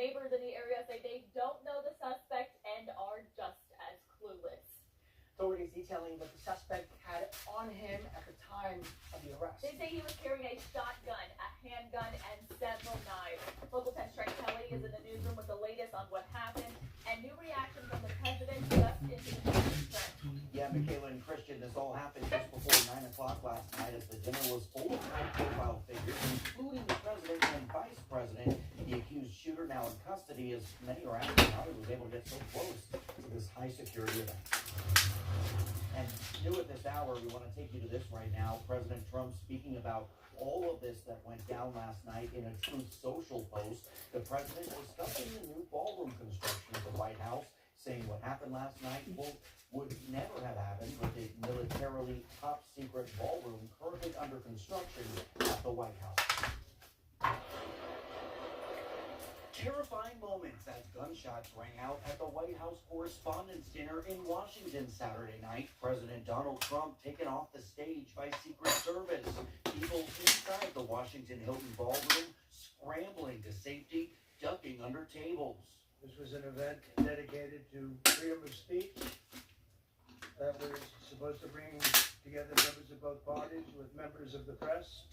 Neighbors in the area say they don't know the suspect and are just as clueless. Authorities detailing what the suspect had on him at the time of the arrest. They say he was carrying a shotgun, a handgun, and several knives. Local 10's Trent Kelly is in the newsroom with the latest on what happened and new reaction from the president just into the news. Yeah, Michaela and Christian, this all happened just before 9 o'clock last night as the dinner was full of high-profile figures, including the president and vice president. The accused shooter now in custody, as many are asking how he was able to get so close to this high-security event. And new at this hour, we want to take you to this right now. President Trump speaking about all of this that went down last night in a Truth Social post. The president discussing the new ballroom construction at the White House, saying what happened last night would never have happened with the militarily top-secret ballroom currently under construction at the White House. Terrifying moments as gunshots rang out at the White House Correspondents' Dinner in Washington Saturday night. President Donald Trump taken off the stage by Secret Service. People inside the Washington Hilton Ballroom scrambling to safety, ducking under tables. This was an event dedicated to freedom of speech that was supposed to bring together members of both parties with members of the press,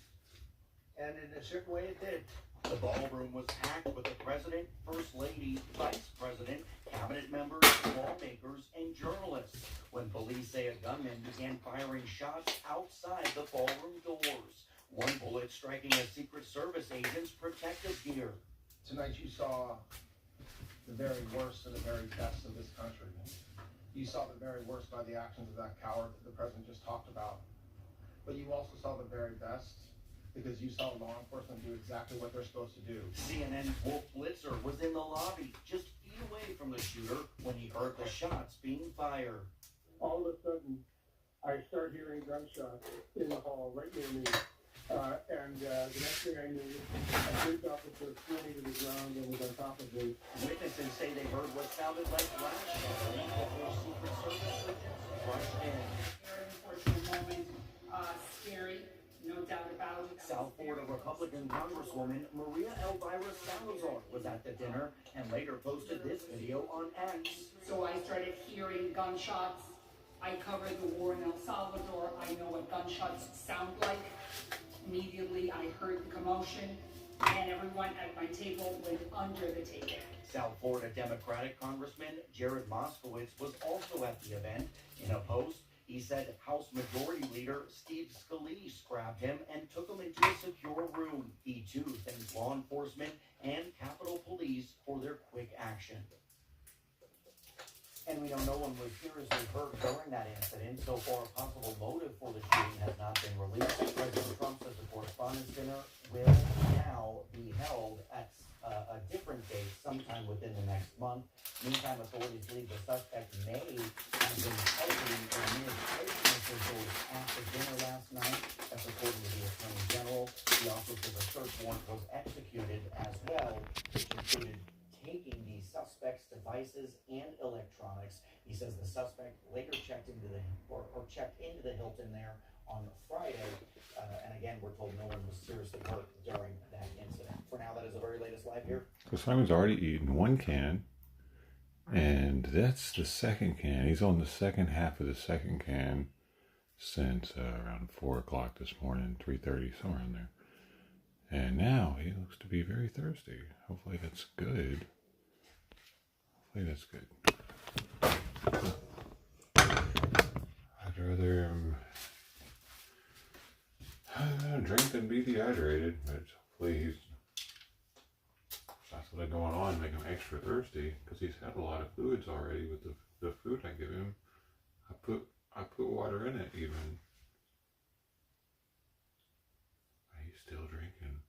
and in a certain way it did. The ballroom was packed with the president, first lady, vice president, cabinet members, lawmakers, and journalists when police say a gunman began firing shots outside the ballroom doors. One bullet striking a Secret Service agent's protective gear. Tonight you saw the very worst and the very best of this country. You saw the very worst by the actions of that coward that the president just talked about. But you also saw the very best because you saw law enforcement do exactly what they're supposed to do. CNN's Wolf Blitzer was in the lobby, just feet away from the shooter when he heard the shots being fired. All of a sudden, I start hearing gunshots in the hall right near me. The next thing I knew, a police officer threw me to the ground and was on top of me. Witnesses say they heard what sounded like glass shattering before Secret Service agents rushed in. Very unfortunate moment, scary, no doubt about it. South Florida Republican Congresswoman Maria Elvira Salazar was at the dinner and later posted this video on X. So I started hearing gunshots. I covered the war in El Salvador. I know what gunshots sound like. Immediately I heard the commotion and everyone at my table went under the table. South Florida Democratic Congressman Jared Moskowitz was also at the event. In a post, he said House Majority Leader Steve Scalise grabbed him and took him into a secure room. He too thanked law enforcement and Capitol Police for their quick action. And we know no one was seriously hurt during that incident. So far, a possible motive for the shooting has not been released. President Trump says the Correspondents' Dinner will now be held at a different date sometime within the next month. Meantime, authorities believe the suspect may have been targeting administration officials at the dinner last night. That's according to the Attorney General. He also says a search warrant was executed as well, which included taking the suspect's devices and electronics. He says the suspect later checked into the Hilton there on Friday. And again, we're told no one was seriously hurt during that incident. For now, that is the very latest live here. So Simon's already eaten one can, and that's the second can. He's on the second half of the second can since around 4 o'clock this morning, 3:30, somewhere in there. And now he looks to be very thirsty. Hopefully that's good. Hopefully that's good. I'd rather drink than be dehydrated, but hopefully that's what's going on, make him extra thirsty, because he's had a lot of fluids already with the food I give him. I put water in it even. He's still drinking.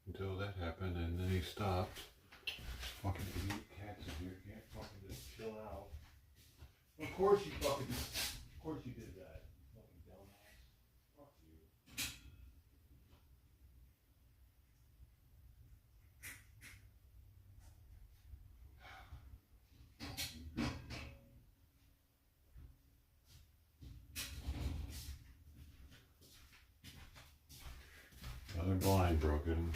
Until that happened, and then he stopped. Fucking idiot cats in here can't fucking just chill out. Of course you did that. Fucking dumbass. Fuck you. fan broken.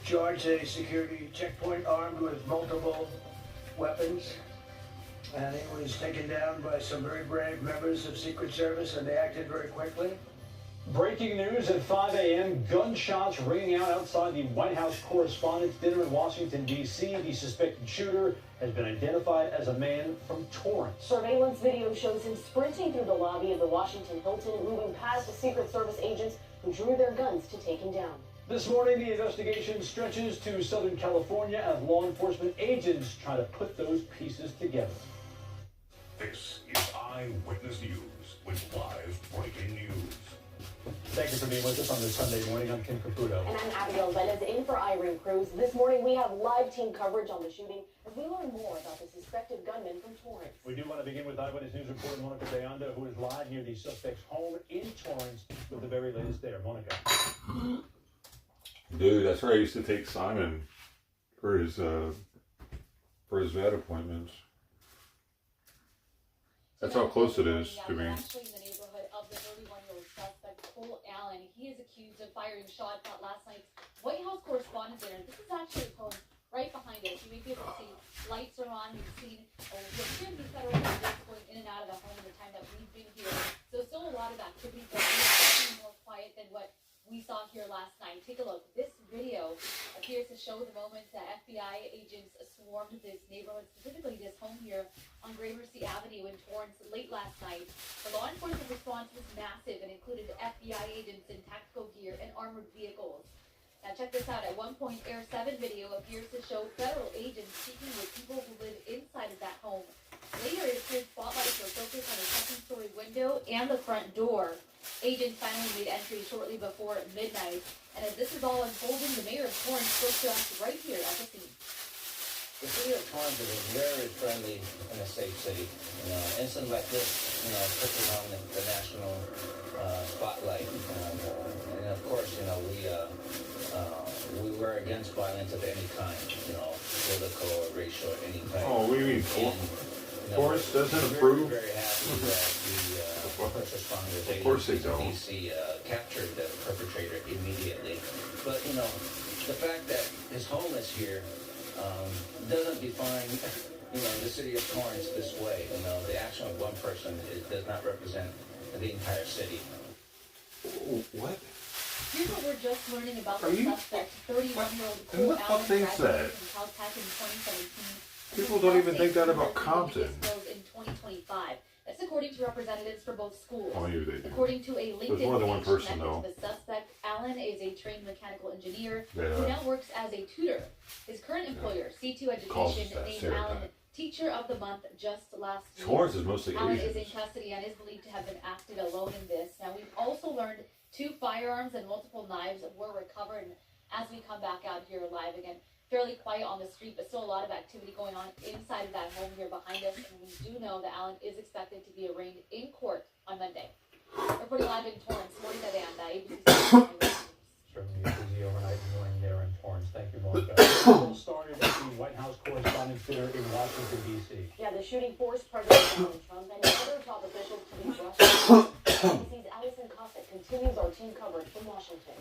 Charged a security checkpoint armed with multiple weapons. And he was taken down by some very brave members of Secret Service, and they acted very quickly. Breaking news at 5 a.m. Gunshots ringing out outside the White House Correspondents' Dinner in Washington, D.C. The suspected shooter has been identified as a man from Torrance. Surveillance video shows him sprinting through the lobby of the Washington Hilton, moving past the Secret Service agents who drew their guns to take him down. This morning, the investigation stretches to Southern California as law enforcement agents try to put those pieces together. This is Eyewitness News with live breaking news. Thank you for being with us on this Sunday morning. I'm Ken Caputo. And I'm Abigail Velez in for Irene Cruz. This morning we have live team coverage on the shooting as we learn more about the suspected gunman from Torrance. We do want to begin with Eyewitness News reporter Monica Beanda, who is live near the suspect's home in Torrance with the very latest there. Monica. Dude, that's where I used to take Simon for his vet appointments. That's how close it is to me. Actually in the neighborhood of the 31-year-old suspect, Cole Allen. He is accused of firing shots at last night's White House Correspondents' Dinner. This is actually his home right behind us. You may be able to see lights are on. You've seen security federal agents going in and out of the home in the time that we've been here. So still a lot of activity, but it's definitely more quiet than what we saw here last night. Take a look. This video appears to show the moment that FBI agents swarmed this neighborhood, specifically this home here on Gramercy Avenue in Torrance late last night. The law enforcement response was massive and included FBI agents in tactical gear and armored vehicles. Now check this out. At one point, Air 7 video appears to show federal agents speaking with people who live inside of that home. Later, it appeared spotlights were focused on a second-story window and the front door. Agents finally made entry shortly before midnight. And as this is all unfolding, the mayor of Torrance spoke to us right here at the scene. The city of Torrance is a very friendly and a safe city. Incidents like this, puts it on the national spotlight. And of course, we were against violence of any kind, political or racial or any type. Oh, what do you mean? Torrance doesn't approve? We're very happy that the first responders agencies in D.C. captured the perpetrator immediately. But, the fact that his home is here doesn't define, the city of Torrance this way. The action of one person does not represent the entire city. What? Here's what we're just learning about Are the you- suspect, 31-year-old And Cole what the fuck Allen, they graduated said? from Caltech in 2017. People don't even think that about Compton. In 2025. That's according to representatives for both schools. Oh, maybe they do. According to a LinkedIn more than one page person, connected though. to the suspect, Allen is a trained mechanical engineer Yeah. who now works as a tutor. His current employer, C2 Calls Education, that named stereotype. Allen Teacher of the Month just last year. Torrance is mostly Allen is in Asians. custody and is believed to have been acted alone in this. Now, we've also learned 2 firearms and multiple knives were recovered. And as we come back out here live again, fairly quiet on the street, but still a lot of activity going on inside of that home here behind us. And we do know that Allen is expected to be arraigned in court on Monday. Reporting live in Torrance, Monica de Anda, ABC. Certainly a busy overnight morning there in Torrance. Thank you, Monica. It started at the White House Correspondents' Dinner in Washington, D.C. Yeah, the shooting forced President Donald Trump and other top officials to be brushed. ABC's Allison Cossack continues our team coverage from Washington.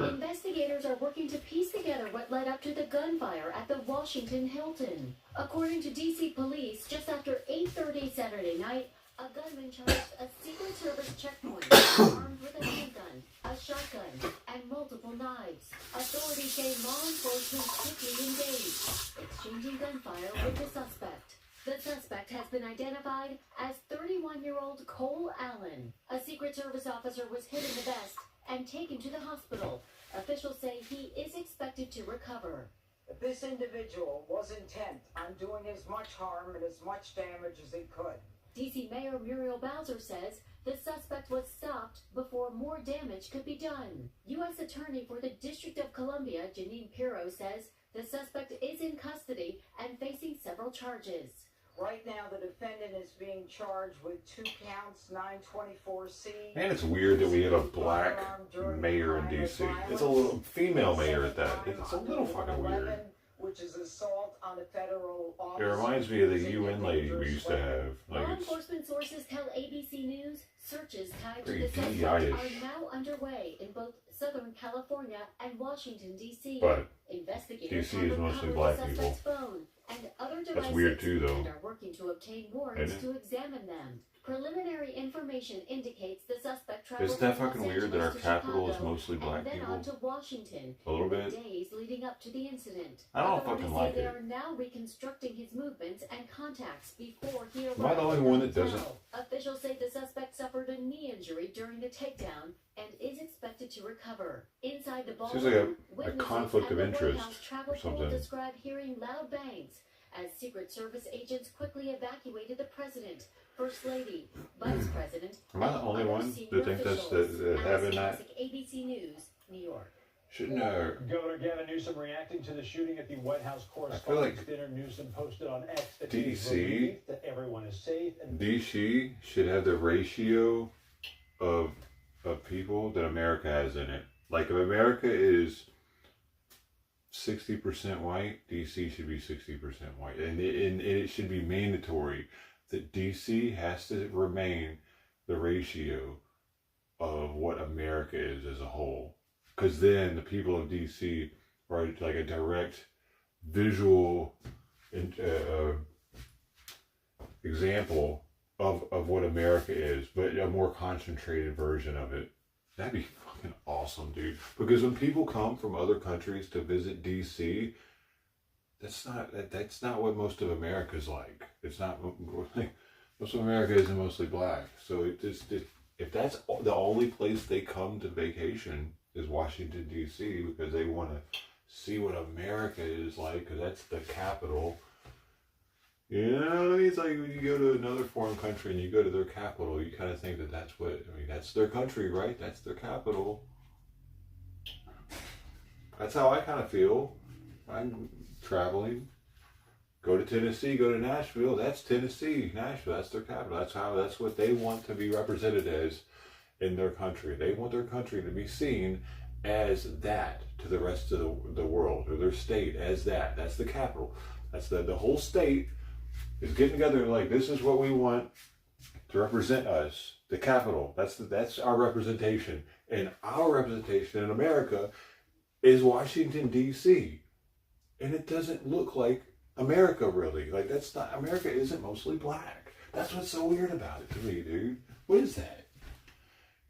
Investigators are working to piece together what led up to the gunfire at the Washington Hilton. According to D.C. police, just after 8:30 Saturday night, a gunman charged a Secret Service checkpoint armed with a handgun, a shotgun, and multiple knives. Authorities say law enforcement quickly engaged, exchanging gunfire with the suspect. The suspect has been identified as 31-year-old Cole Allen. A Secret Service officer was hit in the vest and taken to the hospital. Officials say he is expected to recover. This individual was intent on doing as much harm and as much damage as he could. D.C. Mayor Muriel Bowser says the suspect was stopped before more damage could be done. U.S. Attorney for the District of Columbia, Janine Pirro, says the suspect is in custody and facing several charges. Right now, the defendant is being charged with 2 counts, 924C. And it's weird that we have a black mayor in D.C. It's a little female mayor at that. It's a little fucking weird. Which is assault on a federal It officer. reminds me of the UN lady we used to have. Like Law it's enforcement sources tell ABC News searches tied to pretty the suspect DEI-ish. are now underway in both Southern California and Washington, D.C. But Investigators DC have is mostly recovered black the people. suspect's phone and other devices That's weird too, though. and are working to obtain warrants Isn't to examine them. Preliminary information indicates the suspect traveled Isn't that from fucking Los weird that our Angeles to capital is Chicago mostly black and then people? on to Washington A little in the bit. days leading up to the incident. I don't Authorities fucking say like they it. are now reconstructing his movements and contacts before he arrived. Am I the only one that doesn't? downtown. Officials say the suspect suffered a knee injury during the takedown and is expected to recover. Inside the ballroom, Seems like a witnesses conflict at of the White interest House travel or pool something. describe hearing loud bangs as Secret Service agents quickly evacuated the president, First Lady, Vice President, Am I the and only other one senior that think that's officials. having Allison that? Cossack, ABC News, New York. Shouldn't Governor Gavin Newsom reacting to the shooting at the White House like Correspondents' Dinner. Newsom posted on X that he is DC relieved that everyone is safe and DC should have the ratio of people that America has in it. Like if America is 60% white, DC should be 60% white, and it should be mandatory that DC has to remain the ratio of what America is as a whole, because then the people of DC are like a direct visual example of what America is, but a more concentrated version of it. That'd be fucking awesome, dude. Because when people come from other countries to visit DC, that's not what most of America's like. It's not like most of America isn't mostly black. So if that's the only place they come to vacation is Washington D.C. because they want to see what America is like, because that's the capital. You know, it's like when you go to another foreign country and you go to their capital, you kind of think that that's that's their country, right? That's their capital. That's how I kind of feel. I'm traveling. Go to Tennessee, go to Nashville. That's Tennessee, Nashville. That's their capital. That's what they want to be represented as in their country. They want their country to be seen as that to the rest of the world, or their state as that. That's the capital. That's the whole state is getting together and like, this is what we want to represent us, the capital. That's our representation. And our representation in America is Washington, D.C. And it doesn't look like America, really. Like, that's not, America isn't mostly black. That's what's so weird about it to me, dude. What is that?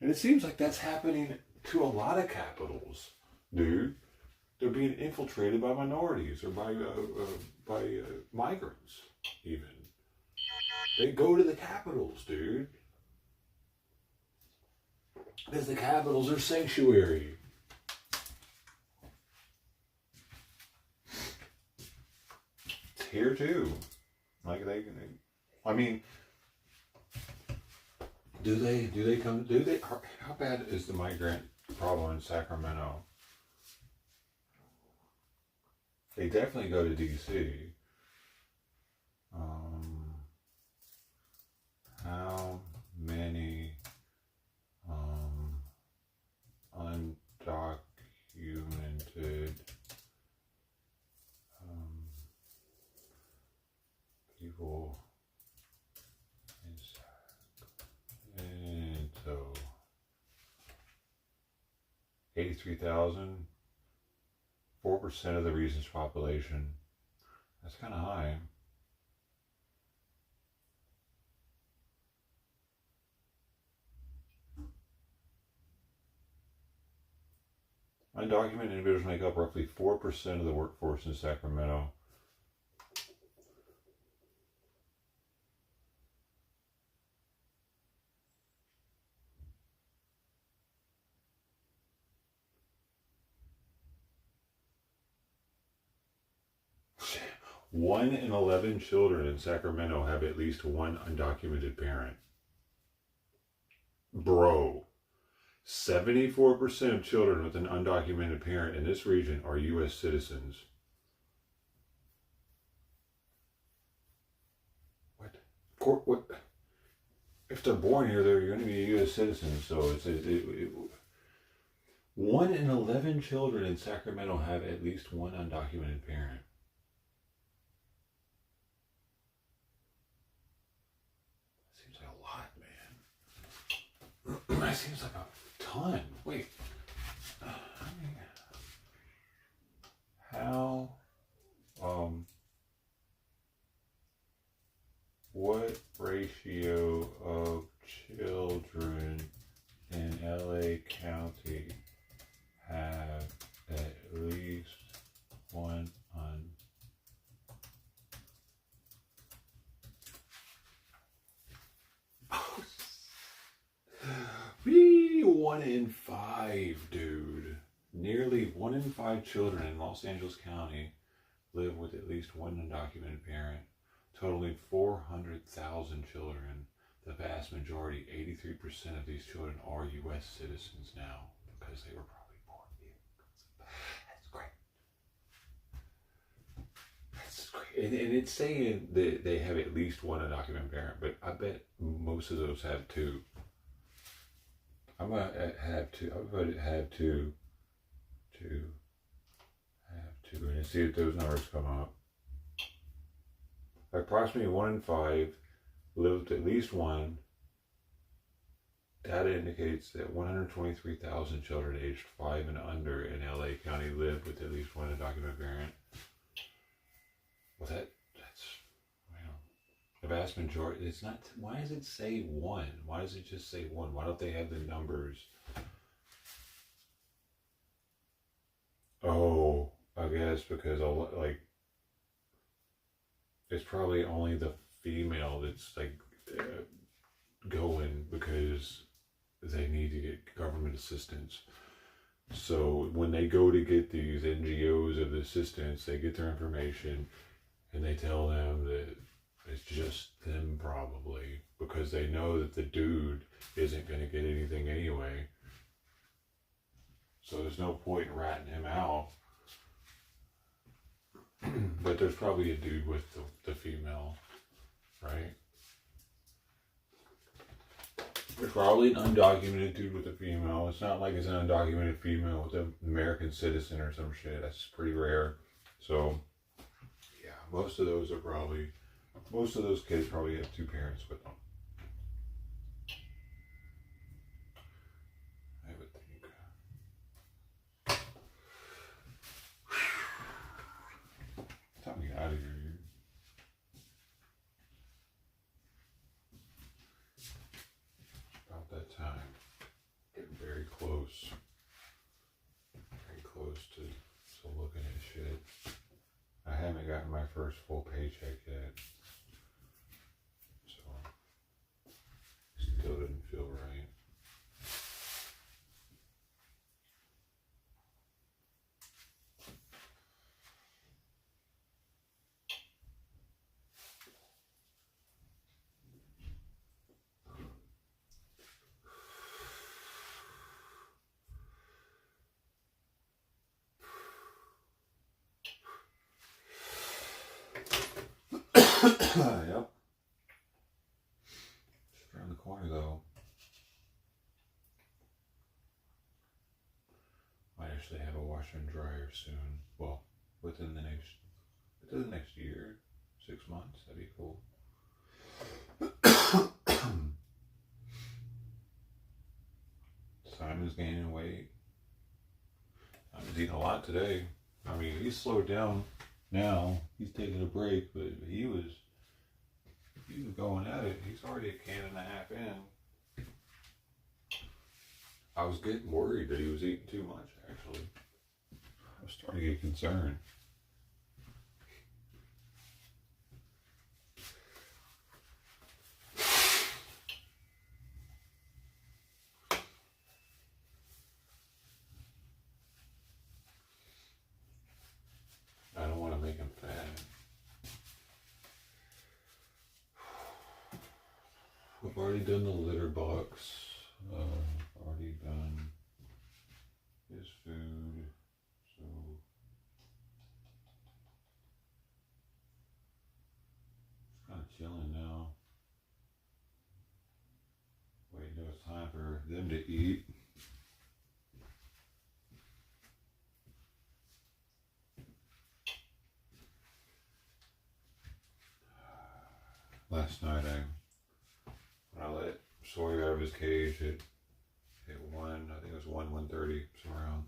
And it seems like that's happening to a lot of capitals, dude. They're being infiltrated by minorities or by migrants, even. They go to the capitals, dude. Because the capitals are sanctuary. It's here too. Like I mean, do they come? How bad is the migrant problem in Sacramento? They definitely go to DC. How many undocumented people in Sacramento? 83,000. 4% of the region's population. That's kind of high. Undocumented individuals make up roughly 4% of the workforce in Sacramento. One in 11 children in Sacramento have at least one undocumented parent. Bro, 74% of children with an undocumented parent in this region are U.S. citizens. What? If they're born here, they're going to be a U.S. citizen. So one in 11 children in Sacramento have at least one undocumented parent. That seems like a ton. Wait. How, what ratio of children in LA County have at least one One in 5, dude. Nearly 1 in 5 children in Los Angeles County live with at least one undocumented parent, totaling 400,000 children. The vast majority, 83% of these children, are U.S. citizens now because they were probably born here. That's great. That's great. And it's saying that they have at least one undocumented parent, but I bet most of those have 2. I'm gonna have 2. I'm going to have 2, and see if those numbers come up. Approximately 1 in 5 live with at least one. Data indicates that 123,000 children aged 5 and under in LA County live with at least one undocumented parent. Well, that's the vast majority. It's not. Why does it say 1? Why does it just say 1? Why don't they have the numbers? Oh, I guess because it's probably only the female that's going because they need to get government assistance. So when they go to get these NGOs of the assistance, they get their information and they tell them that it's just them probably, because they know that the dude isn't going to get anything anyway. So there's no point in ratting him out. But there's probably a dude with the female, right? There's probably an undocumented dude with a female. It's not like it's an undocumented female with an American citizen or some shit. That's pretty rare. So, yeah, most of those kids probably have 2 parents with them. I would think. Time to get out of here, dude. It's about that time. my first full paycheck yet. So, still didn't feel right. Yep. Just around the corner though. Might actually have a washer and dryer soon. Well, within the next year, 6 months, that'd be cool. Simon's gaining weight. Simon's eating a lot today. I mean, he's slowed down now. He's taking a break, but he was going at it. He's already a can and a half in. I was getting worried that he was eating too much, actually. I was starting to get concerned. I don't want to make him fat. I've already done the litter box. Already done his food. So it's kind of chilling now. Waiting till it's time for them to eat. Last night when I let Sawyer out of his cage at 1, I think it was 1:30, somewhere around.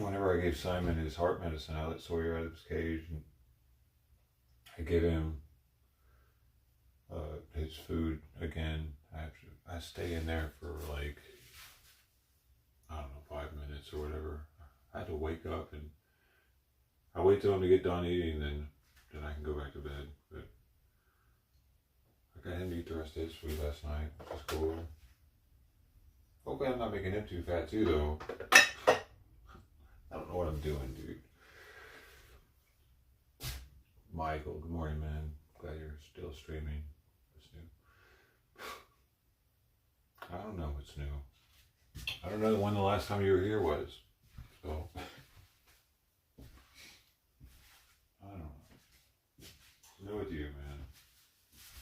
Whenever I gave Simon his heart medicine, I let Sawyer out of his cage and I give him his food again. I stay in there for like, I don't know, 5 minutes or whatever. I had to wake up and I wait till him to get done eating, then I can go back to bed. But I got him to eat the rest of his food last night, which is cool. Hopefully I'm not making him too fat too, though. I don't know what I'm doing, dude. Michael, good morning, man. Glad you're still streaming. What's new? I don't know what's new. I don't know when the last time you were here was. So, I don't know. What's new with you, man?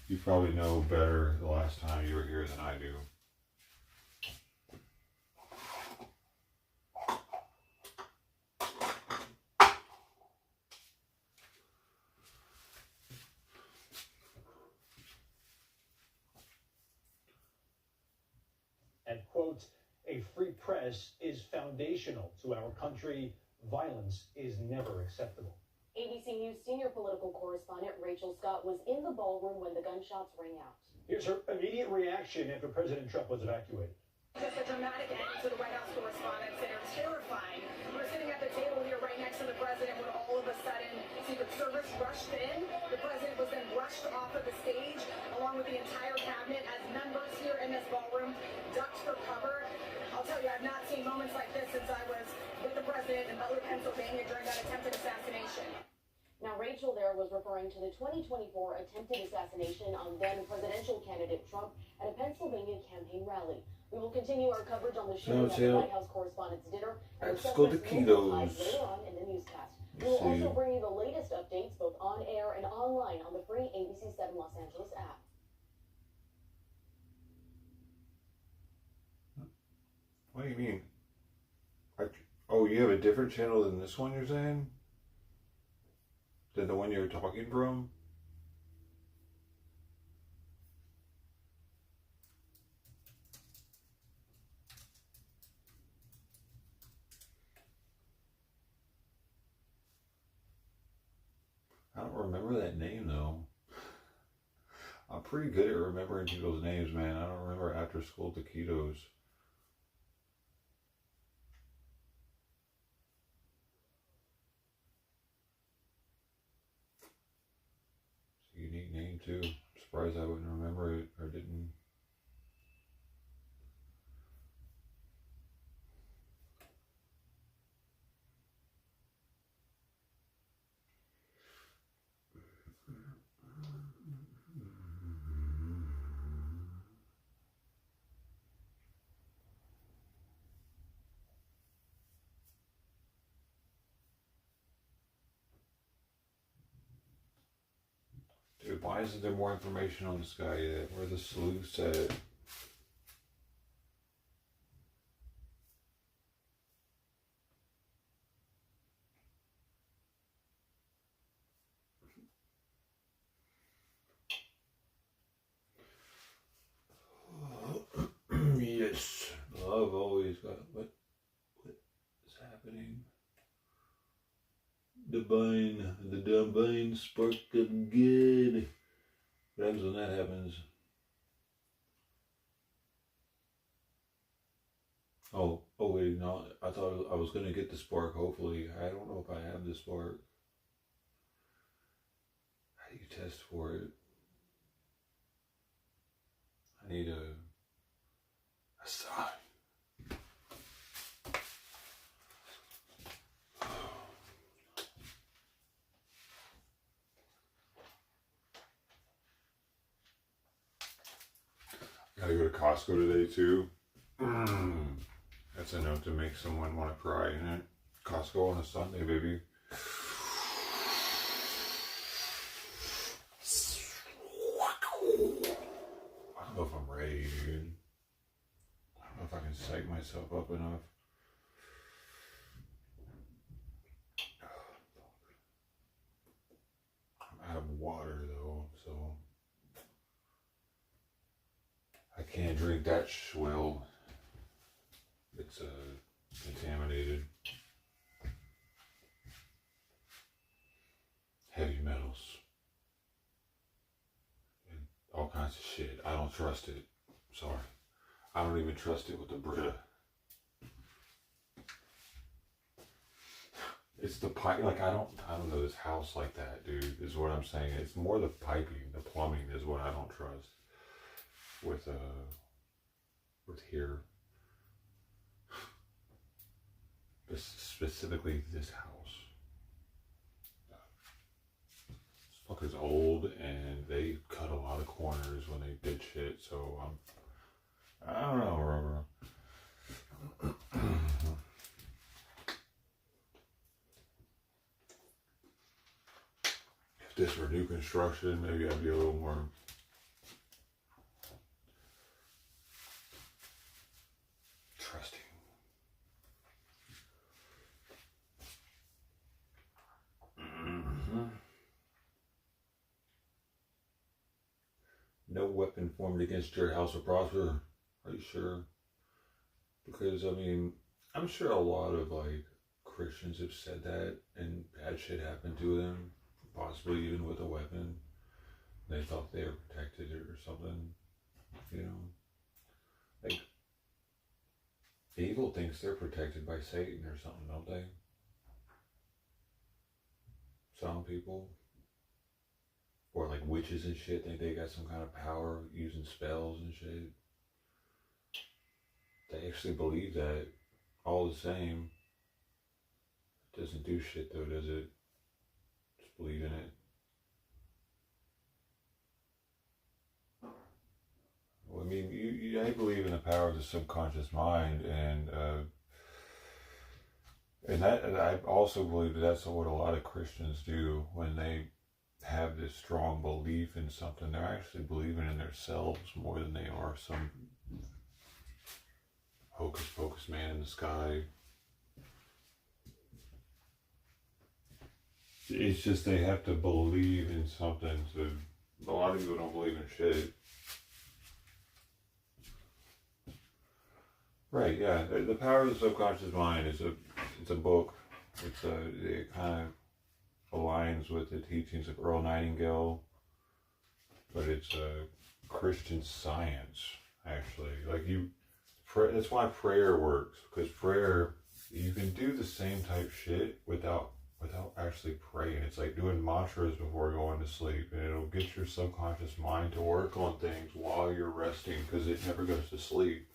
You probably know better the last time you were here than I do. And quote, a free press is foundational to our country. Violence is never acceptable. ABC News senior political correspondent Rachel Scott was in the ballroom when the gunshots rang out. Here's her immediate reaction after President Trump was evacuated. Just a dramatic end to the White House Correspondents' Dinner. Terrifying. We're sitting at the table here right next to the president when all of a sudden Secret Service rushed in. The president was then rushed off of the stage along with the entire cabinet as members here in this ballroom ducked for cover. I'll tell you, I've not seen moments like this since I was with the president in Butler, Pennsylvania during that attempted assassination. Now, Rachel there was referring to the 2024 attempted assassination on then presidential candidate Trump at a Pennsylvania campaign rally. We will continue our coverage on the shooting at the White House Correspondents' Dinner and the suspect's legal ties later on in the newscast. We will also bring you the latest updates both on air and online on the free ABC 7 Los Angeles app. What do you mean? Oh, you have a different channel than this one, you're saying? Than the one you were talking from? I don't remember that name, though. I'm pretty good at remembering people's names, man. I don't remember After School Taquitos. too. Surprised I wouldn't remember it or didn't. Dude, why isn't there more information on this guy yet? Where the sleuths at? Yes, love always got what is happening? The divine spark of good. What happens when that happens? Oh wait, no, I thought I was gonna get the spark, hopefully. I don't know if I have the spark. How do you test for it? I need a sign. Gotta go to Costco today too. That's enough to make someone want to cry, isn't it? Costco on a Sunday, baby. I don't know if I'm ready, dude. I don't know if I can psych myself up enough. I'm out of water though, so I can't drink that swill. It's contaminated. Heavy metals. And all kinds of shit. I don't trust it. Sorry. I don't even trust it with the Brita. It's the pipe. Like I don't know this house like that, dude. Is what I'm saying. It's more the piping, the plumbing is what I don't trust. With here. Specifically this house. This fucker's old and they cut a lot of corners when they did shit, so I don't know, if this were new construction, maybe I'd be a little more trusting. No weapon formed against your house will prosper. Are you sure? Because, I mean, I'm sure a lot of, like, Christians have said that and bad shit happened to them, possibly even with a weapon. They thought they were protected or something, you know? Like, evil thinks they're protected by Satan or something, don't they? Some people. Or like witches and shit think they got some kind of power using spells and shit. They actually believe that. All the same. It doesn't do shit though, does it? Just believe in it. Well, I mean, I believe in the power of the subconscious mind, and I also believe that that's what a lot of Christians do when they have this strong belief in something. They're actually believing in themselves more than they are some hocus pocus man in the sky. It's just they have to believe in something. So a lot of people don't believe in shit. Right, yeah. The Power of the Subconscious Mind is it's a book. It kind of aligns with the teachings of Earl Nightingale, but it's a Christian science, actually. Like that's why prayer works, because prayer, you can do the same type shit without without actually praying. It's like doing mantras before going to sleep, and it'll get your subconscious mind to work on things while you're resting, because it never goes to sleep.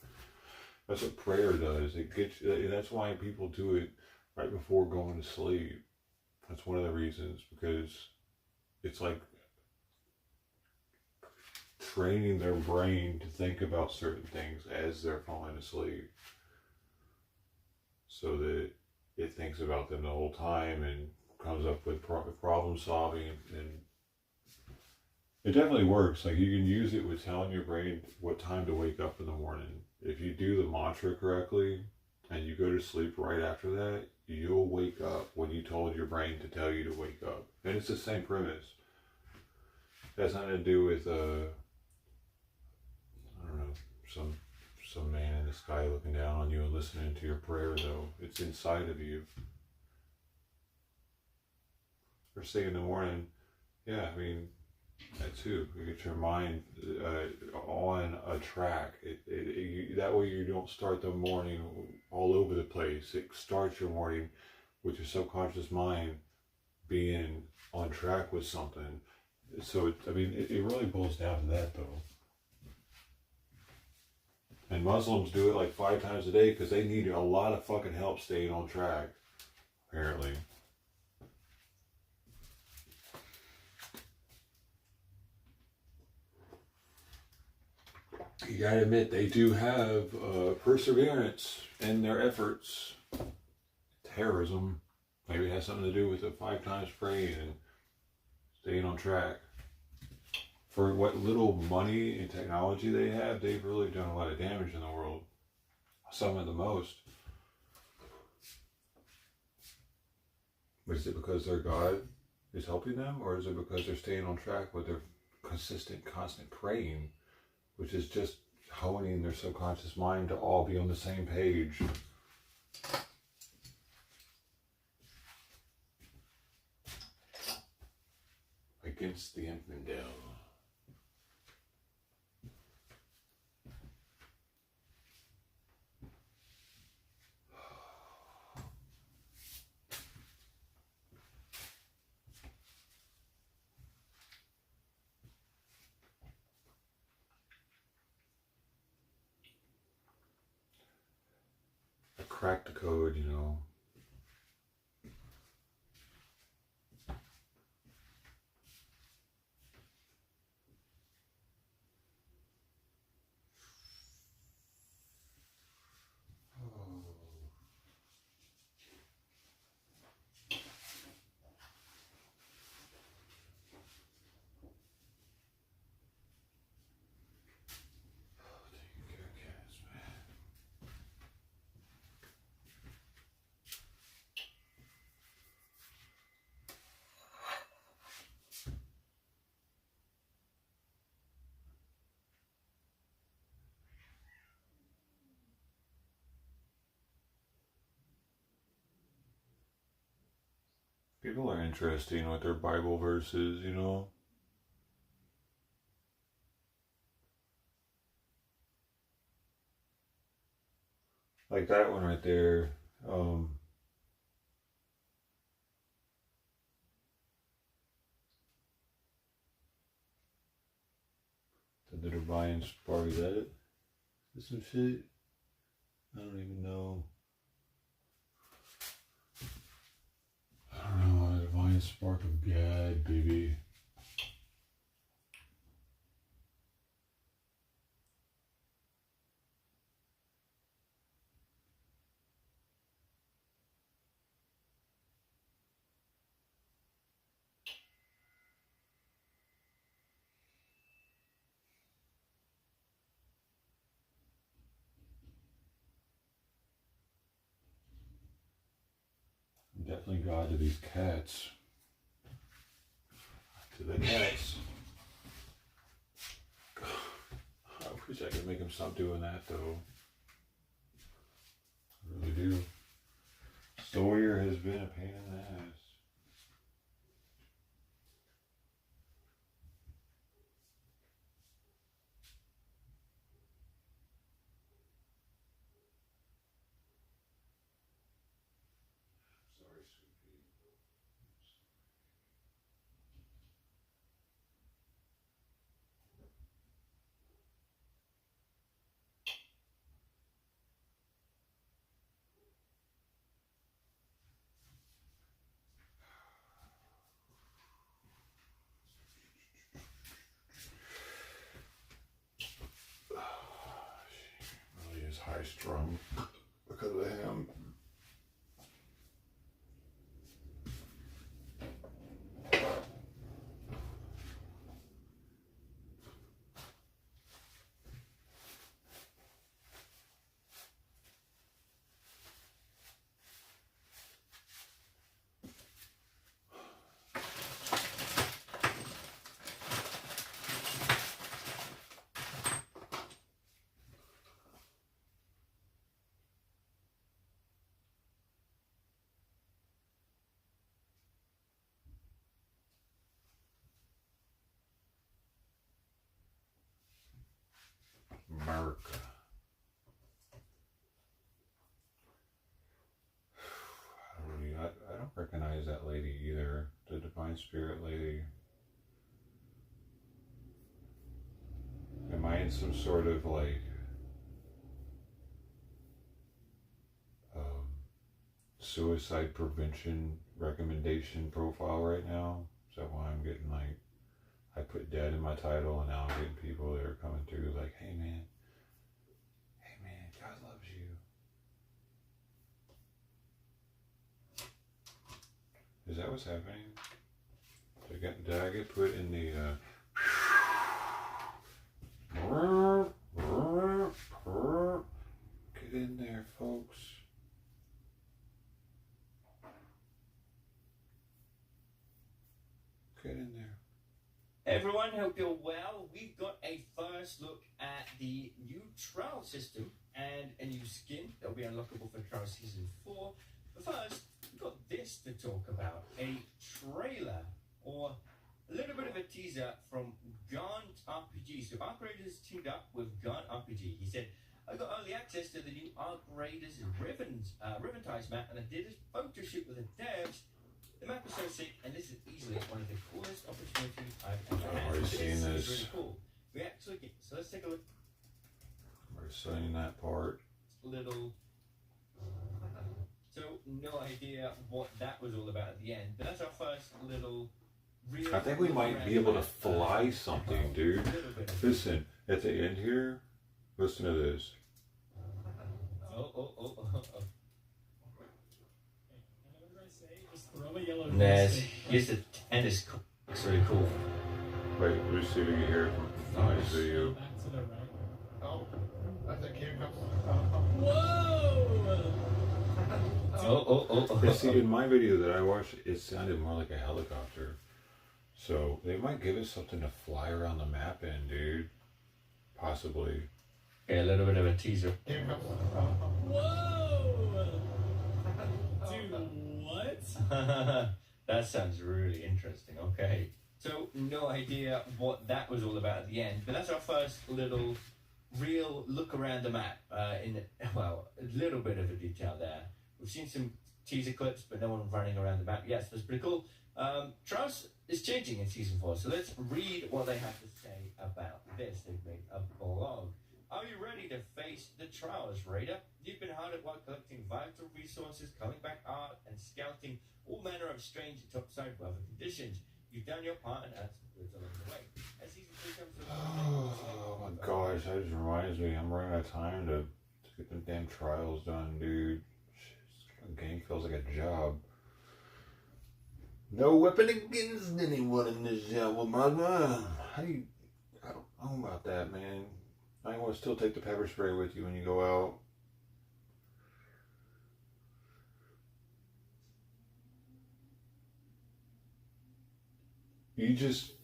That's what prayer does. It gets. That's why people do it right before going to sleep. That's one of the reasons, because it's like training their brain to think about certain things as they're falling asleep, so that it thinks about them the whole time and comes up with problem solving. And it definitely works. Like, you can use it with telling your brain what time to wake up in the morning. If you do the mantra correctly and you go to sleep right after that, you'll wake up when you told your brain to tell you to wake up. And it's the same premise. It has nothing to do with I don't know, some man in the sky looking down on you and listening to your prayer, though. It's inside of you. First thing in the morning, yeah, I mean, that too. You get your mind on a track. That way you don't start the morning all over the place. It starts your morning with your subconscious mind being on track with something. So, it really boils down to that, though. And Muslims do it like 5 times a day because they need a lot of fucking help staying on track, apparently. You gotta admit, they do have perseverance in their efforts. Terrorism, maybe it has something to do with the 5 times praying and staying on track. For what little money and technology they have, they've really done a lot of damage in the world. Some of the most. But is it because their God is helping them, or is it because they're staying on track with their constant praying, which is just honing their subconscious mind to all be on the same page? Against the infidel. I cracked the code, you know. People are interesting with their Bible verses, you know. Like that one right there. The divine spark, is that it? Is some shit? I don't even know. I don't know, the divine spark of God, baby. Definitely God to these cats. To the cats. I wish I could make him stop doing that, though. I really do. Sawyer has been a pain in the ass. Sorry, sweet pea. high strung because of him. America. I don't recognize that lady either. The Divine Spirit lady. Am I in some sort of like suicide prevention recommendation profile right now? Is that why I'm getting like, I put dead in my title and now I'm getting people that are coming through like, hey man, God loves you. Is that what's happening? Did I get put in the get in there, folks. Get in there. Everyone, hope you're well. We've got a first look at the new trial system and a new skin that will be unlockable for trial season 4. But first, we've got this to talk about. A trailer, or a little bit of a teaser from Gaunt RPG. So Arc Raiders teamed up with Gaunt RPG. He said, I got early access to the new Arc Raiders Ribbonized map, and I did a photo shoot with the devs. The map is so sick, and this is easily one of the coolest opportunities I've ever had. Already seen this. Is really cool. We actually get, so let's take a look. We're seeing that part. Little. So no idea what that was all about at the end, but that's our first little. Real I think we might be able to fly something, dude. Listen, at the end here, listen to this. There's the end is cool. It's really cool. Wait, let me see if we can hear it from this video. Oh, I think here comes. Yeah, see, in my video that I watched, it sounded more like a helicopter. So they might give us something to fly around the map in, dude. Possibly. Okay, a little bit of a teaser. Here comes. Dude, what? That sounds really interesting. Okay. So, no idea what that was all about at the end, but that's our first little real look around the map well, a little bit of a detail there. We've seen some teaser clips, but no one running around the map. Yes, that's pretty cool. Trials is changing in Season 4, so let's read what they have to say about this. They've made a blog. Are you ready to face the trials, Raider? You've been hard at work collecting vital resources, coming back art, and scouting all manner of strange topside weather conditions. You've done your part and earned some goods along the way. As Season 3 comes to Oh my gosh, that just reminds me, I'm running out of time to get them damn trials done, dude. The game feels like a job. No weapon against anyone in this job, brother. How do you, I don't know about that, man. I want to still take the pepper spray with you when you go out. You just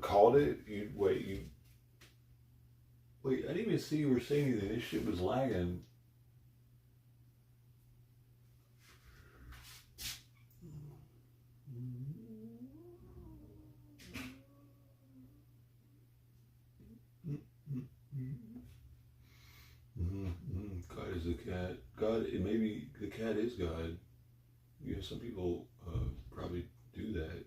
called it? Wait, I didn't even see you were saying anything. This shit was lagging. God is a cat. God, maybe the cat is God. You know, some people probably do that.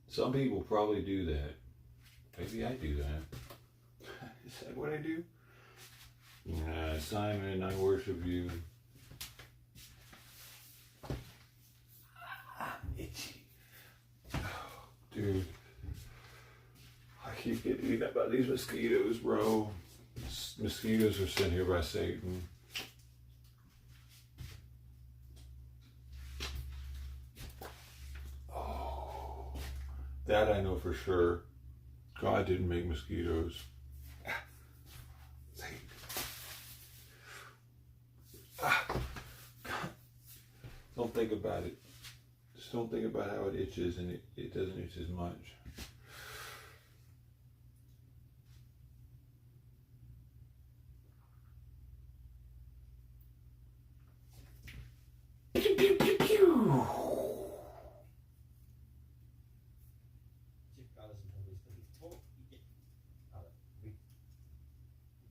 Some people probably do that. Maybe I do that. Is that what I do? Simon, I worship you. Itchy. Oh, dude. I keep getting eaten up by these mosquitoes, bro. Mosquitoes are sent here by Satan. Oh, that I know for sure. God didn't make mosquitoes. Satan. Don't think about it. Just don't think about how it itches, and it doesn't itch as much.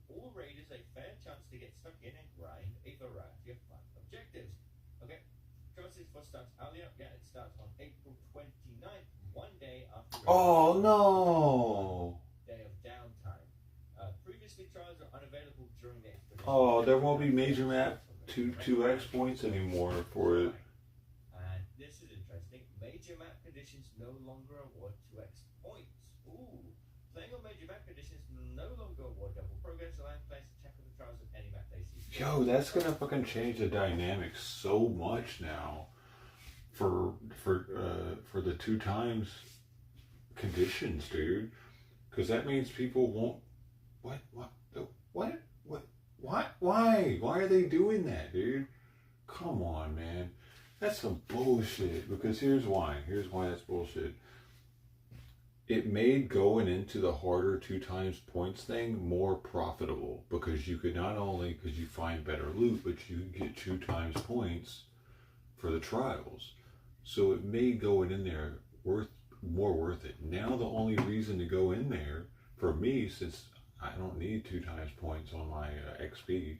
All raiders a fair chance to get stuck in and grind a variety of fun objectives. Okay, CatsThis starts earlier. Yeah, it starts on April 29th, one day after. Oh no! Day of downtime. Previously, trials are unavailable during the expedition. Oh, there won't be major map 2x points anymore for it. And this is interesting. Major map conditions no longer award 2x points. Ooh. Playing on major map conditions no longer award double progress, allowing players to check on the trials of any map they see. Yo, that's gonna fucking change the dynamics so much now for the 2 times conditions, dude. Because that means people won't. Why are they doing that, dude? Come on, man. That's some bullshit. Because here's why that's bullshit. It made going into the harder 2 times points thing more profitable, because you could not only, because you find better loot, but you get 2 times points for the trials. So it made going in there more worth it. Now the only reason to go in there for me, since I don't need 2 times points on my XP,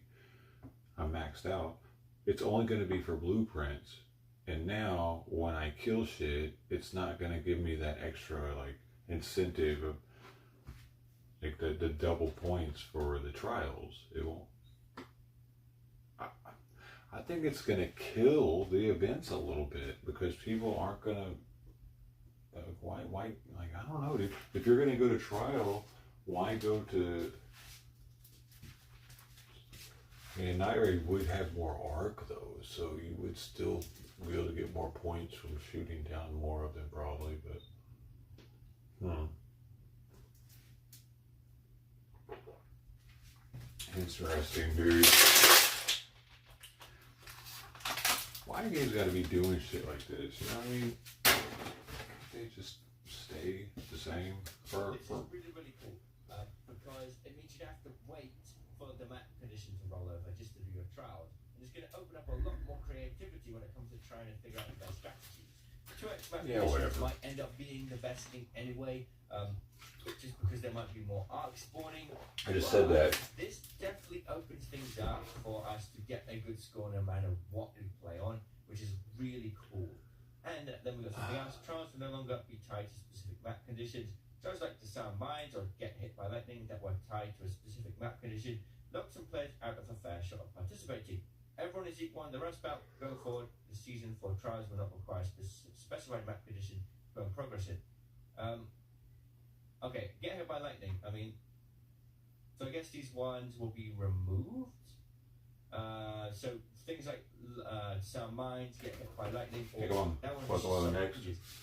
I'm maxed out, it's only going to be for blueprints. And now when I kill shit, it's not going to give me that extra like incentive of like the double points for the trials. It won't. I think it's going to kill the events a little bit, because people aren't going to why like, I don't know, dude. If you're going to go to trial, why go to, I mean, Night Raid would have more arc though, so you would still be able to get more points from shooting down more of them probably, but interesting, dude. Why do games gotta be doing shit like this? You know what I mean? They just stay the same for. This is really cool, because it means you don't have to wait for the map condition to roll over just to do your trials. And it's going to open up a lot more creativity when it comes to trying to figure out the best strategies. 2x map conditions might end up being the best thing anyway, just because there might be more arc spawning. I just said that. This definitely opens things up for us to get a good score no matter what we play on, which is really cool. And then we've got something else. Trials will no longer be tied to specific map conditions. Trials like disarm mines or get hit by lightning that were tied to a specific map condition knock some players out of a fair shot of participating. Everyone is equal on the rust belt. Going forward, the season for trials will not require specified map condition for progressing. Okay, get hit by lightning. I mean, so I guess these ones will be removed. So things like disarm mines, get hit by lightning. Hey, come on. What's the next?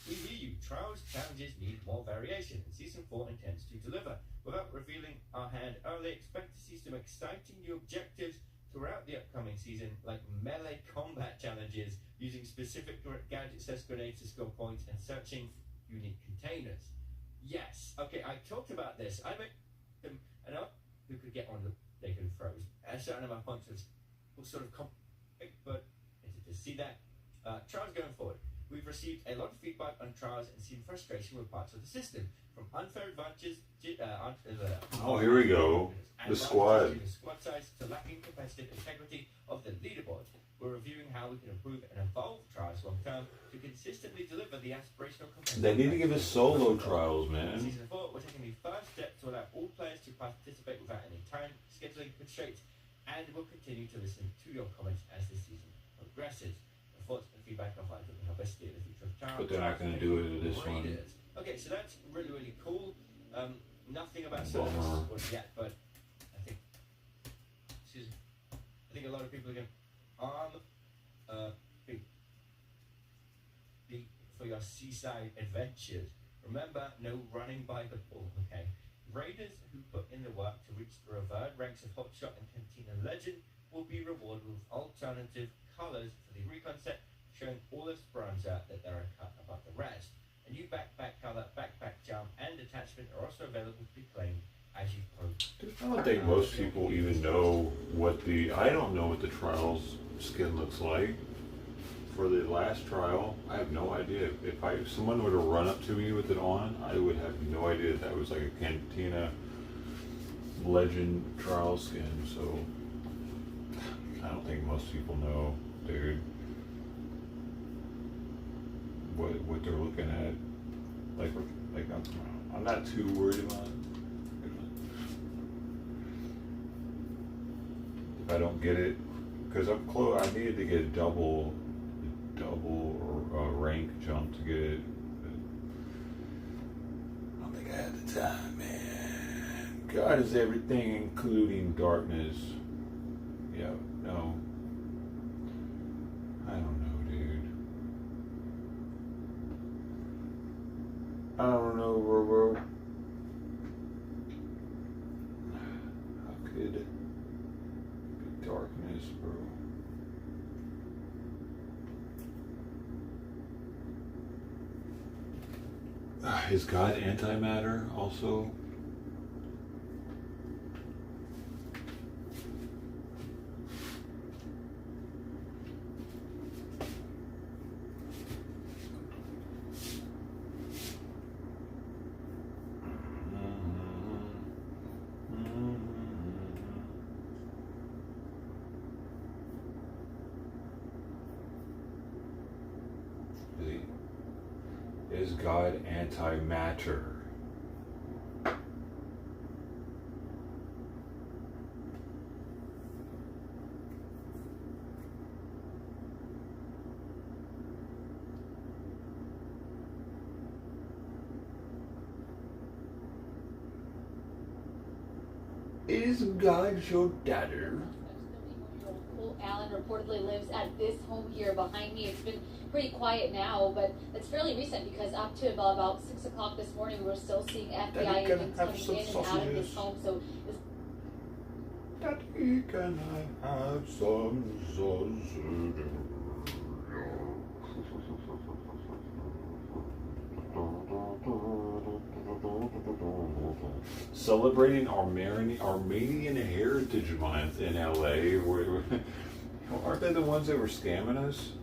We hear you. Trials challenges need more variation, and Season 4 intends to deliver. Without revealing our hand early, expect to see some exciting new objectives throughout the upcoming season, like melee combat challenges using specific gadgets as grenades to score points and searching unique containers. Yes, okay, I talked about this. I made them enough who could get on the they can froze. A certain amount of points will sort of but to see that. Trials going forward. We've received a lot of feedback on trials and seen frustration with parts of the system, from unfair advantages. Oh, here we go. The squad. Squad size to lacking competitive integrity of the leaderboard. We're reviewing how we can improve and evolve trials long term to consistently deliver the aspirational competitive. They need to give us solo trials, man. Season 4, we're taking the first step to allow all players to participate without any time scheduling constraints, and we'll continue to listen to your comments as the season progresses. Thoughts and feedback on how we can help us steer the future of trials. But they're not going to do it with this one. Okay, so that's really cool. nothing about service yet, but I think a lot of people are going for your seaside adventures. Remember, no running by the pool, okay? Raiders who put in the work to reach the revered ranks of hotshot and cantina legend will be rewarded with alternative colors for the recon set, showing all Esperanza that they're a cut above the rest. A new backpack color, backpack jump, and attachment are also available to be claimed as you post. I don't think most people even know I don't know what the trial's skin looks like. For the last trial, I have no idea. If someone were to run up to me with it on, I would have no idea that was like a Cantina Legend trial skin. So I don't think most people know, dude, what they're looking at. Like I'm not too worried about it. If I don't get it, because I'm close, I needed to get a double rank jump to get it. I don't think I had the time, man. God is everything, including darkness. Yeah, no. I don't know, dude. I don't know, bro. How could it be darkness, bro? Is God antimatter also? Is God antimatter? Is God your dadder? Cole Allen reportedly lives at this home here behind me. It's been pretty quiet now, but it's fairly recent because up to about 6 o'clock this morning, we were still seeing FBI agents coming in and out of this home. So this Daddy, can I have some sausage? Celebrating Armenian Heritage Month in LA. Aren't they the ones that were scamming us?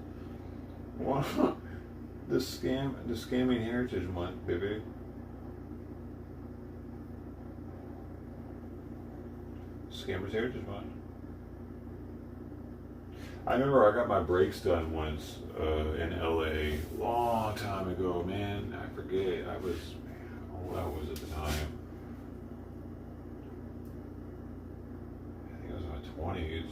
Well, the scamming Heritage Month, baby. Scammers Heritage Month. I remember I got my brakes done once in LA, long time ago, man. I forget. I was at the time. I think I was in my 20s.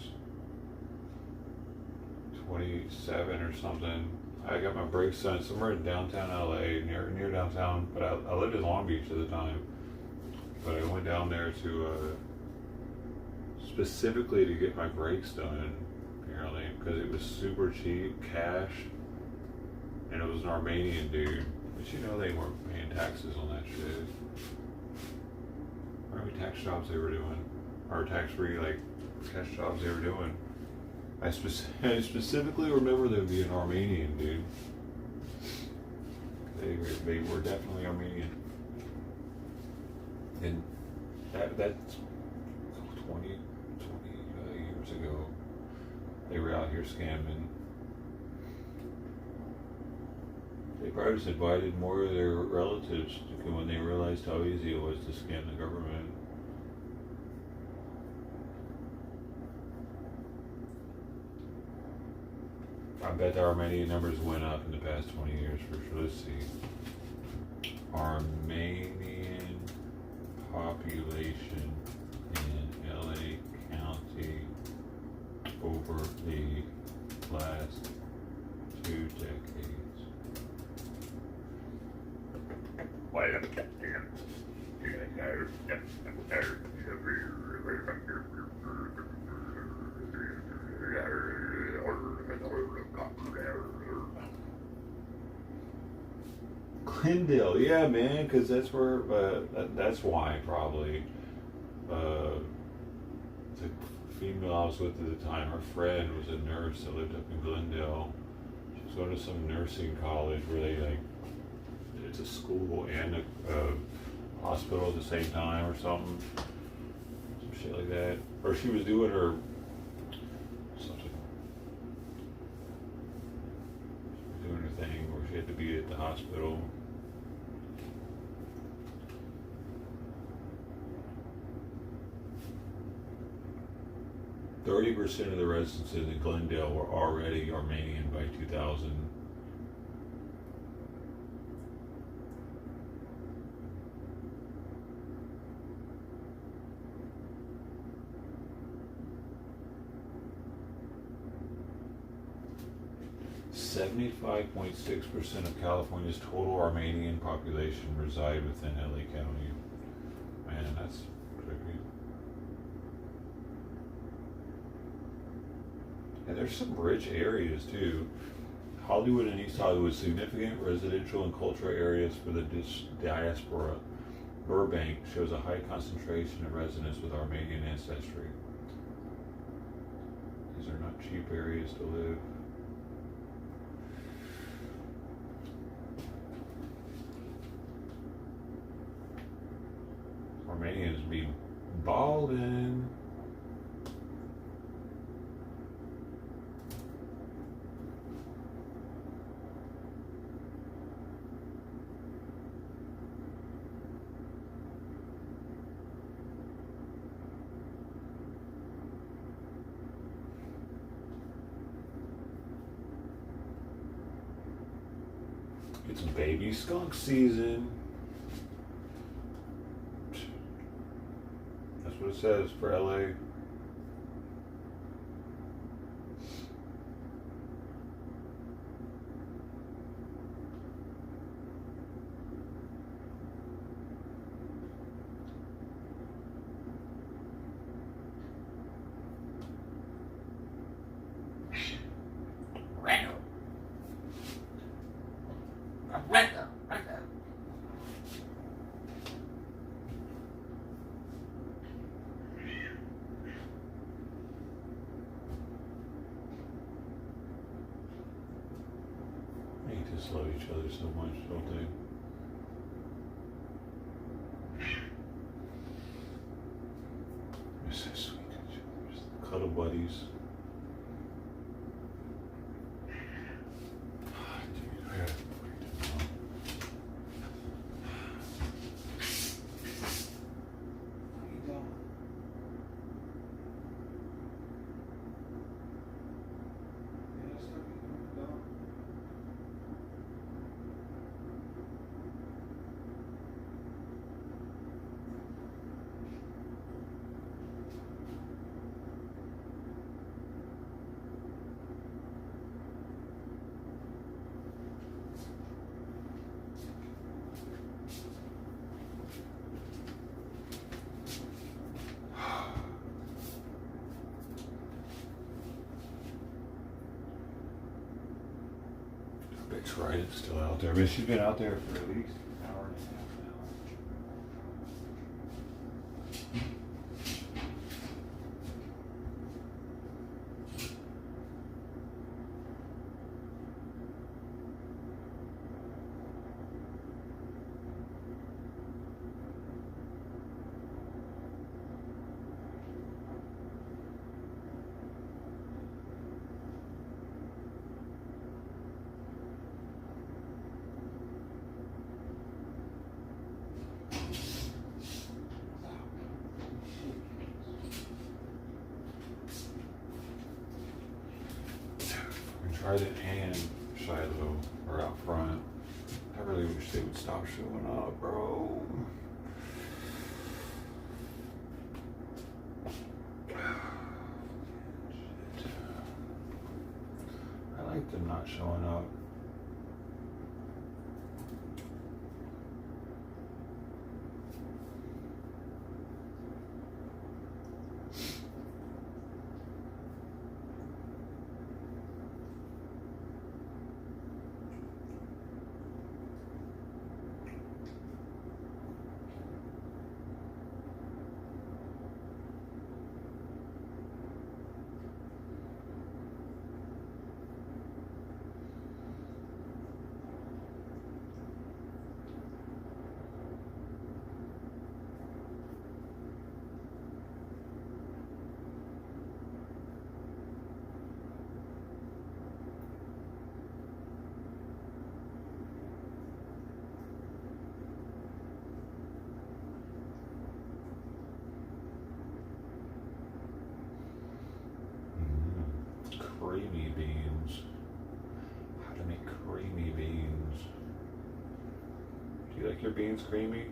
27 or something. I got my brakes done somewhere in downtown LA, near downtown, but I lived in Long Beach at the time. But I went down there to specifically to get my brakes done, apparently, because it was super cheap, cash, and it was an Armenian dude. But you know they weren't paying taxes on that shit. I wonder how many tax jobs they were doing, or tax-free like cash jobs they were doing. I specifically remember them being Armenian, dude. They were definitely Armenian, and that's 20 years ago. They were out here scamming. They probably just invited more of their relatives when they realized how easy it was to scam the government. I bet the Armenian numbers went up in the past 20 years for sure. Let's see. Armenian population in LA County over the last 2 decades. Wait a minute. Glendale, yeah, man, because that's where, that's why probably. The female I was with at the time, her friend was a nurse that lived up in Glendale. She was going to some nursing college where they it's a school and a hospital at the same time or something. Some shit like that. Or she was doing her something. She was doing her thing where she had to be at the hospital. 30% of the residents in Glendale were already Armenian by 2000. .6% of California's total Armenian population reside within LA County. Man, that's tricky. And there's some rich areas too. Hollywood and East Hollywood, significant residential and cultural areas for the diaspora. Burbank shows a high concentration of residents with Armenian ancestry. These are not cheap areas to live. Armenians be ballin'. It's baby skunk season. That's what it says for LA. They just love each other so much, don't they? They're so sweet to each other. Just cuddle buddies. Dude, I gotta Trident's still out there. I mean, she's been out there for at least an hour and a half now. Trident and Shiloh are out front. I really wish they would stop showing up, bro. Shit. I like them not showing up. like you're being screamy?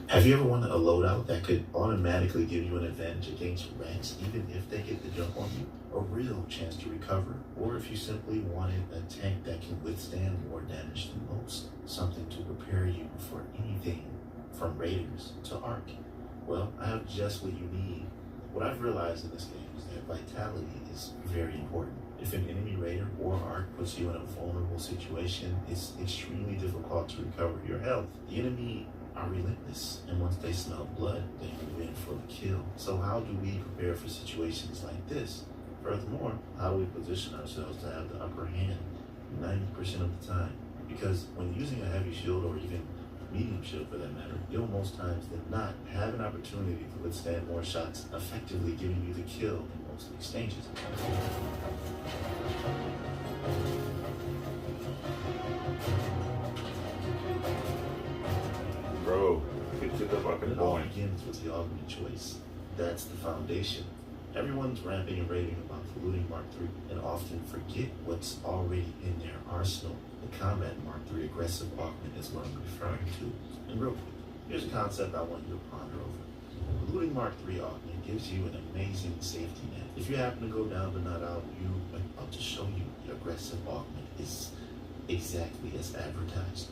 Have you ever wanted a loadout that could automatically give you an advantage against rats, even if they get the jump on you? A real chance to recover? Or if you simply wanted a tank that can withstand more damage than most? Something to prepare you for anything from raiders to arc? Well, I have just what you need. What I've realized in this game is that vitality is very important. If an enemy raider or arc puts you in a vulnerable situation, it's extremely difficult to recover your health. The enemy are relentless, and once they smell blood, they move in for the kill. So how do we prepare for situations like this? Furthermore, how do we position ourselves to have the upper hand 90% of the time? Because when using a heavy shield, or even medium shield for that matter, you'll most times than not have an opportunity to withstand more shots, effectively giving you the kill in most exchanges. Bro, get to the fucking It all point. begins with the augment choice. That's the foundation. Everyone's ranting and raving about the looting Mark III and often forget what's already in their arsenal. The combat Mark III aggressive augment is what I'm referring to. And real quick, here's a concept I want you to ponder over. The looting Mark III augment gives you an amazing safety net. If you happen to go down but not out, I'll just show you the aggressive augment is exactly as advertised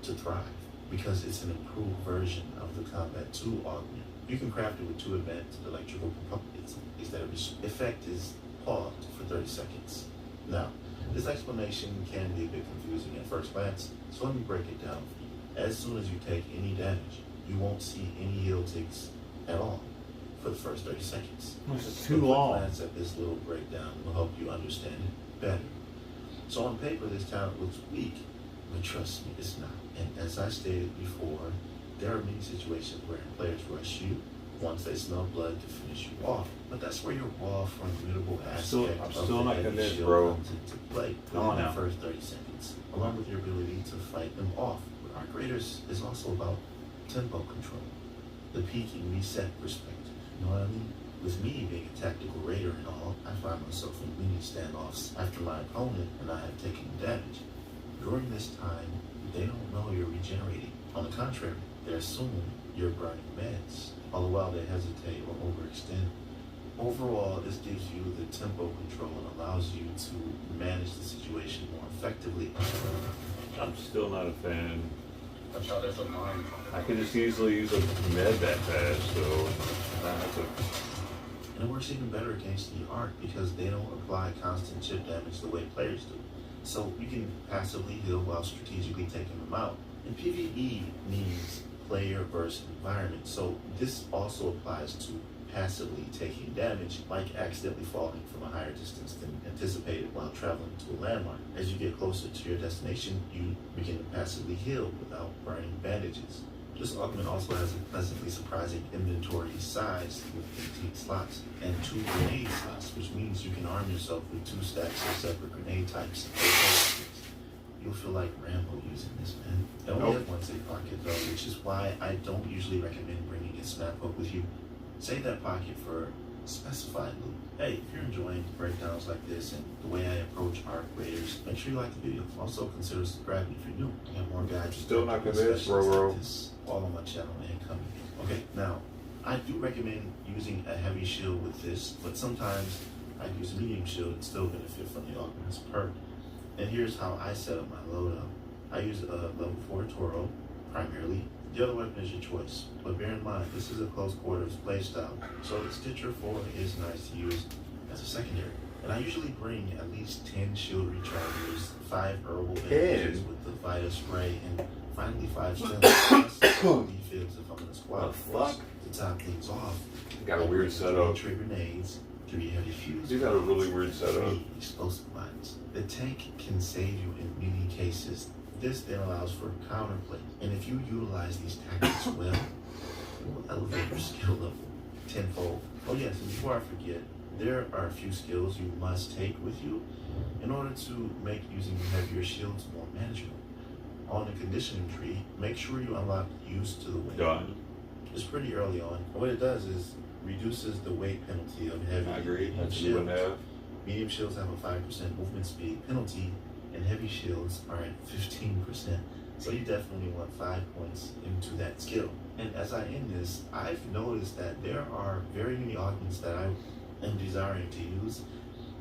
to thrive, because it's an improved version of the Combat 2 augment. You can craft it with 2 advanced electrical components. Its effect is paused for 30 seconds. Now, this explanation can be a bit confusing at first glance, so let me break it down for you. As soon as you take any damage, you won't see any heal ticks at all for the first 30 seconds. It's too long. A quick glance at this little breakdown will help you understand it better. So on paper, this talent looks weak, but trust me, it's not. And as I stated before, there are many situations where players rush you once they smell blood to finish you off. But that's where your raw, formidable aspect I'm still of not the heavy convinced, shield bro. comes into play Come on within now. the first 30 seconds, along with your ability to fight them off. But Arc Raiders is also about tempo control, the peak and reset perspective. You know what I mean? With me being a tactical raider and all, I find myself in many standoffs after my opponent and I have taken damage. During this time, they don't know you're regenerating. On the contrary, they assume you're burning meds, all the while they hesitate or overextend. Overall, this gives you the tempo control and allows you to manage the situation more effectively. I'm still not a fan. That's how there's a mind. I could just easily use a med that fast, so that's a... And it works even better against the arc because they don't apply constant chip damage the way players do. So you can passively heal while strategically taking them out. And PvE means player versus environment, so this also applies to passively taking damage, like accidentally falling from a higher distance than anticipated while traveling to a landmark. As you get closer to your destination, you begin to passively heal without burning bandages. This augment also has a pleasantly surprising inventory size with 18 slots and 2 grenade slots, which means you can arm yourself with 2 stacks of separate grenade types. You'll feel like Rambo using this, man. It only has 1 safe pocket though, which is why I don't usually recommend bringing a snap hook with you. Save that pocket for specified loot. Hey, if you're enjoying breakdowns like this and the way I approach Arc Raiders, make sure you like the video. Also consider subscribing if you're new. I have more guides. Still not convinced, bro. Like this all on my channel and coming. Okay, now I do recommend using a heavy shield with this, but sometimes I use a medium shield and still benefit from the augment's perk. And here's how I set up my loadout. I use a level 4 Toro primarily. The other weapon is your choice, but bear in mind, this is a close quarters playstyle, so the Stitcher 4 is nice to use as a secondary. And I usually bring at least 10 shield rechargers, 5 herbal bandages with the Vita spray, and finally 5 stems, plus defibs if I'm in a squad. To top things off, Got a weird setup. 3 grenades, 3 heavy fuses. You got a really weird setup. 3 explosive mines. The tank can save you in many cases. This then allows for counterplay, and if you utilize these tactics well, it will elevate your skill level tenfold. Oh yes, and before I forget, there are a few skills you must take with you in order to make using heavier shields more manageable. On the conditioning tree, make sure you unlock use to the wind. Done. It's pretty early on. And what it does is, reduces the weight penalty of heavy I agree. medium That's shields. 2.5. Medium shields have a 5% movement speed penalty, and heavy shields are at 15%. So you definitely want 5 points into that skill. And as I end this, I've noticed that there are very many augments that I am desiring to use.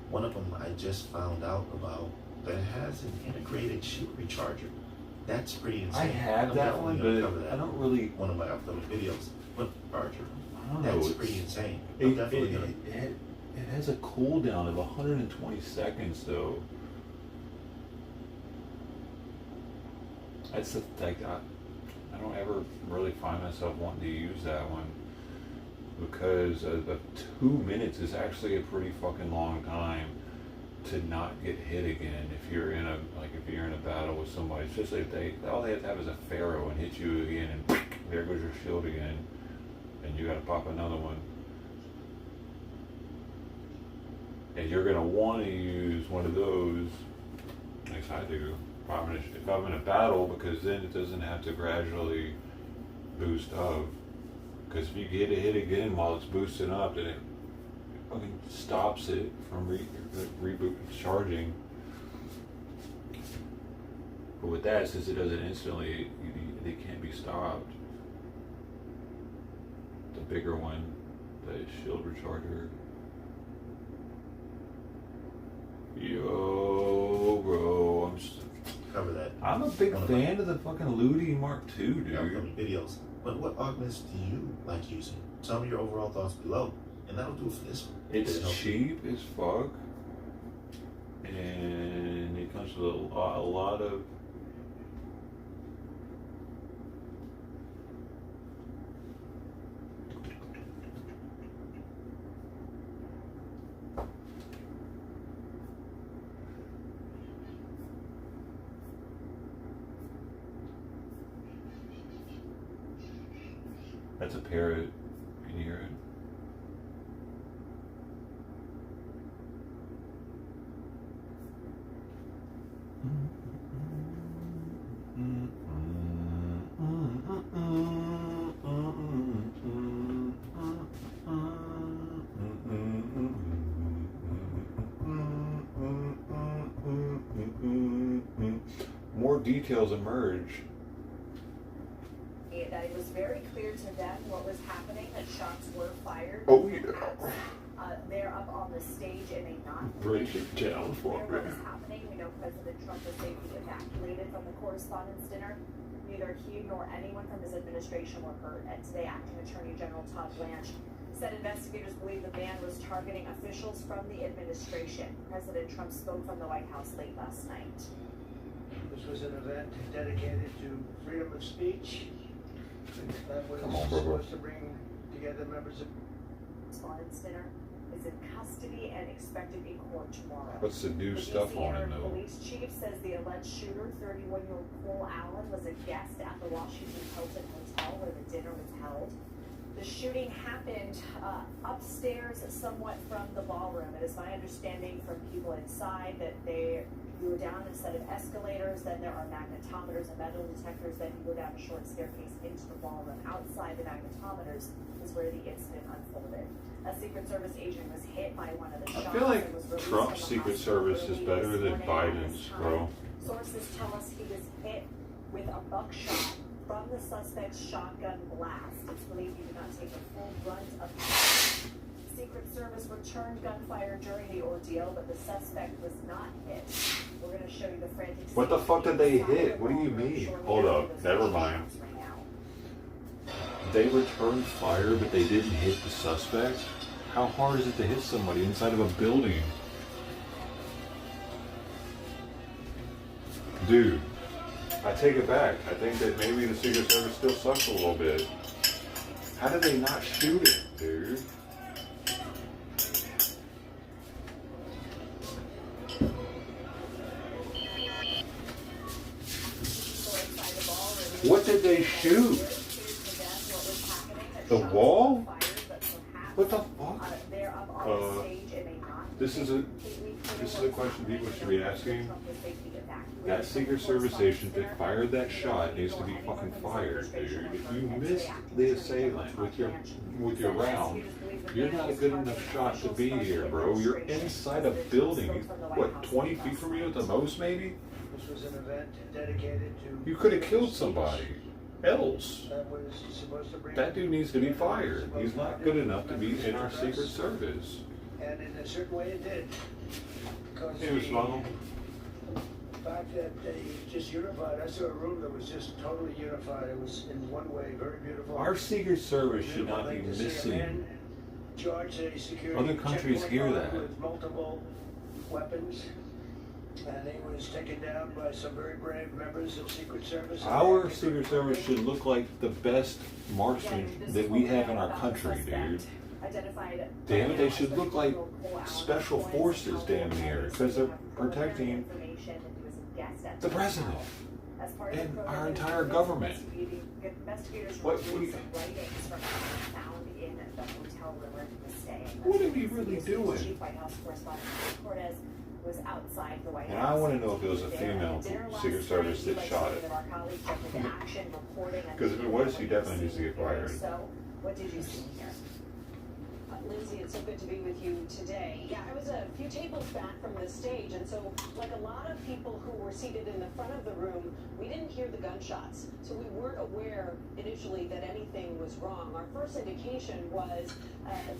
One of them I just found out about that has an integrated shield recharger. That's pretty insane. I have I'm that definitely one, gonna but cover that I don't really. one of my upcoming videos. But charger, I don't know. that's it's- pretty insane. I'm definitely gonna. It has a cooldown of 120 seconds, though. That's the like I don't ever really find myself wanting to use that one because the 2 minutes is actually a pretty fucking long time to not get hit again. If you're in a battle with somebody, especially if all they have to have is a pharaoh and hit you again, and there goes your shield again, and you got to pop another one. And you're gonna want to use one of those, at least I do, if I'm in a battle, because then it doesn't have to gradually boost up. Because if you get a hit again while it's boosting up, then it fucking stops it from reboot charging. But with that, since it does it instantly, it can't be stopped. The bigger one, the shield recharger. Yo, bro, cover that. I'm a big fan of the fucking Ludi Mark II, dude. Upcoming videos. But what augments do you like using? Tell me your overall thoughts below, and that'll do it for this one. It's cheap as fuck, and it comes with a lot of. That's a parrot. Can you hear it? More details emerge. That it was very clear to them what was happening, that shots were fired. Oh, yeah. They're up on the stage and they not Break it down for what me. was happening. We know President Trump was safely evacuated from the correspondence dinner. Neither he nor anyone from his administration were hurt. And today, Acting Attorney General Todd Blanche said investigators believe the man was targeting officials from the administration. President Trump spoke from the White House late last night. This was an event dedicated to freedom of speech. That was supposed to bring together members of correspondence dinner is in custody and expected in court tomorrow. What's the new stuff on it, though? Police chief says the alleged shooter, 31-year-old Cole Allen, was a guest at the Washington Hilton Hotel where the dinner was held. The shooting happened upstairs somewhat from the ballroom. It is my understanding from people inside that you go down a set of escalators, then there are magnetometers and metal detectors, then you go down a short staircase into the ballroom. Outside the magnetometers is where the incident unfolded. A Secret Service agent was hit by one of the shots. I feel like and was released Trump's from the Secret hospital Service is early better this than morning at Biden's, this time. bro. Sources tell us he was hit with a buckshot from the suspect's shotgun blast. It's believed he did not take the full brunt of the shot. Secret Service returned gunfire during the ordeal, but the suspect was not hit. We're going to show you the frantic. What the fuck did they hit? What do you mean? Hold up, never mind. They returned fire, but they didn't hit the suspect? How hard is it to hit somebody inside of a building? Dude, I take it back. I think that maybe the Secret Service still sucks a little bit. How did they not shoot it, dude? What did they shoot? The wall? What the fuck? This is a question people should be asking. That Secret Service agent that fired that shot needs to be fucking fired, dude. If you missed the assailant with your round, You're not a good enough shot to be here, bro. You're inside a building. What, 20 feet from you at the most, maybe? This was an event dedicated to. You could have killed somebody else. That was supposed to bring. That dude needs to be fired. He's not good enough to be in our Secret Service. And in a certain way it did. Because He was smuggled. the fact that they just unified, I saw a room that was just totally unified. It was in one way very beautiful. Our Secret Service should Beautiful not be thing to see a missing. man charge a security Other countries checkpoint hear guard that. with multiple weapons, and he was taken down by some very brave members of Secret Service. Our Secret Service should look like the best marksmen that we have in our country, dude. Damn it, they should look like special forces, damn near, because they're protecting the president and our entire government. What are we really doing? And I want to know if it was a female Secret Service that shot it. Because if it was, she definitely needs to get fired. What did you see here? Lindsay, it's so good to be with you today. Yeah, I was a few tables back from the stage, and so like a lot of people who were seated in the front of the room, we didn't hear the gunshots. So we weren't aware initially that anything was wrong. Our first indication was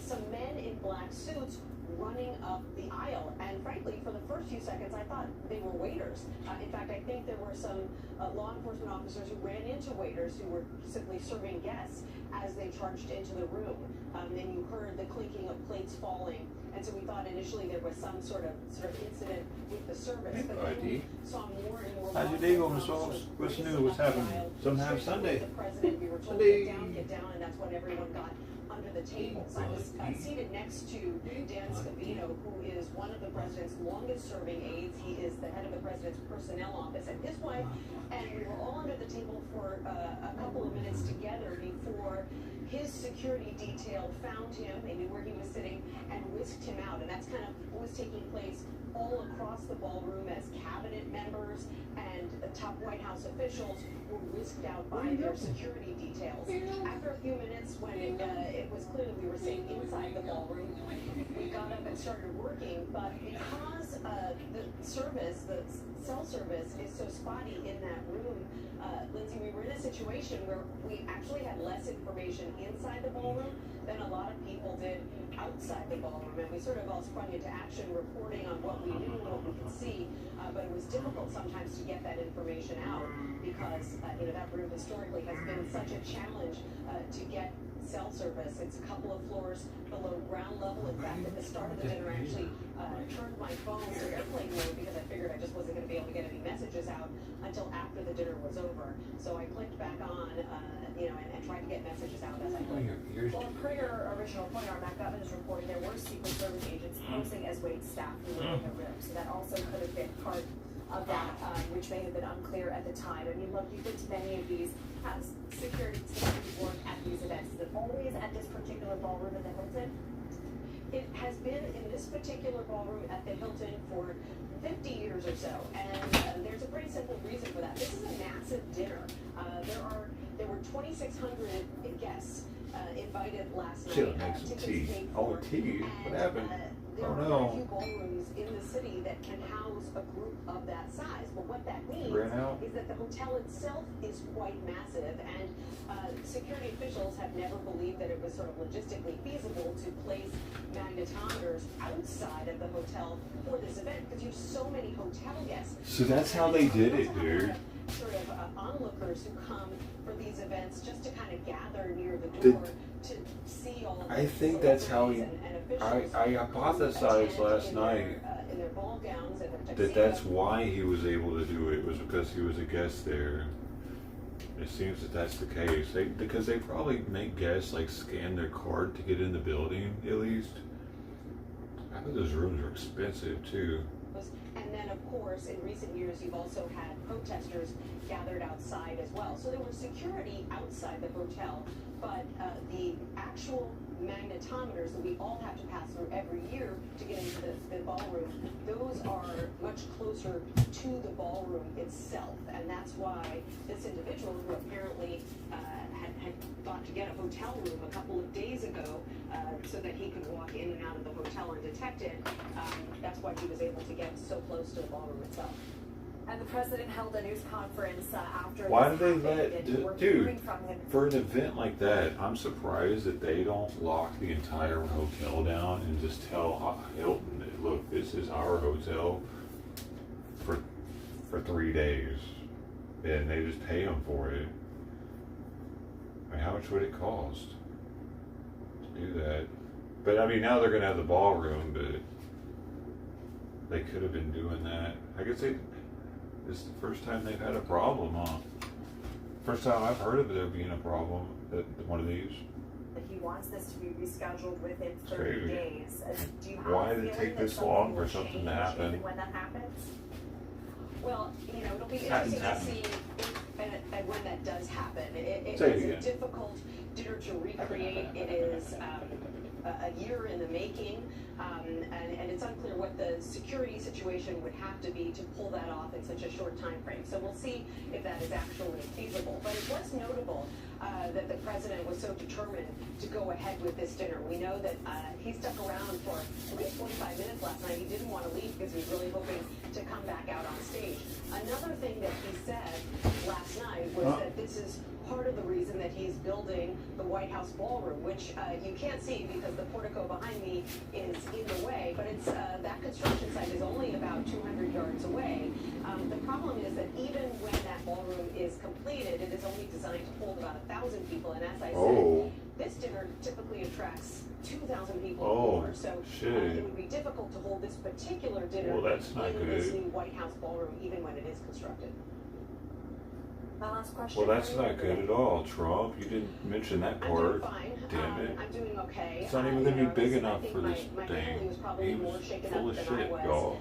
some men in black suits running up the aisle, and frankly, for the first few seconds, I thought they were waiters. In fact, I think there were some law enforcement officers who ran into waiters who were simply serving guests as they charged into the room. Then you heard the clinking of plates falling, and so we thought initially there was some sort of incident with the service. But then we saw more and more. How's your day going, Miss Wells? What's new? What's happening? Sometime Sunday. The president, we were told to get down, and that's when everyone got under the tables. I was seated next to Dan Scavino, who is one of the president's longest serving aides. He is the head of the president's personnel office and his wife, and we were all under the table for a couple of minutes together before his security detail found him. They knew where he was sitting and whisked him out, and that's kind of what was taking place all across the ballroom as cabinet members and top White House officials were whisked out by their security details. After a few minutes, when it was clear that we were safe inside the ballroom, we got up and started working, but because the service, the cell service, is so spotty in that room, Lindsay, we were in a situation where we actually had less information inside the ballroom than a lot of people did outside the ballroom, and we sort of all sprung into action reporting on what we knew and what we could see, but it was difficult sometimes to get that information out because that room historically has been such a challenge to get cell service. It's a couple of floors below ground level. In fact, at the start of the dinner, I actually turned my phone to airplane mode because I figured I just wasn't going to be able to get any messages out until after the dinner was over. So I clicked back on, and tried to get messages out as I could. Well, per your original point, our Matt Gutman is reporting there were Secret Service agents posing as wait staff who were in the room. So that also could have been part of that, which may have been unclear at the time. I mean, look, you've been to many of these. Has security teams work at these events? Is it always at this particular ballroom at the Hilton? It has been in this particular ballroom at the Hilton for 50 years or so, and there's a pretty simple reason for that. This is a massive dinner. There were 2,600 guests invited last night. Should make some tea. Oh, tea? What happened? There Oh are no. a few ballrooms in the city that can house a group of that size. But what that means Ran out? is that the hotel itself is quite massive, and security officials have never believed that it was sort of logistically feasible to place magnetometers outside of the hotel for this event because you have so many hotel guests. So that's how they did it, dude. Sort of onlookers who come for these events just to kind of gather near the door to see all of I think that's how he. I hypothesized last night in their ball gowns and their that that's why he was able to do it, was because he was a guest there. It seems that that's the case. Because they probably make guests like scan their card to get in the building at least. I bet those rooms are expensive too. And then, of course, in recent years, you've also had protesters gathered outside as well. So there was security outside the hotel, but the actual magnetometers that we all have to pass through every year to get into the ballroom, those are much closer to the ballroom itself. And that's why this individual, who apparently had thought to get a hotel room a couple of days ago so that he could walk in and out of the hotel undetected, that's why he was able to get so close to the ballroom itself. And the president held a news conference after. Why this do they happened, and we're let, hearing dude, from him. for an event like that, I'm surprised that they don't lock the entire hotel down and just tell Hilton, look, this is our hotel for 3 days, and they just pay them for it. I mean, how much would it cost to do that? But I mean, now they're gonna have the ballroom, but they could have been doing that. I guess this is the first time they've had a problem, huh? First time I've heard of there being a problem at one of these. He wants this to be rescheduled within 30 Crazy. days. Do you have Why a did it feeling take that this something long will for something to change happen? even when that happens? Well, it'll be Happens, interesting to see and when that does happen. It Say it is a again. difficult dinner to recreate. It is a year in the making, and it's unclear what the security situation would have to be to pull that off in such a short time frame. So we'll see if that is actually feasible. But it was notable that the president was so determined to go ahead with this dinner. We know that he stuck around for at least 45 minutes last night. He didn't want to leave because he was really hoping to come back out on stage. Another thing that he said last night was that this is part of the reason that he's building the White House ballroom, which you can't see because the portico behind me is in the way, but it's that construction site is only about 200 yards away. The problem is that even when that ballroom is completed, it is only designed to hold about 1,000 people, and as I said, this dinner typically attracts 2,000 people or more, so it would be difficult to hold this particular dinner Well, that's not in this good. new White House ballroom, even when it is constructed. My last question. Well, that's not good at all, Trump. You didn't mention that I'm part. doing fine. Damn it. I'm doing okay. It's not even gonna be big listen, I enough think for this my family thing. was probably He more was shaken full up of than I shit, was. y'all.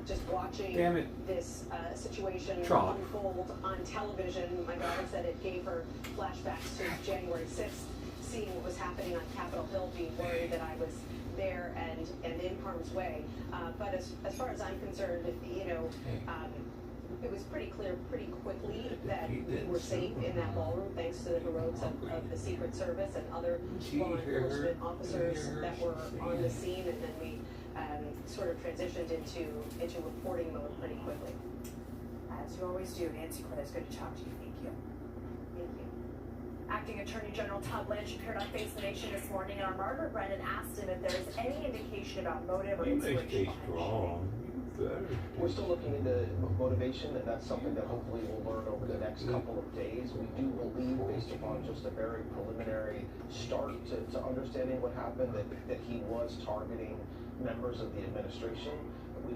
Just watching Damn it. this situation Trump. unfold on television. My daughter said it gave her flashbacks to January 6th, seeing what was happening on Capitol Hill, being worried that I was there and in harm's way. But as far as I'm concerned, it was pretty clear pretty quickly that we were safe in that ballroom thanks to the heroics of the Secret Service and other law enforcement officers that were on the scene, and then we sort of transitioned into reporting mode pretty quickly. As you always do, Nancy Cortez, good to talk to you. Thank you. Thank you. Acting Attorney General Todd Blanche appeared on Face the Nation this morning, and our Margaret Brennan asked him if there is any indication about motive or inspiration behind the shooting. We're still looking into motivation, and that's something that hopefully we'll learn over the next couple of days. We do believe, based upon just a very preliminary start to understanding what happened, that he was targeting members of the administration. We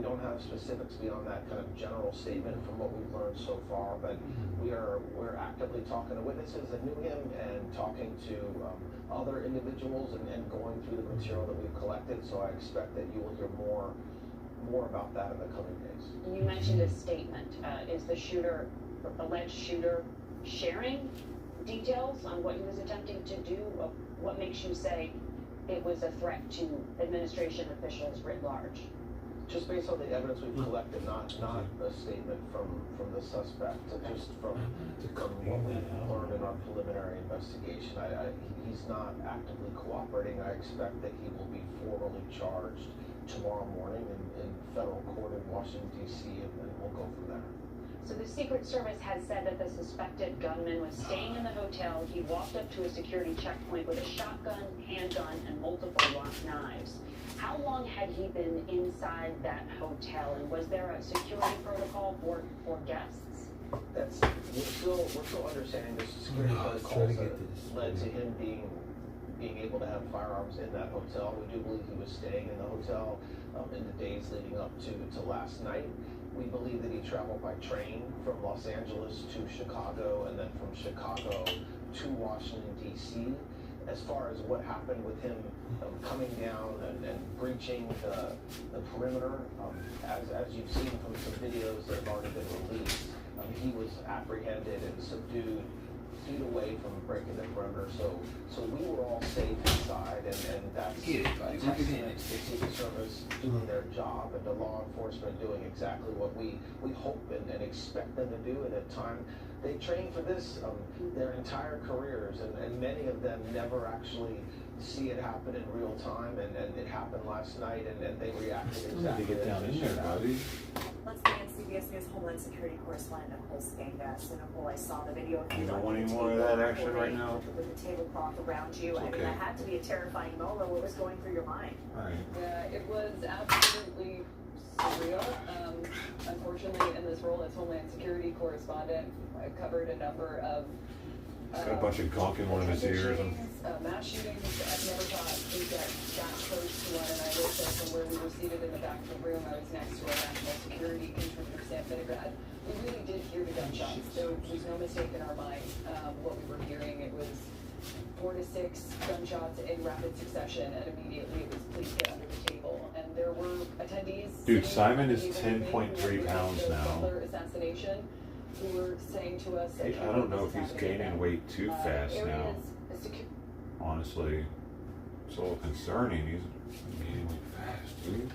don't have specifics beyond that kind of general statement from what we've learned so far, but we're actively talking to witnesses that knew him and talking to other individuals and going through the material that we've collected. So I expect that you will hear more about that in the coming days. You mentioned a statement. Is the alleged shooter, sharing details on what he was attempting to do? What makes you say it was a threat to administration officials writ large? Just based on the evidence we've collected, not a statement from the suspect, just from what we've learned in our preliminary investigation. He's not actively cooperating. I expect that he will be formally charged tomorrow morning in federal court in Washington, D.C., and we'll go from there. So the Secret Service has said that the suspected gunman was staying in the hotel. He walked up to a security checkpoint with a shotgun, handgun, and multiple knives. How long had he been inside that hotel, and was there a security protocol for guests? We're still understanding the security protocols that led to him being able to have firearms in that hotel. We do believe he was staying in the hotel in the days leading up to last night. We believe that he traveled by train from Los Angeles to Chicago, and then from Chicago to Washington, D.C. As far as what happened with him coming down and breaching the perimeter, as you've seen from some videos that have already been released, he was apprehended and subdued feet away from breaking the perimeter, so we were all safe inside, and that's a testament to the Secret Service doing their job and the law enforcement doing exactly what we hope and expect them to do at a time. They train for this their entire careers, and many of them never actually see it happen in real time, and it happened last night, and they reacted exactly. To get down in there, buddy. Let's bring in CBS News Homeland Security correspondent Nicole Spangas. And Nicole, I saw the video of you. You don't want any more of that action right now? With the tablecloth around you. It's I mean, that had to be a terrifying moment. What was going through your mind? Right. Yeah, it was absolutely surreal. Unfortunately, in this role as Homeland Security correspondent, I covered a number of Got a bunch of gunk in one of his ears. mass shootings. I've never thought we'd get that close to one, and I will say from where we were seated in the back of the room, I was next to our national security contributor, Sam Vinograd. We really did hear the gunshots. There was no mistake in our mind what we were hearing. It was 4 to 6 gunshots in rapid succession, and immediately it was please get under the table. And there were attendees. Dude, Simon is 10.3 pounds now. Assassination. Who were saying to us, I don't know if he's gaining weight too fast now. Honestly, it's a little concerning. He's gaining weight fast, dude.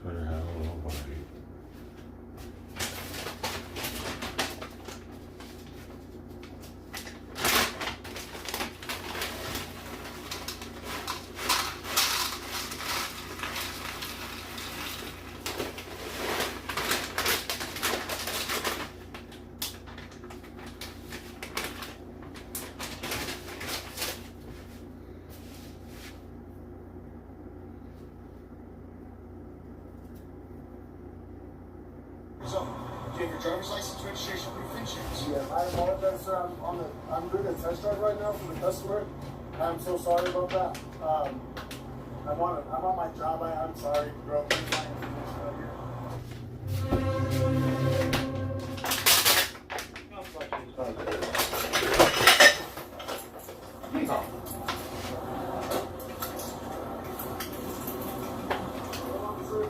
Better have a little body. So, do you have your driver's license, registration, proof, insurance? Yeah, I apologize, sir. I'm doing a test drive right now for the customer. I'm so sorry about that. I'm on my job. I'm sorry, bro. Here's my information right here.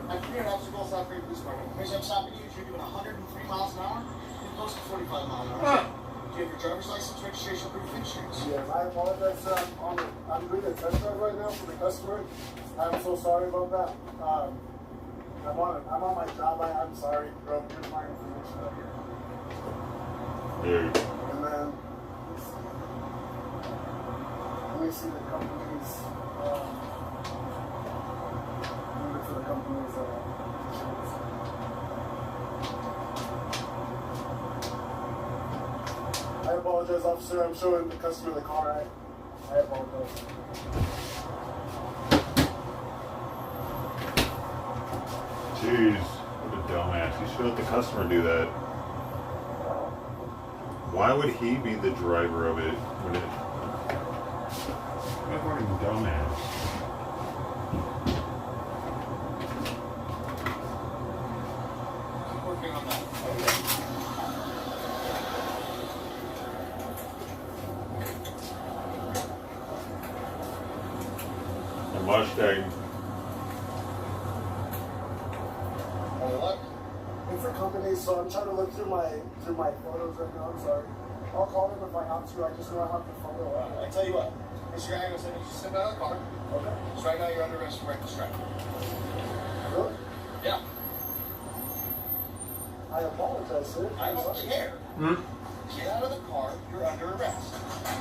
I'm here at Obstacle South Bay Police Department. Here's I'm stopping you. You're doing 103 miles an hour. You're close to 45 miles an hour. Do you have your driver's license, registration, proof, insurance? Yes, I apologize, sir. I'm doing a test drive right now for the customer. I'm so sorry about that. I'm on my job. I'm sorry, bro. Here's my information right here. Dude. And then let me see the company's number for the company's insurance. I apologize, officer. I'm showing the customer the car. I apologize. Jeez, what a dumbass. You should let the customer do that. Why would he be the driver of it? What a fucking dumbass. I'm working on that. A Mustang. It's a company, so I'm trying to look through my photos right now. I'm sorry. I'll call them if I have to. I just don't have the photo. I tell you what, Mr. Guy, I'm going to step out of the car. Okay. So right now you're under arrest for reckless driving. Really? Yeah. I apologize, sir. I don't care. Get out of the car. You're under arrest.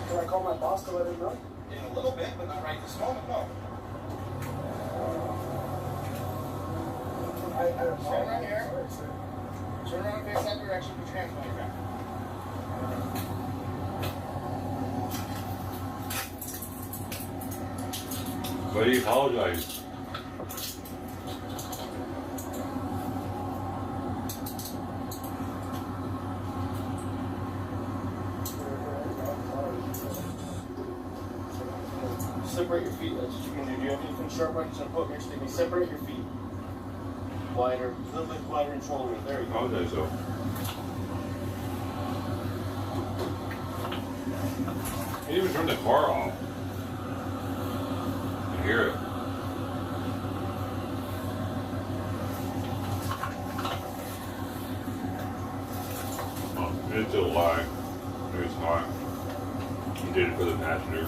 Can I call my boss to let him know? In a little bit, but not right this moment, no. I apologize. Stand right here. Sorry, sir. Turn around, face that direction, put your hands behind your back. But he apologized. separate your feet. That's what you can do. Do you have anything sharp I can put? Make sure they separate your feet. Wider, a little bit wider in shoulder. There you go. Okay, so. He didn't even turn the car off. I hear it. Oh, it's a lie. Maybe it's not. He did it for the passenger.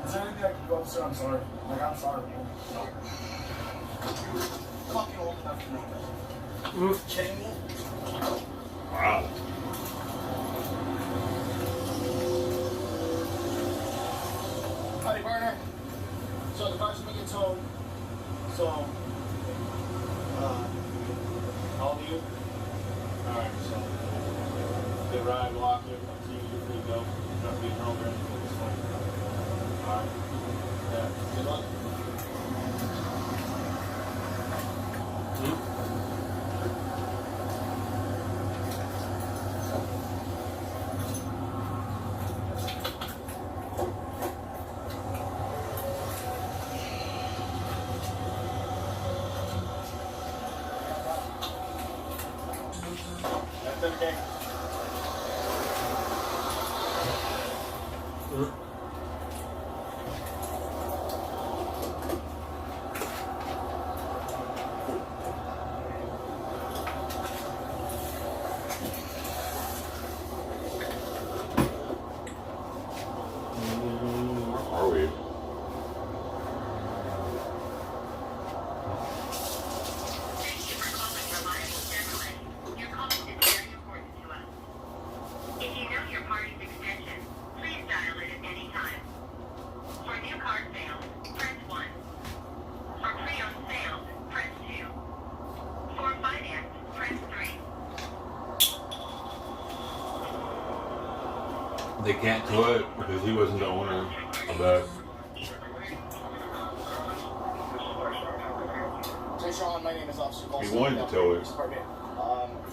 Is there anything I can do, officer? I'm sorry. Like, I'm sorry. Fucking old enough to know that. Kidding me? Wow. Howdy, Burner. So the car's gonna get towed. So, how old are you? Alright, so good ride, walk it. See you, you're free to go. Not to be home or anything at this point. Alright. Yeah, good luck. That's okay. Where are we? If you know your party's extension, please dial it at any time. For new car sales, press 1. For pre-owned sales, press 2. For finance, press 3. They can't tow it because he wasn't the owner of that. Hey Sean, my name is Officer He Colson. wanted to tow it. Is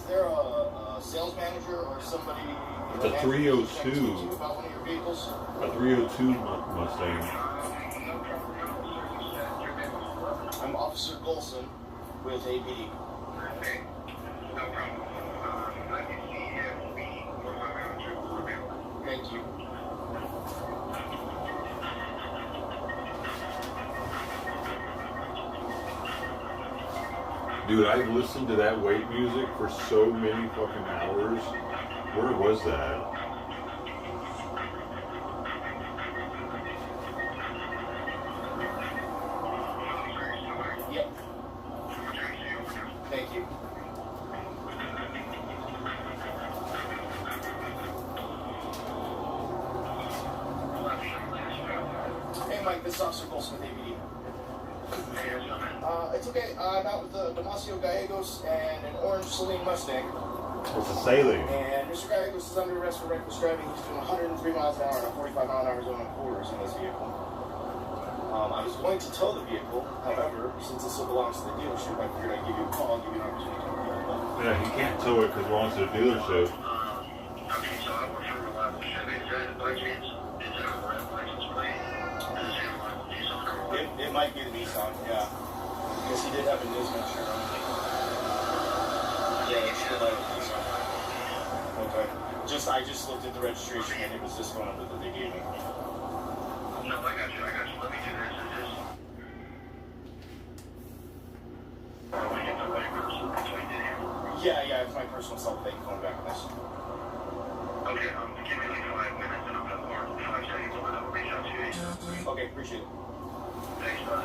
there a sales manager or somebody It's a 302. about one of your vehicles? A 302 Mustang. I'm Officer Golson with APD. Thank you. Dude, I listened to that wait music for so many fucking hours. Where was that? Yep. Thank you. Hey Mike, this is Officer Golson with APD. It's okay. I'm out with the Damasio Gallegos and an orange Celine Mustang. It's a sailing. And Mr. Gallegos is under arrest for reckless driving. He's doing 103 miles an hour in a 45 mile an hour zone and quarters in this vehicle. I was going to tow the vehicle, however, since it still belongs to the dealership, I figured I'd give you a call, give you an opportunity to do that. Yeah, he can't tow it because it belongs to the dealership. Okay, so I work for a reliable Chevy. Is that by chance? Is that a license plate? Does it have a reliable Nissan or what? It might be the Nissan, yeah. Because he did have a Nismo shirt on. Yeah, it's the Nissan. Okay. I just looked at the registration and it was this phone number that they gave me. No, I got you. Let me do this. Is this? Oh, we get the right person. That's what you did here. Yeah, it's my personal cell. Thank you for calling back on this. Okay, give me like 5 minutes and I'll have more 5 seconds and I'll reach out to you. Okay, appreciate it. Thanks, bud.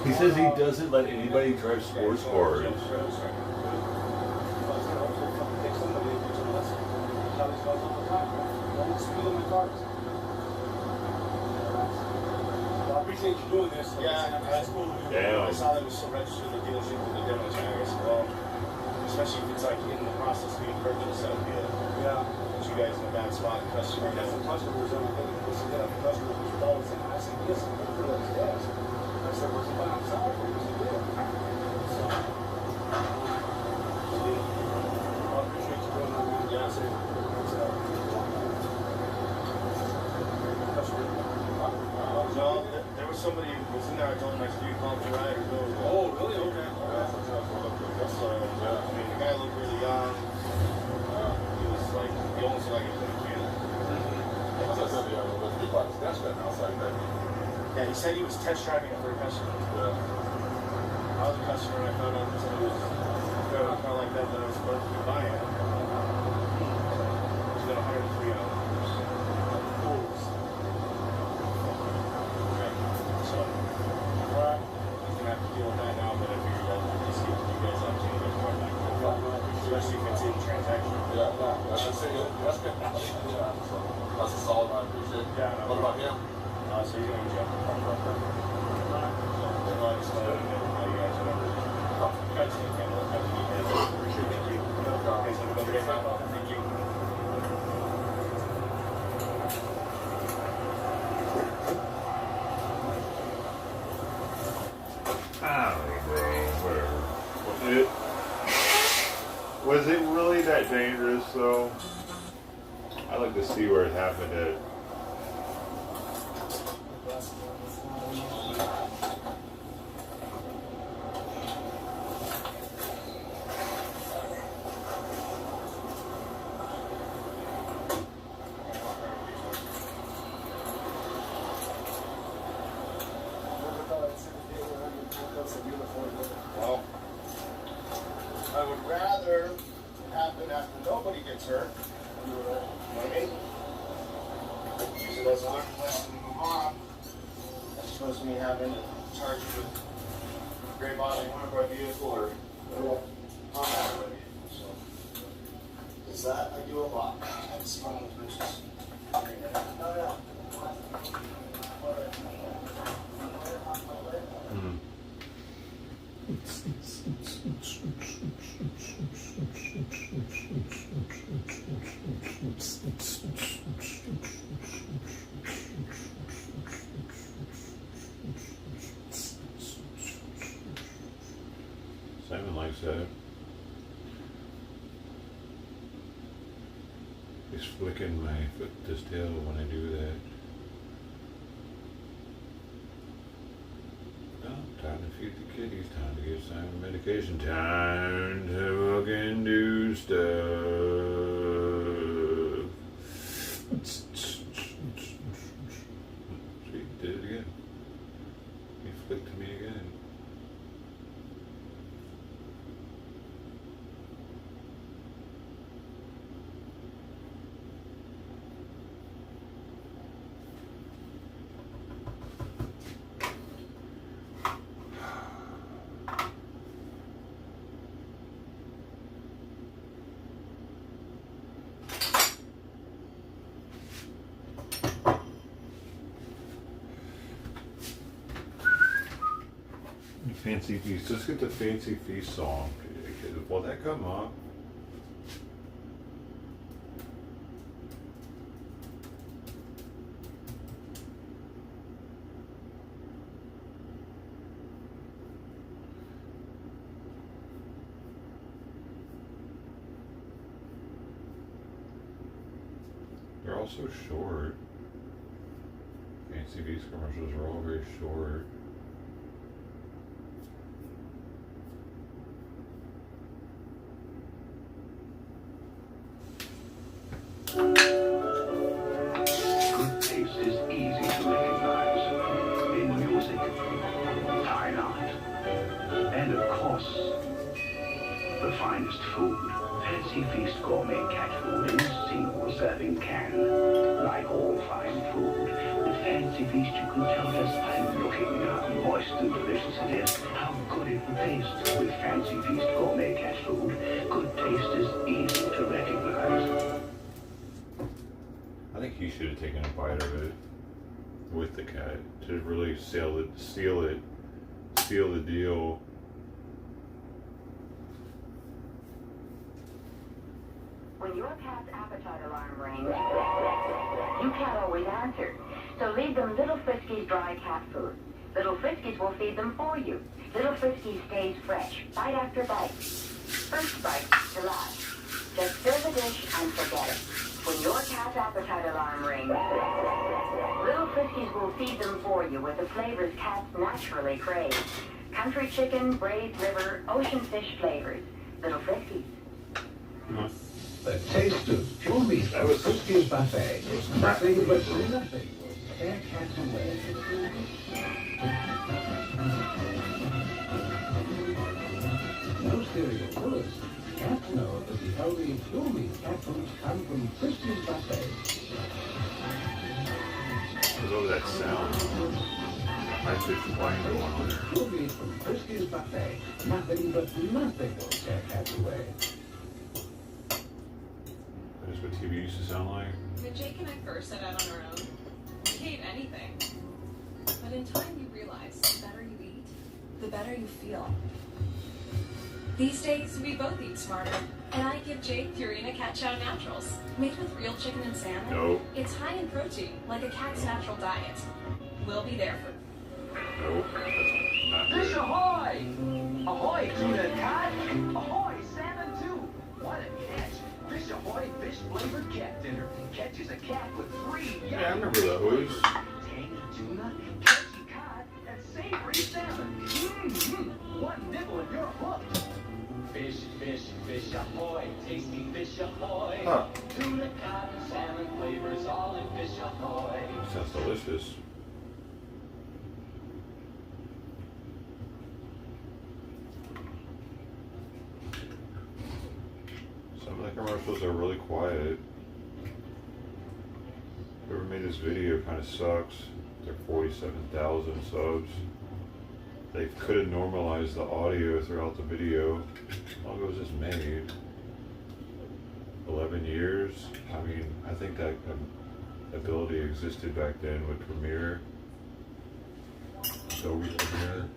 He says he doesn't let anybody drive sports cars. I appreciate you doing this. Yeah, that's cool. Damn. I saw that it was still registered at the dealership with the demo tag. I said, well, especially if it's like in the process of being purchased, that would be you guys in a bad spot. Customer, That's the customers, and I think this is the customer who's always saying, I said, yes, I'm for those gas. I said, what's the box out for? He said, yeah. So, I appreciate you doing that, man. Yeah, sir. No, there was somebody who was in there. I told him I said, you call him to ride or go. Oh, really? Okay. So, I mean, the guy looked really young. He was like, he almost like a little kid. Yeah, he said he was test driving it for a customer. I was a customer and I found out somebody was driving a car like that I was supposed to be buying. He's got 103 hours. So, he's gonna have to deal with that now, but I figured I'd at least give you guys up to get more back. Especially if it's in transaction. Yeah, no, that's good. That's a solid, I appreciate it. Yeah, no, what about him? So he's going to jail. So, I just let him know how you guys remember. You guys can handle it. Appreciate it. Thank you. You guys have a good day. Thank you. I don't know, bro. Whatever. Was it really that dangerous, though? I'd like to see where it happened at. Well, I would rather it happen after nobody gets hurt. You know what I mean? Use it as a learning lesson and move on. As opposed to me having to charge you with gray bodily harm by vehicle or combat by vehicle. So, is that I do a lot. I just run with bitches. Simon likes that. He's flicking my foot this tail when I do that. Oh, time to feed the kitties, time to give Simon medication, time to fucking do stuff. See, did it again. He flicked me again. Fancy Feast. Let's get the Fancy Feast song. Will that come up? They're all so short. Fancy Feast commercials are all very short. And of course, the finest food. Fancy Feast gourmet cat food in a single serving can. Like all fine food, with Fancy Feast you can tell just by looking how moist and delicious it is, how good it will taste. With Fancy Feast gourmet cat food, good taste is easy to recognize. I think he should have taken a bite of it with the cat to really seal the deal. When your cat's appetite alarm rings, you can't always answer. So leave them Little Friskies dry cat food. Little Friskies will feed them for you. Little Friskies stays fresh, bite after bite. First bite to last. Just fill the dish and forget it. When your cat's appetite alarm rings, Little Friskies will feed them for you with the flavors cats naturally crave. Country chicken, braised liver, ocean fish flavors. Little Friskies. The taste of pure meat at Friskies Buffet. Nothing but nothing will scare cats away. No cereal killers. Cats know that the healthy pure meat cat foods come from Friskies Buffet. There's all that sound. High-pitched whine going on there. Pure meat from Friskies Buffet. Nothing but nothing will scare cats away. That's what TV used to sound like. When Jake and I first set out on our own, we hate anything. But in time you realize the better you eat, the better you feel. These days, we both eat smarter, and I give Jake Purina Cat Chow Naturals. Made with real chicken and salmon, No. It's high in protein, like a cat's natural diet. We'll be there for... Nope. Not Fish good. ahoy! Ahoy, tuna cat! Ahoy, salmon too! What a catch! Fish ahoy, fish-flavored cat dinner. Catches a cat with 3 Yeah, I remember those. tangy tuna, catchy cod, and savory salmon. One nibble and you're hooked. Fish, fish, fish ahoy, tasty fish ahoy. Huh. Tuna, cod, and salmon flavors all in fish ahoy. Sounds delicious. Some of the commercials are really quiet. Whoever made this video kind of sucks. They're 47,000 subs. They could have normalized the audio throughout the video. How long ago was this made? 11 years? I mean, I think that ability existed back then with Premiere. Adobe Premiere.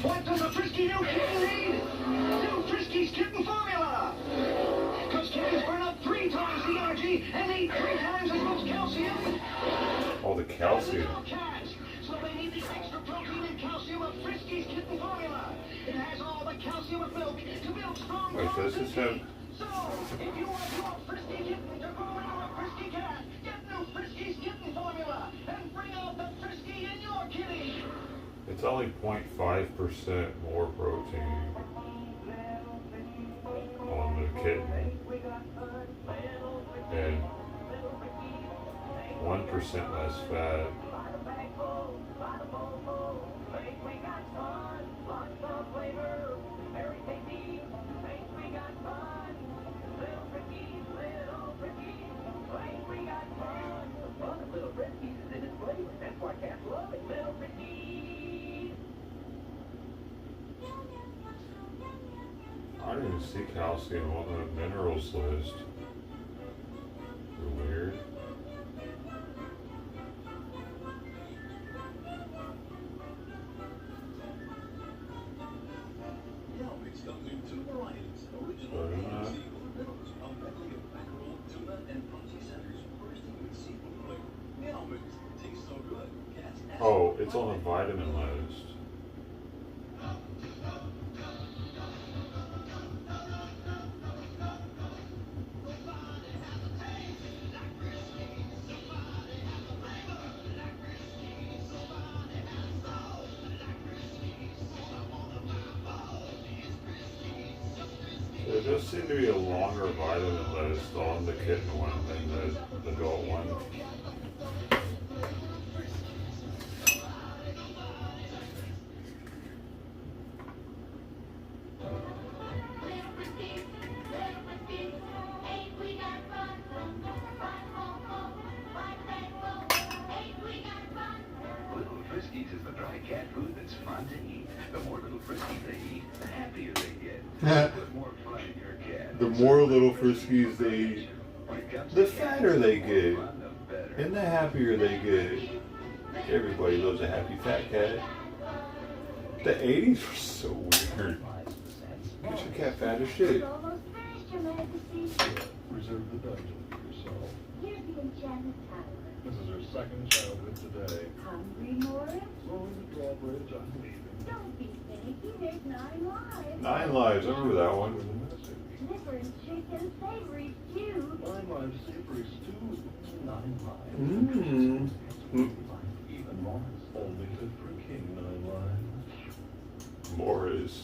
What does a frisky new kitten need? New Friskies Kitten Formula! Because kittens burn up 3 times the energy and need 3 times as much calcium. Oh, the calcium. Cats, so they need the extra protein and calcium of Friskies Kitten Formula. It has all the calcium of milk to build strong Wait, so this is him. So, if you want your frisky kitten to grow into a frisky cat, get new Friskies Kitten Formula and bring out the frisky in your kitty. It's only 0.5% more protein on the kitten and 1% less fat. I didn't even see calcium on the minerals list. Weird. Oh, it's on the vitamin list. There does seem to be a longer vitamin lettuce still on the kitten one than the adult one. Little Friskies is the dry cat food that's fun to eat. The more Little Friskies they eat, the happier they get. Put more fun in your cat. The more Little Friskies they eat, the fatter they get, and the happier they get. Everybody loves a happy fat cat. The 80s were so weird. Get your cat fat as shit. Reserve the dungeon for yourself. Here's the enchanted tower. This is her second childhood today. Hungry, Morris? Slowly the drawbridge, I'm leaving. Don't be finicky, there's 9 lives. 9 Lives, I remember that one. Liver and chicken, savory stew. 9 lives savory stew. 9 lives. Mmm. Even Morris. Only fit for a king, 9 lives. Morris.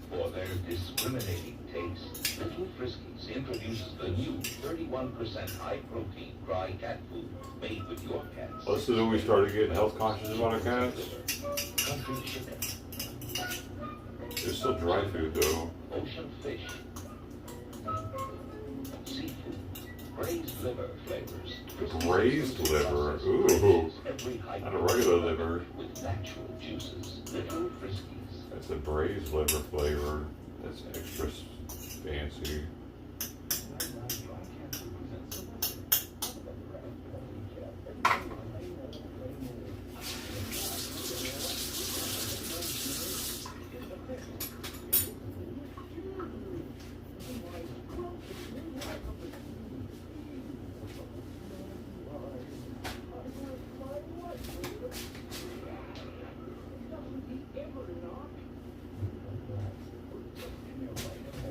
For their discriminating taste, Little Friskies introduces the new 31% high-protein dry cat food made with your cats. This is when we started getting health conscious about our cats. Country chicken, It's still dry food though. ocean fish, seafood, braised liver flavors. Braised liver. Ooh. Every Not a regular liver. with natural juices. Little Friskies. That's a braised liver flavor. That's extra fancy.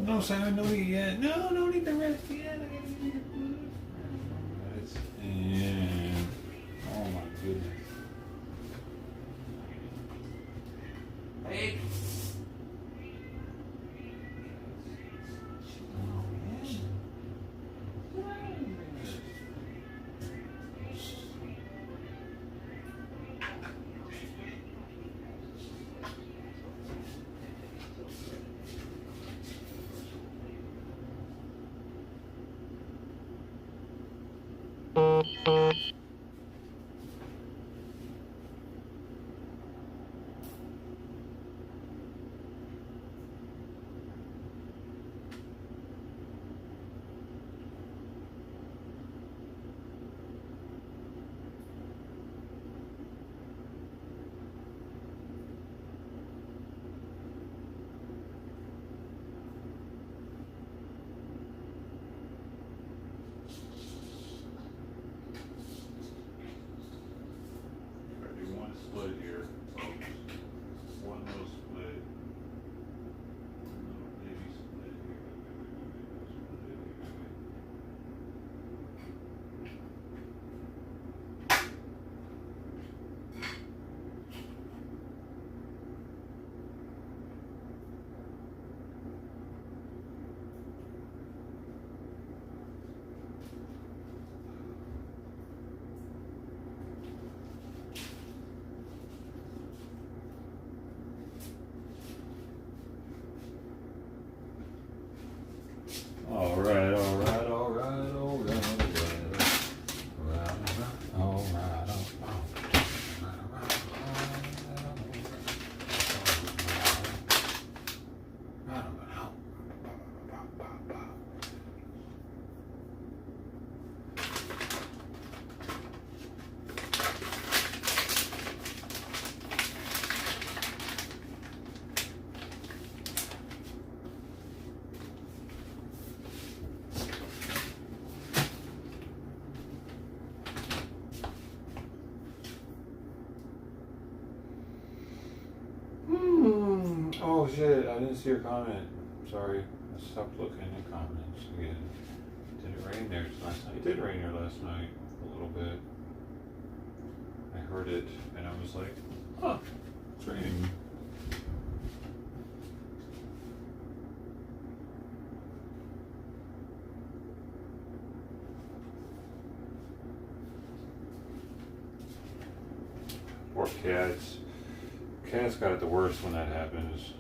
No, Simon, don't eat yet. No, don't eat the rest yet. I gotta eat your food. And oh my goodness. Hey. Split here, folks. One little split. Little baby split here. All right. Oh shit, I didn't see your comment. Sorry. I stopped looking at comments again. Did it rain there last night? It did rain here last night a little bit. I heard it and I was like, huh, it's raining. cats. Cats got it the worst when that happens.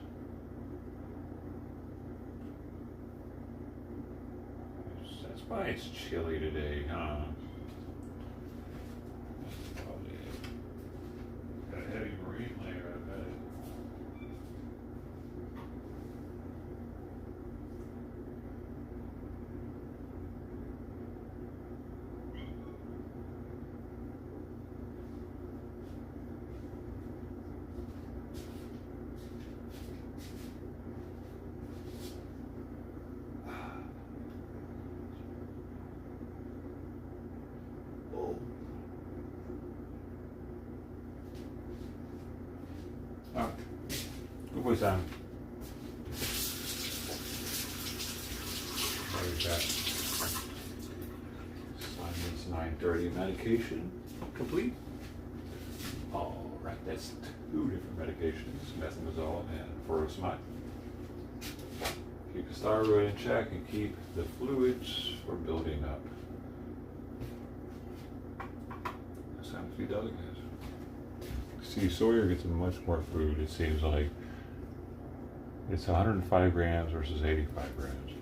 That's why it's chilly today, huh? That's probably it. Got a heavy marine layer, I bet. Oh, good boy, Sam. There's that. Simon's 9:30 medication complete. All right, that's 2 different medications: methimazole and furosemide. Keep the thyroid in check and keep the fluids from building up. That's how to feed the other guys. See, Sawyer gets much more food, it seems like. It's 105 grams versus 85 grams.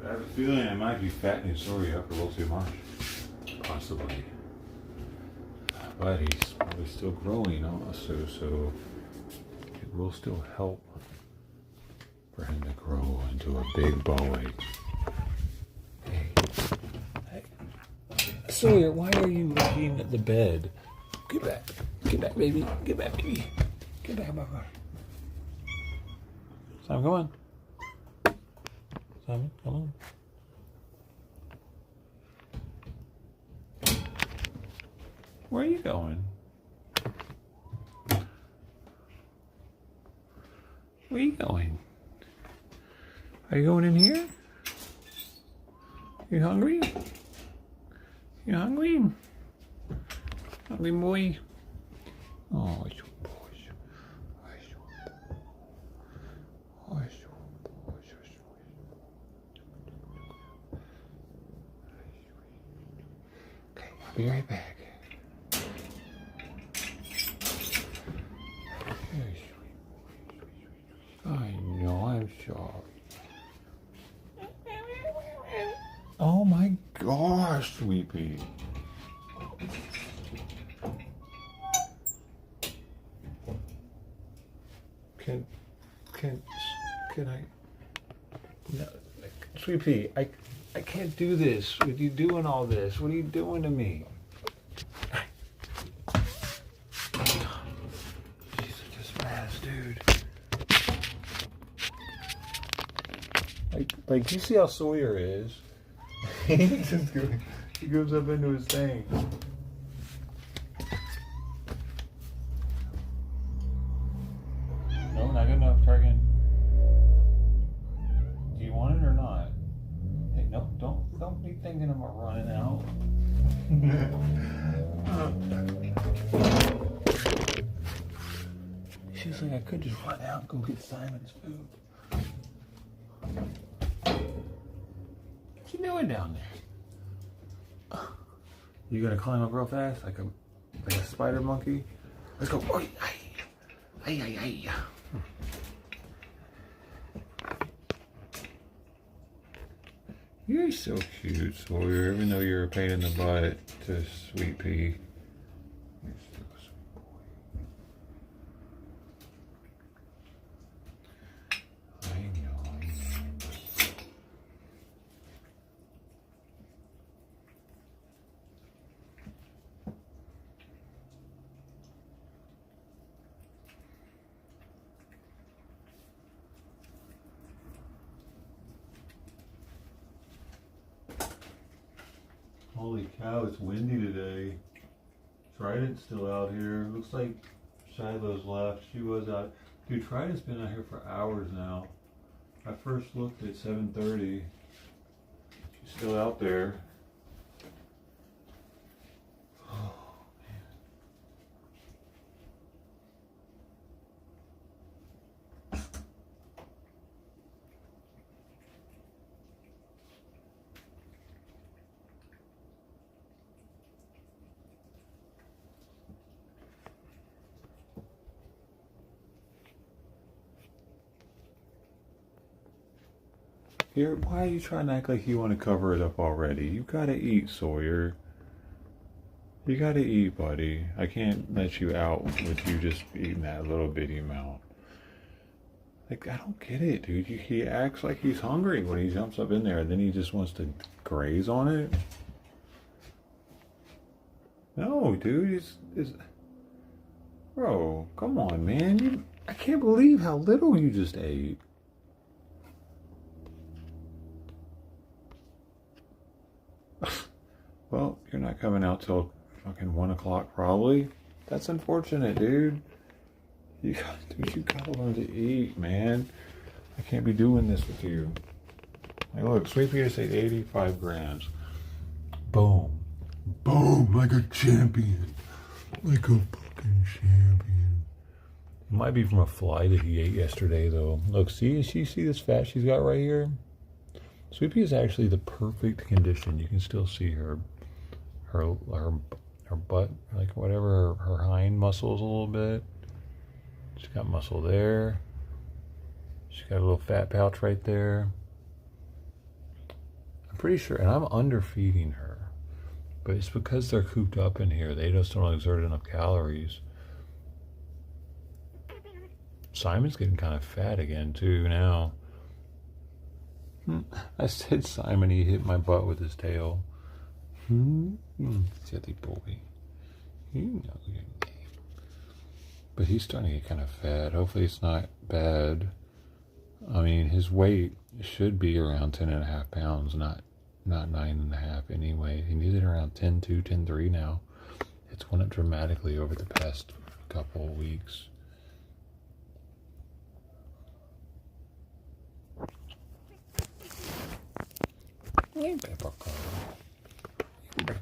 I have a feeling I might be fattening Sawyer up a little too much. Possibly. But he's probably still growing also, so it will still help for him to grow into a big boy. Hey. Sawyer, why are you looking at the bed? Get back. Get back, baby. Get back, baby. Get back, Baba. Simon, come on. Simon, come on. Where are you going? Where are you going? Are you going in here? You hungry? You hungry? Hungry boy? Oh, it's your boy. Okay, I'll be right back. I know, I'm sorry. Oh my gosh, Sweetie. Can I? No, Sweet Pea, I can't do this with you doing all this. What are you doing to me? She's such a spaz, dude. Like you see how Sawyer is? He goes up into his thing. No, not good enough, Targan. Do you want it or not? Hey, no, don't be thinking about running out. She's like, I could just run out and go get Simon's food. What you doing down there? You gonna climb up real fast like a spider monkey? Let's go. Oi, ay. You're so cute, Sawyer, even though you're a pain in the butt to Sweet Pea. You're still a sweet boy. I know. Holy cow, it's windy today. Trident's still out here. Looks like Shiloh's left. She was out. Dude, Trident's been out here for hours now. I first looked at 7:30. She's still out there. Oh, man. Here, why are you trying to act like you want to cover it up already? You gotta eat, Sawyer. You gotta eat, buddy. I can't let you out with you just eating that little bitty amount. Like, I don't get it, dude. He acts like he's hungry when he jumps up in there, and then he just wants to graze on it. No, dude. Bro, come on, man. I can't believe how little you just ate. Well, you're not coming out till fucking 1 o'clock probably. That's unfortunate, dude. You gotta learn to eat, man. I can't be doing this with you. Like, look, Sweet Peter said 85 grams. Boom. Boom, like a champion. Like a fucking champion. It might be from a fly that he ate yesterday, though. Look, see this fat she's got right here? Sweet Pea is actually the perfect condition. You can still see her butt, like whatever, her hind muscles a little bit. She's got muscle there. She's got a little fat pouch right there. I'm pretty sure, and I'm underfeeding her, but it's because they're cooped up in here. They just don't exert enough calories. Simon's getting kind of fat again too now. I said Simon, he hit my butt with his tail. Silly boy. You know your name. But he's starting to get kind of fat. Hopefully it's not bad. I mean, his weight should be around 10.5 pounds, not 9.5 anyway. He needs it around 10.2, 10.3 now. It's went up dramatically over the past couple of weeks. Hey, Pepper Girl. Baby.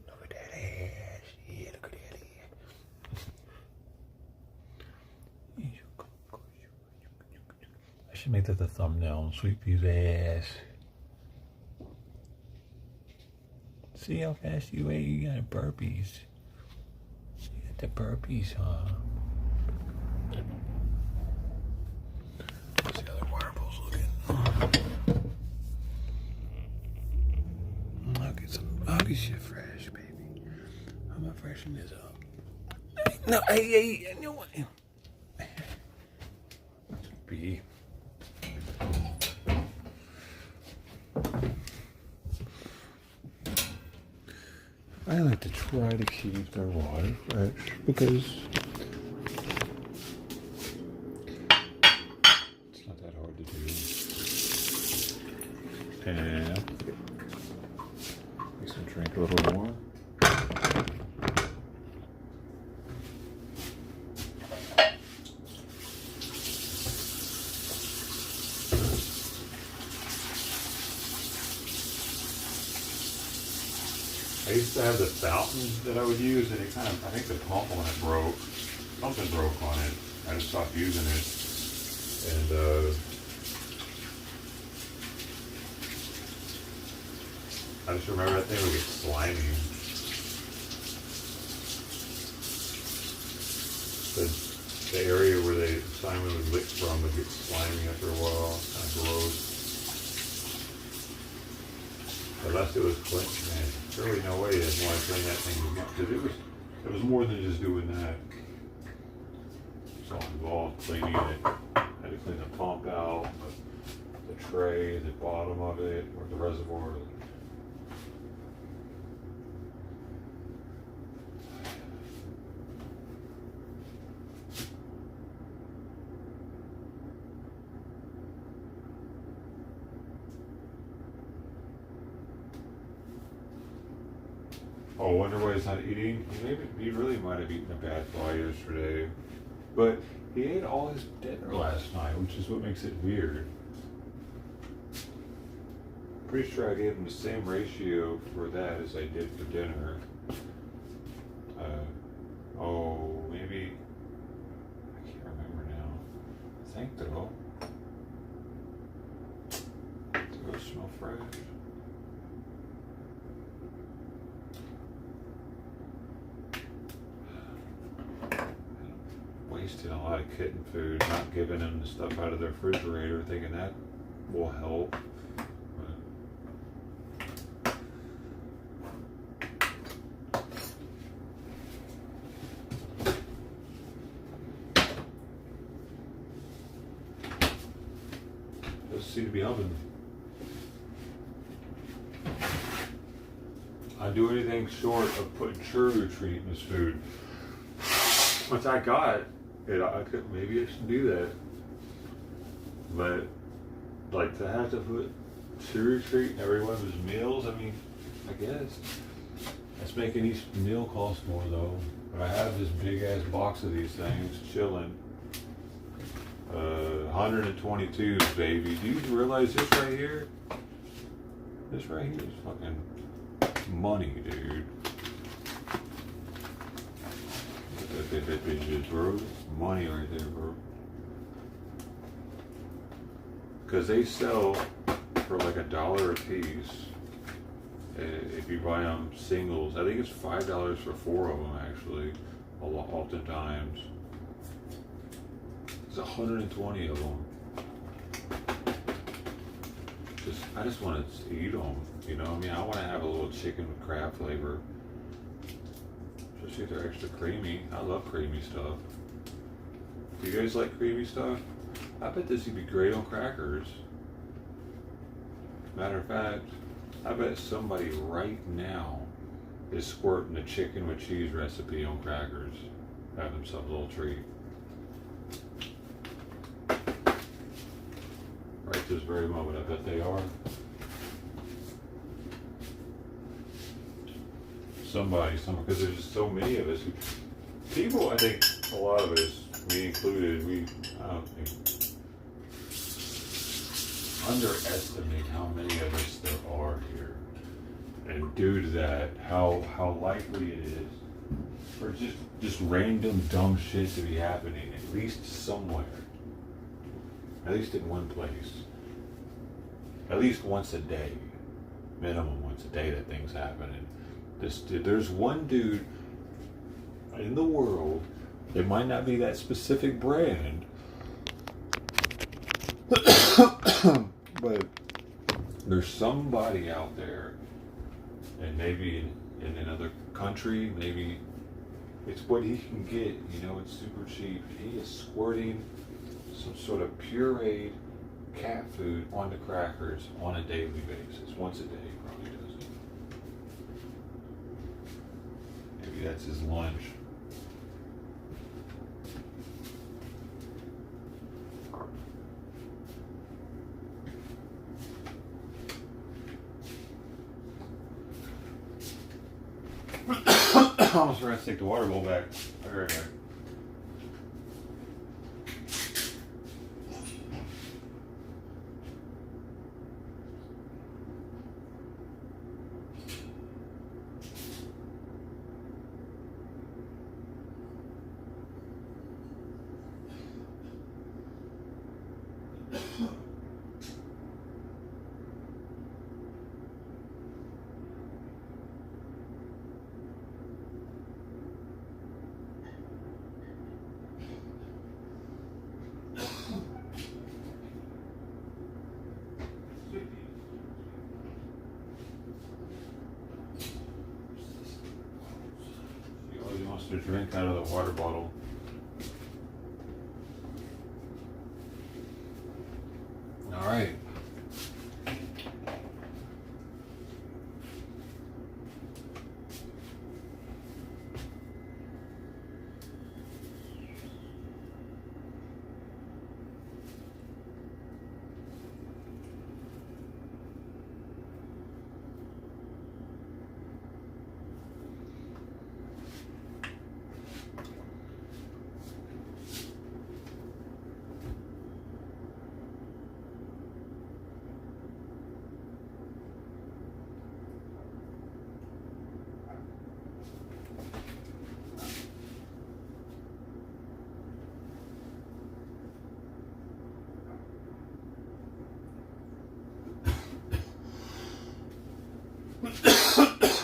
Look at that ass. Yeah, look at that ass. I should make that the thumbnail on Sweet Pea's ass. See how fast you ate? You got burpees. You got the burpees, huh? How's the other water bowls looking? I'll get shit fresh, baby. I'm gonna freshen this up. No, hey, no one. B. I like to try to keep their water fresh because it's not that hard to do. And makes them drink a little more. I used to have the fountain that I would use, and it kind of, I think the pump on it broke. Something broke on it. I just stopped using it. And, I just remember that thing would get slimy. The area where Simon would lick from would get slimy after a while. Kind of gross. Unless it was clean, man, there's really no way that's why I clean that thing again, because it was more than just doing that. It's all involved cleaning it. I had to clean the pump out, the tray, the bottom of it, or the reservoir. Oh, I wonder why he's not eating. Maybe he really might have eaten a bad fly yesterday. But he ate all his dinner last night, which is what makes it weird. Pretty sure I gave him the same ratio for that as I did for dinner. Maybe, I can't remember now. I think though. Does it smell fresh? you know, a lot of kitten food, not giving them the stuff out of their refrigerator, thinking that will help. Doesn't seem to be helping. I do anything short of putting Churu treat in his food. Once I got it, I could, maybe I should do that. But like to have to put Churu treat in every one of his meals, I mean, I guess that's making each meal cost more though. But I have this big ass box of these things chilling. 122, baby. Do you realize this right here? This right here is fucking money, dude. That bitch is, bro. Money right there, bro. Because they sell for like $1 a piece. If you buy them singles, I think it's $5 for 4 of them actually. Oftentimes. It's 120 of them. I just want to eat them, you know what I mean? I want to have a little chicken with crab flavor. Especially if they're extra creamy. I love creamy stuff. Do you guys like creamy stuff? I bet this would be great on crackers. Matter of fact, I bet somebody right now is squirting a chicken with cheese recipe on crackers. Have themselves a little treat. Right this very moment, I bet they are. Somebody, because there's just so many of us. People, I think, a lot of us, me included, I don't think, underestimate how many of us there are here. And due to that, how likely it is for just random dumb shit to be happening, at least somewhere. At least in one place. At least once a day. Minimum once a day that things happen. And there's one dude in the world, it might not be that specific brand, but there's somebody out there, and maybe in another country, maybe it's what he can get, you know, it's super cheap. He is squirting some sort of pureed cat food onto crackers on a daily basis. Once a day, he probably does it. Maybe that's his lunch. I almost forgot to take the water bowl back. I'll be right back. To drink out of the water bottle. All right.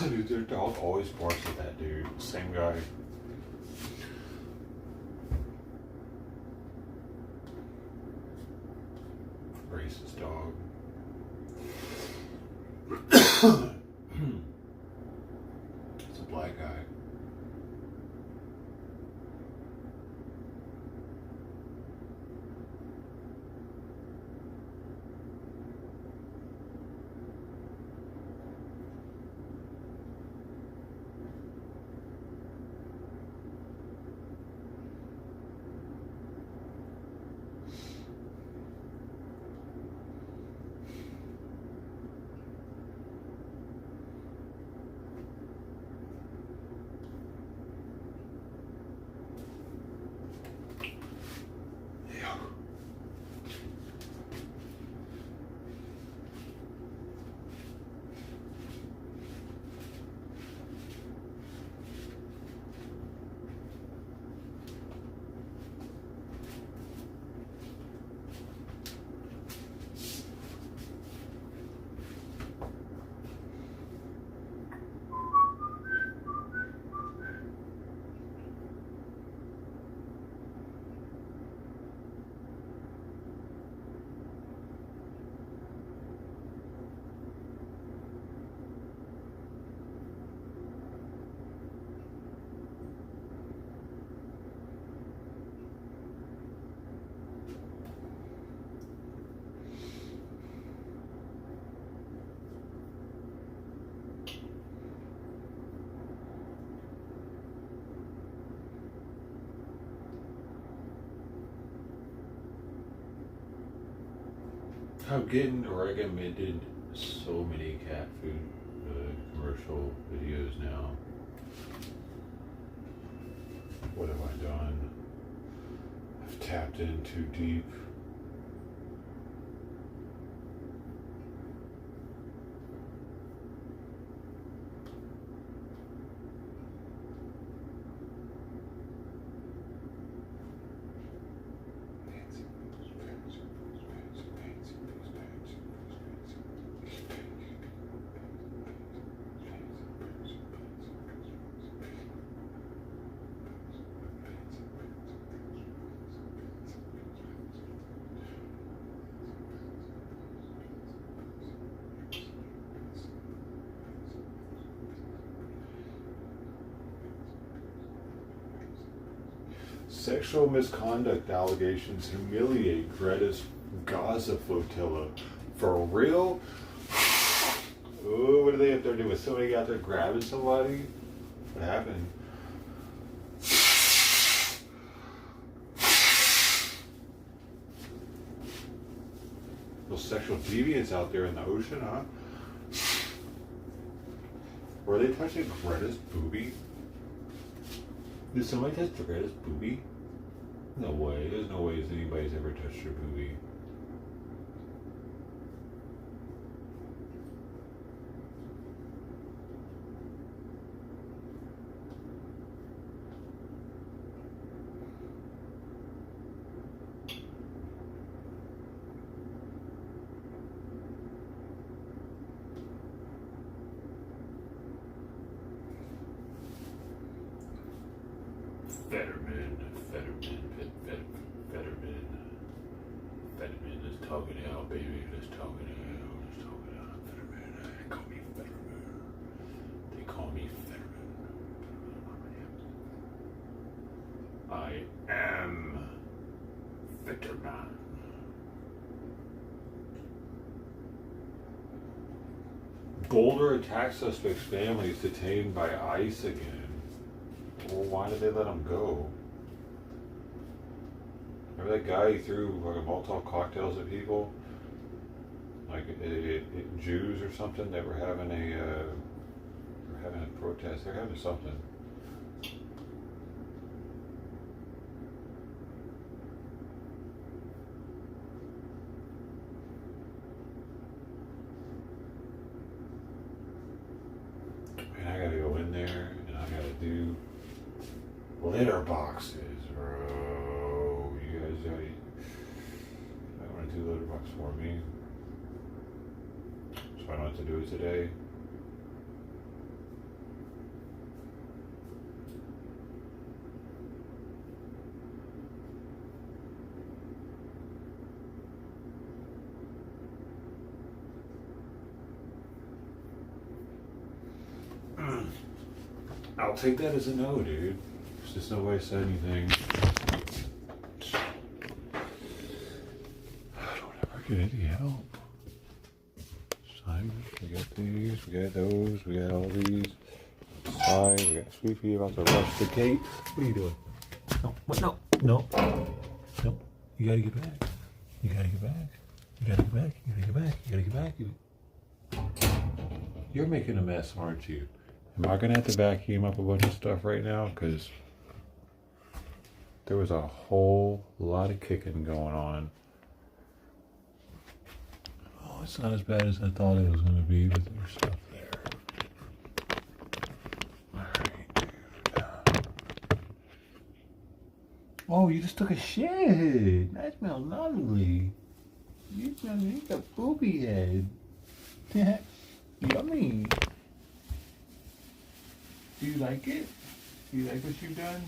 Dude, their dog always barks at that dude. Same guy. Racist dog. It's a black guy. I'm getting recommended so many cat food commercial videos now. What have I done? I've tapped in too deep. Sexual misconduct allegations humiliate Greta's Gaza flotilla. For real? Oh, what are they up there doing? Was somebody out there grabbing somebody? What happened? Those sexual deviants out there in the ocean, huh? Were they touching Greta's boobie? Did somebody touch Greta's boobie? No way. There's no way anybody's ever touched her boobie. Fetterman is talking out, baby. Let's talk it out. Fetterman. Call me Fetterman. They call me Fetterman. I am Fetterman. Boulder attack suspect's family is detained by ICE again. Well, why did they let him go? Remember that guy who threw like Molotov cocktails at people? Like Jews or something that were having a protest. They're having something. And I gotta go in there and I gotta do litter boxes, bro. You guys, I want to do litter box for me, so I don't have to do it today. I'll take that as a no, dude. There's just no way to say anything. I don't ever get any help. Simon, we got these, we got those, we got all these. Side, we got Sweepy about to rush the gate. What are you doing? No, what? No, no, no. You gotta get back. You gotta get back. You gotta get back. You gotta get back. You gotta get back. You're making a mess, aren't you? Am I gonna have to vacuum up a bunch of stuff right now? Because there was a whole lot of kicking going on. Oh, it's not as bad as I thought it was gonna be with your stuff there. Oh, you just took a shit. That smells lovely. You got a poopy head. Yummy. Do you like it? Do you like what you've done?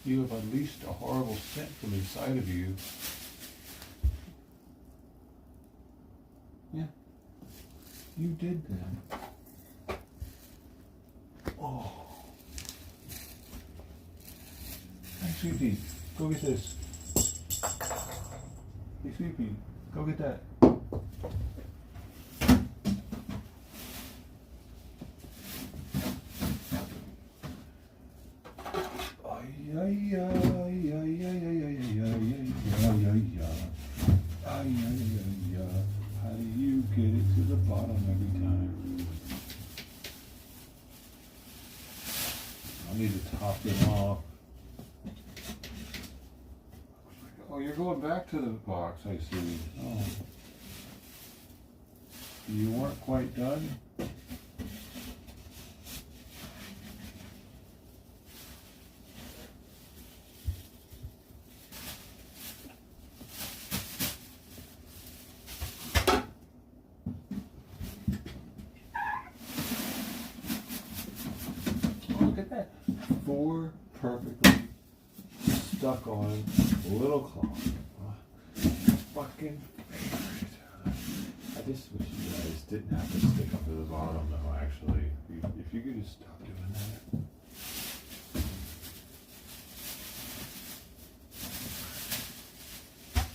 You have unleashed a horrible scent from inside of you. Yeah. You did that. Oh. Hey, Sweepy, go get this. Hey, Sweepy, go get that. How do you get it to the bottom every time? I need to top them off. Oh, you're going back to the box, I see. Oh. You weren't quite done? Look at that. 4 perfectly stuck on little claws. Fucking favorite. I just wish you guys didn't have to stick up to the bottom though, actually. If you could just stop doing that.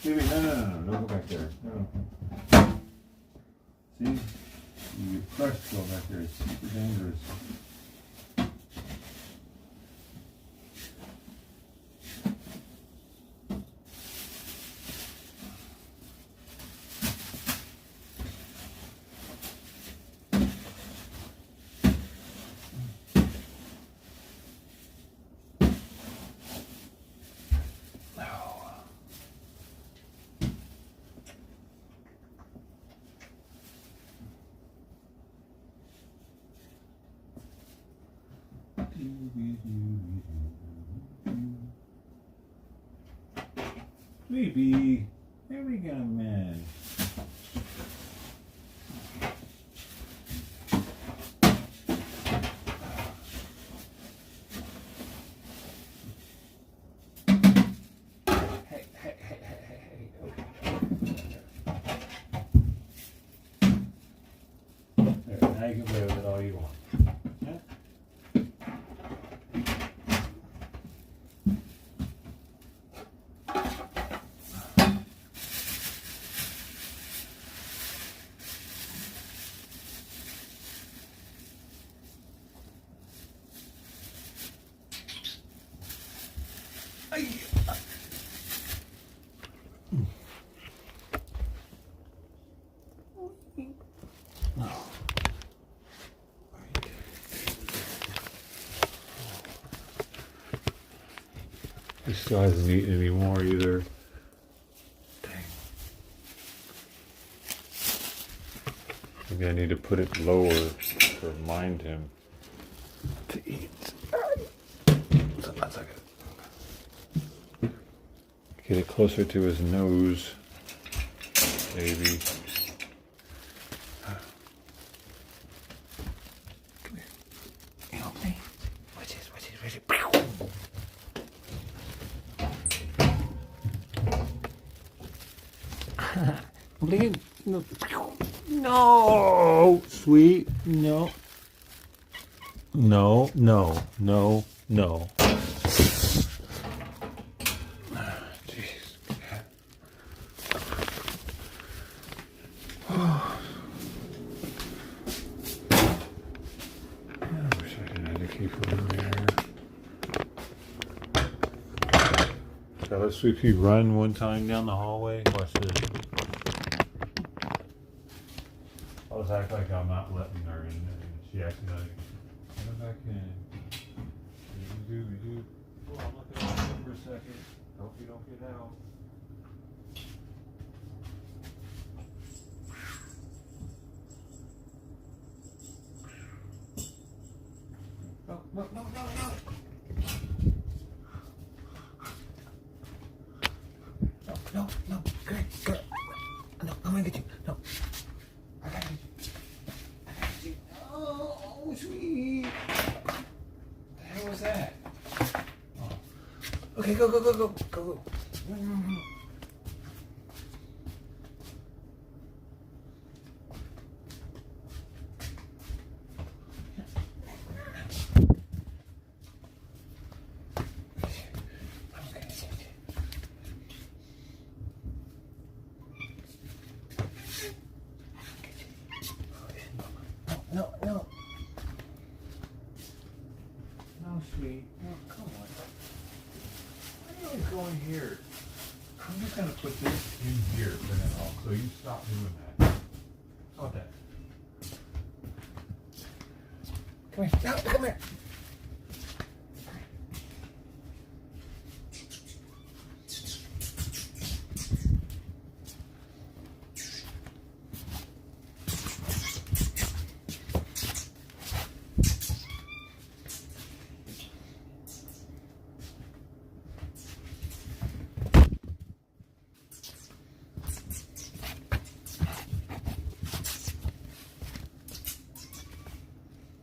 Baby, no, don't go back there. No. See? You pressed going back there. It's super dangerous. Maybe. There we go, man. Hey. Okay. There, now you can play with it all you want. This guy hasn't eaten anymore either. Dang. Maybe I need to put it lower to remind him to eat. So that's like it. Get it closer to his nose, maybe. Come here. You help me. Watch this. Bring it. No. No, sweet. No. No, no, no, no. Jeez. I wish I didn't have to keep her in there. So let Sweet Pea run one time down the hallway. Watch this. I'll just act like I'm not letting her in. And she acts like, come back in. Do. Oh, I'm looking at you for a second. Hope you don't get out. No. No. Good. No, I'm gonna get you. No. I got you. Oh, sweet. What the hell was that? Oh. Okay, go. No. No, sweet. No, come on. Why do you always go in here? I'm just going to put this in here for now, so you stop doing that. How about that? Come here. No, come here.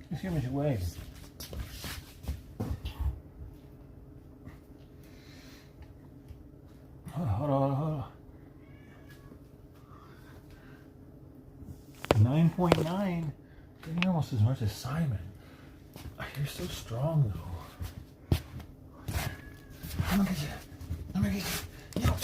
Just give me your way. Hold on. 9.9. You're almost as much as Simon. You're so strong, though. I'm gonna get you. No.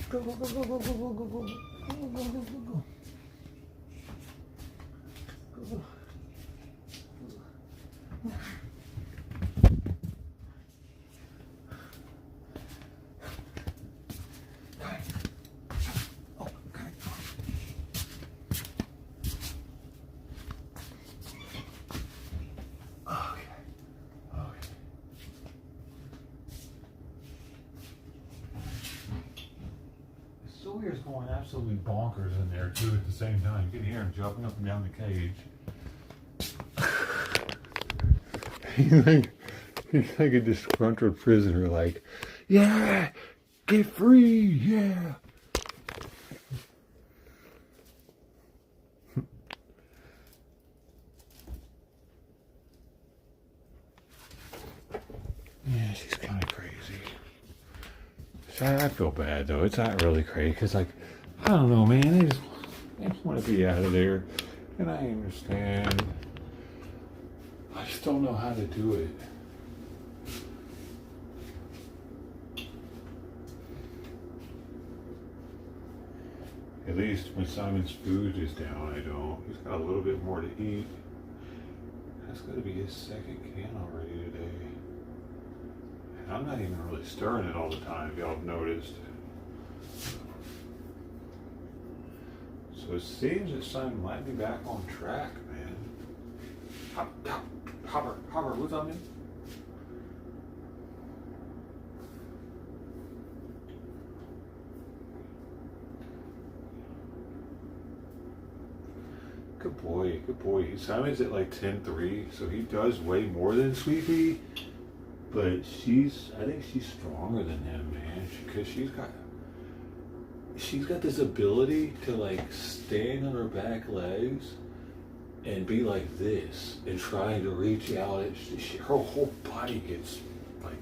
Go. Sawyer's going absolutely bonkers in there too at the same time. You can hear him jumping up and down the cage. He's like a disgruntled prisoner, like, yeah, get free, yeah. Yeah, she's kind of crazy. I feel bad though. It's not really crazy because, like, I don't know, man. They just want to be out of there, and I understand. I just don't know how to do it. At least when Simon's food is down, I don't. He's got a little bit more to eat. That's going to be his second can already today. I'm not even really stirring it all the time, if y'all have noticed. So it seems that Simon might be back on track, man. Hopper, what's on me? Good boy. Simon's at like 10.3, so he does weigh more than Sweet Pea. But I think she's stronger than him, man, because she's got this ability to like stand on her back legs and be like this and trying to reach out. Her whole body gets like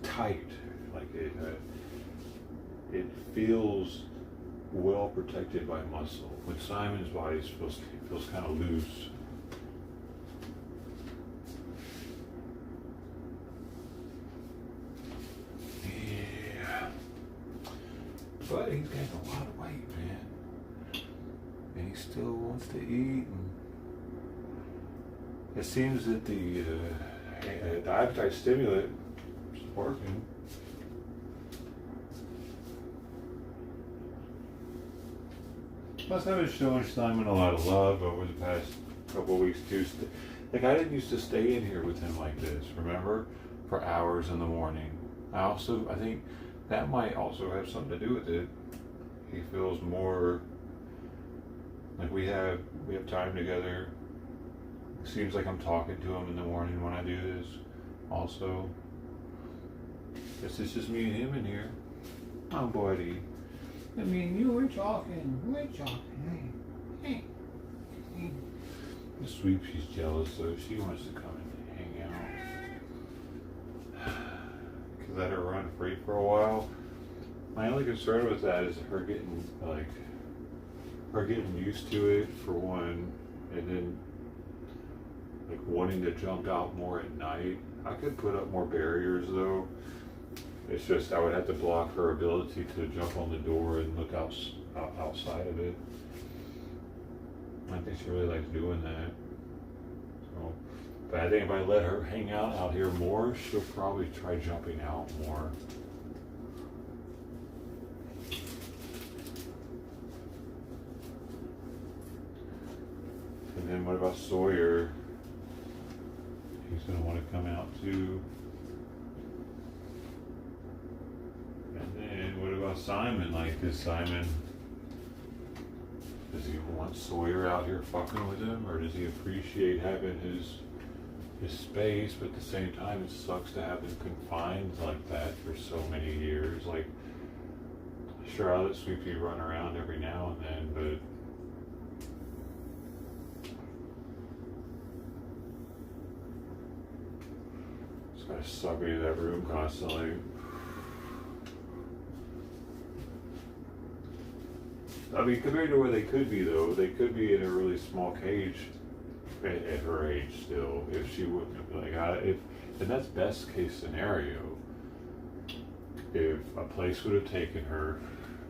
tight, like it feels well protected by muscle. When Simon's body feels kind of loose. Yeah, but he's gained a lot of weight, man, and he still wants to eat. And it seems that the appetite stimulant is working. Plus, I've been showing Simon a lot of love over the past couple of weeks too. Like, I didn't used to stay in here with him like this, remember? For hours in the morning. I think that might also have something to do with it. He feels more like we have time together. It seems like I'm talking to him in the morning when I do this. Also, it's just me and him in here. Oh, buddy. I mean, you were talking. We're talking. Hey. The Sweep, she's jealous, so she wants to come and hang out. Could let her run free for a while. My only concern with that is her getting used to it for one, and then like wanting to jump out more at night. I could put up more barriers though. It's just I would have to block her ability to jump on the door and look outside of it. I think she really likes doing that. So, but I think if I let her hang out here more, she'll probably try jumping out more. And then what about Sawyer? He's going to want to come out too. And then what about Simon? Like, does he want Sawyer out here fucking with him? Or does he appreciate having his space, but at the same time it sucks to have him confined like that for so many years? Like, sure, I'll let Sweepy run around every now and then, but it's gotta suck me to that room constantly. I mean, compared to where they could be, though, they could be in a really small cage at her age still, if she wouldn't have, and that's best case scenario. If a place would have taken her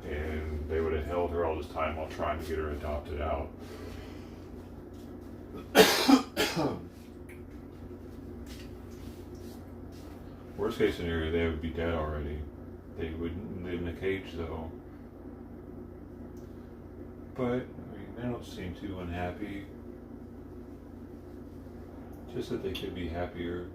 and they would have held her all this time while trying to get her adopted out. Worst case scenario, they would be dead already. They wouldn't live in a cage, though. But, I mean, they don't seem too unhappy. Just that they could be happier.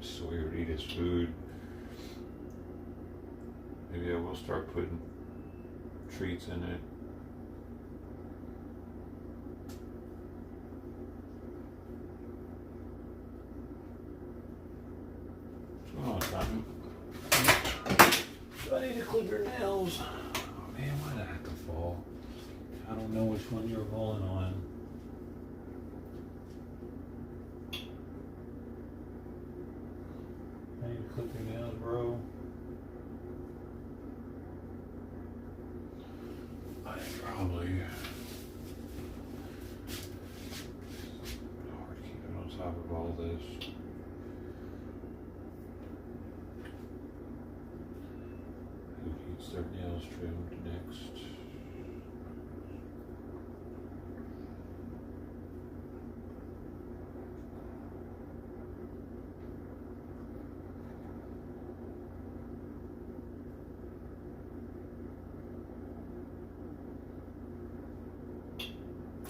Sawyer to eat his food. Maybe I will start putting treats in it. Do I need to clip your nails? Oh man, why did I have to fall? I don't know which one you're falling on. I need to clip your nails, bro. I probably hard keeping on top of all this. Their nails trimmed next.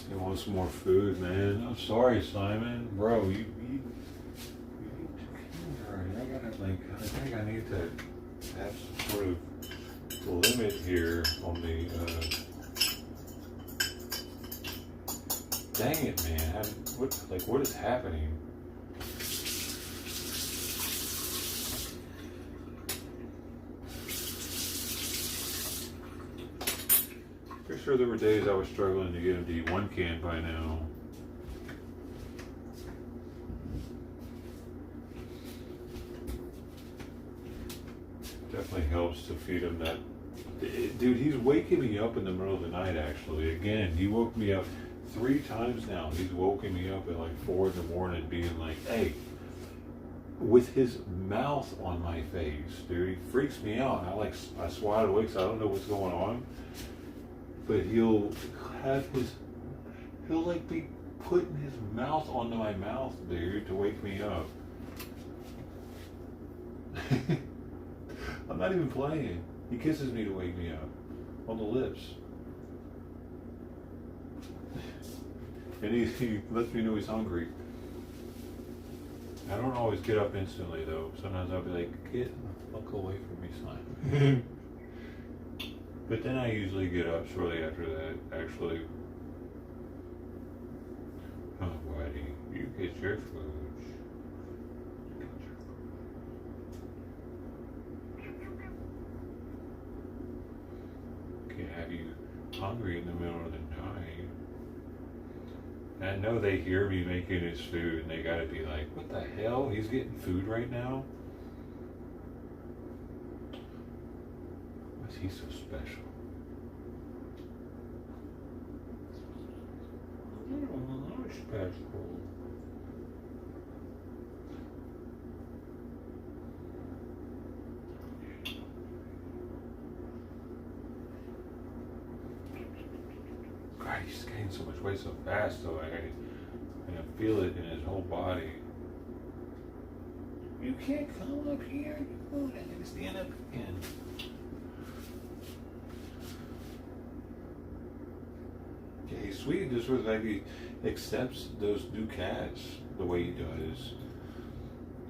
He wants some more food, man. I'm sorry, Simon. Bro, you like, I think I need to have some sort of limit here on the, dang it, man. What is happening? Pretty sure there were days I was struggling to get him to eat 1 can by now. Definitely helps to feed him that. Dude, he's waking me up in the middle of the night, actually. Again, he woke me up 3 times now. He's woken me up at like 4 in the morning being like, hey, with his mouth on my face, dude. He freaks me out. I swat awake, so I don't know what's going on. But he'll like be putting his mouth onto my mouth, dude, to wake me up. I'm not even playing. He kisses me to wake me up on the lips. And he lets me know he's hungry. I don't always get up instantly though. Sometimes I'll be like, get the fuck away from me, son. But then I usually get up shortly after that, actually. Oh, buddy, you get your food. Can't have you hungry in the middle of the night. And I know they hear me making his food and they gotta be like, what the hell? He's getting food right now? Why is he so special? Oh, special. God, he's gaining so much weight so fast, though. I can feel it in his whole body. You can't come up here. You gotta stand up again. Yeah, he's sweet just with like he accepts those new cats the way he does.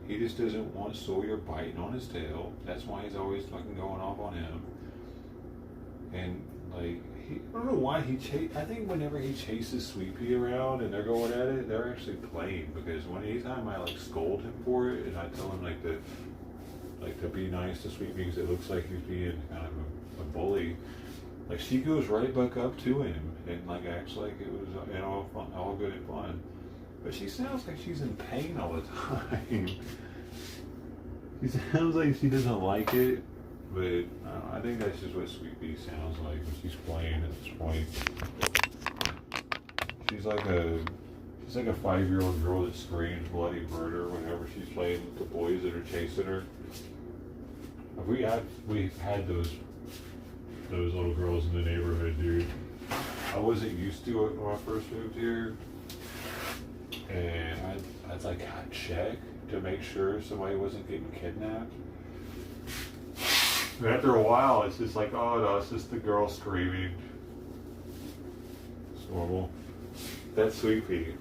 He just doesn't want Sawyer biting on his tail. That's why he's always fucking going off on him. And like, I don't know why I think whenever he chases Sweet Pea around and they're going at it, they're actually playing, because anytime I like scold him for it and I tell him like to be nice to Sweet Pea because it looks like he's being kind of a bully, like she goes right back up to him and like acts like it was all good and fun. But she sounds like she's in pain all the time. She sounds like she doesn't like it. But I think that's just what Sweet Pea sounds like when she's playing at this point. She's like a 5-year-old girl that screams bloody murder whenever she's playing with the boys that are chasing her. We've had those little girls in the neighborhood, dude. I wasn't used to it when I first moved here, and I'd like check to make sure somebody wasn't getting kidnapped. But after a while, it's just like, oh no, it's just the girl screaming. It's normal. That's Sweet Pea.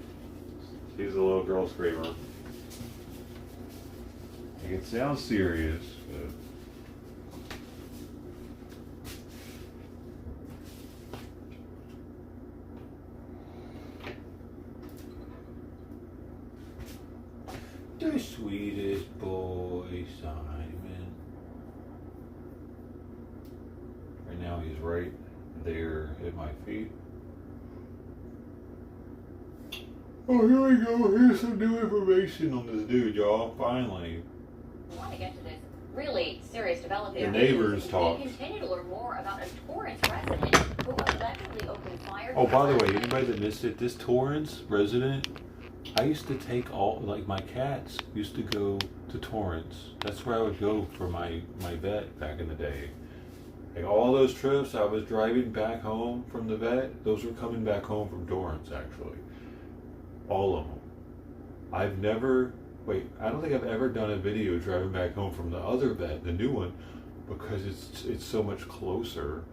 She's a little girl screamer. Like, it sounds serious, but the sweetest boy, Simon. Right now he's right there at my feet. Oh, here we go. Here's some new information on this dude, y'all. Finally. I want to get to this really serious development. The neighbors talked. We continue to learn more about a Torrance resident who allegedly opened fire. Oh, by the way, anybody that missed it, this Torrance resident, I used to take my cats used to go to Torrance. That's where I would go for my vet back in the day. Like all those trips I was driving back home from the vet, those were coming back home from Torrance, actually. All of them. I don't think I've ever done a video driving back home from the other vet, the new one, because it's so much closer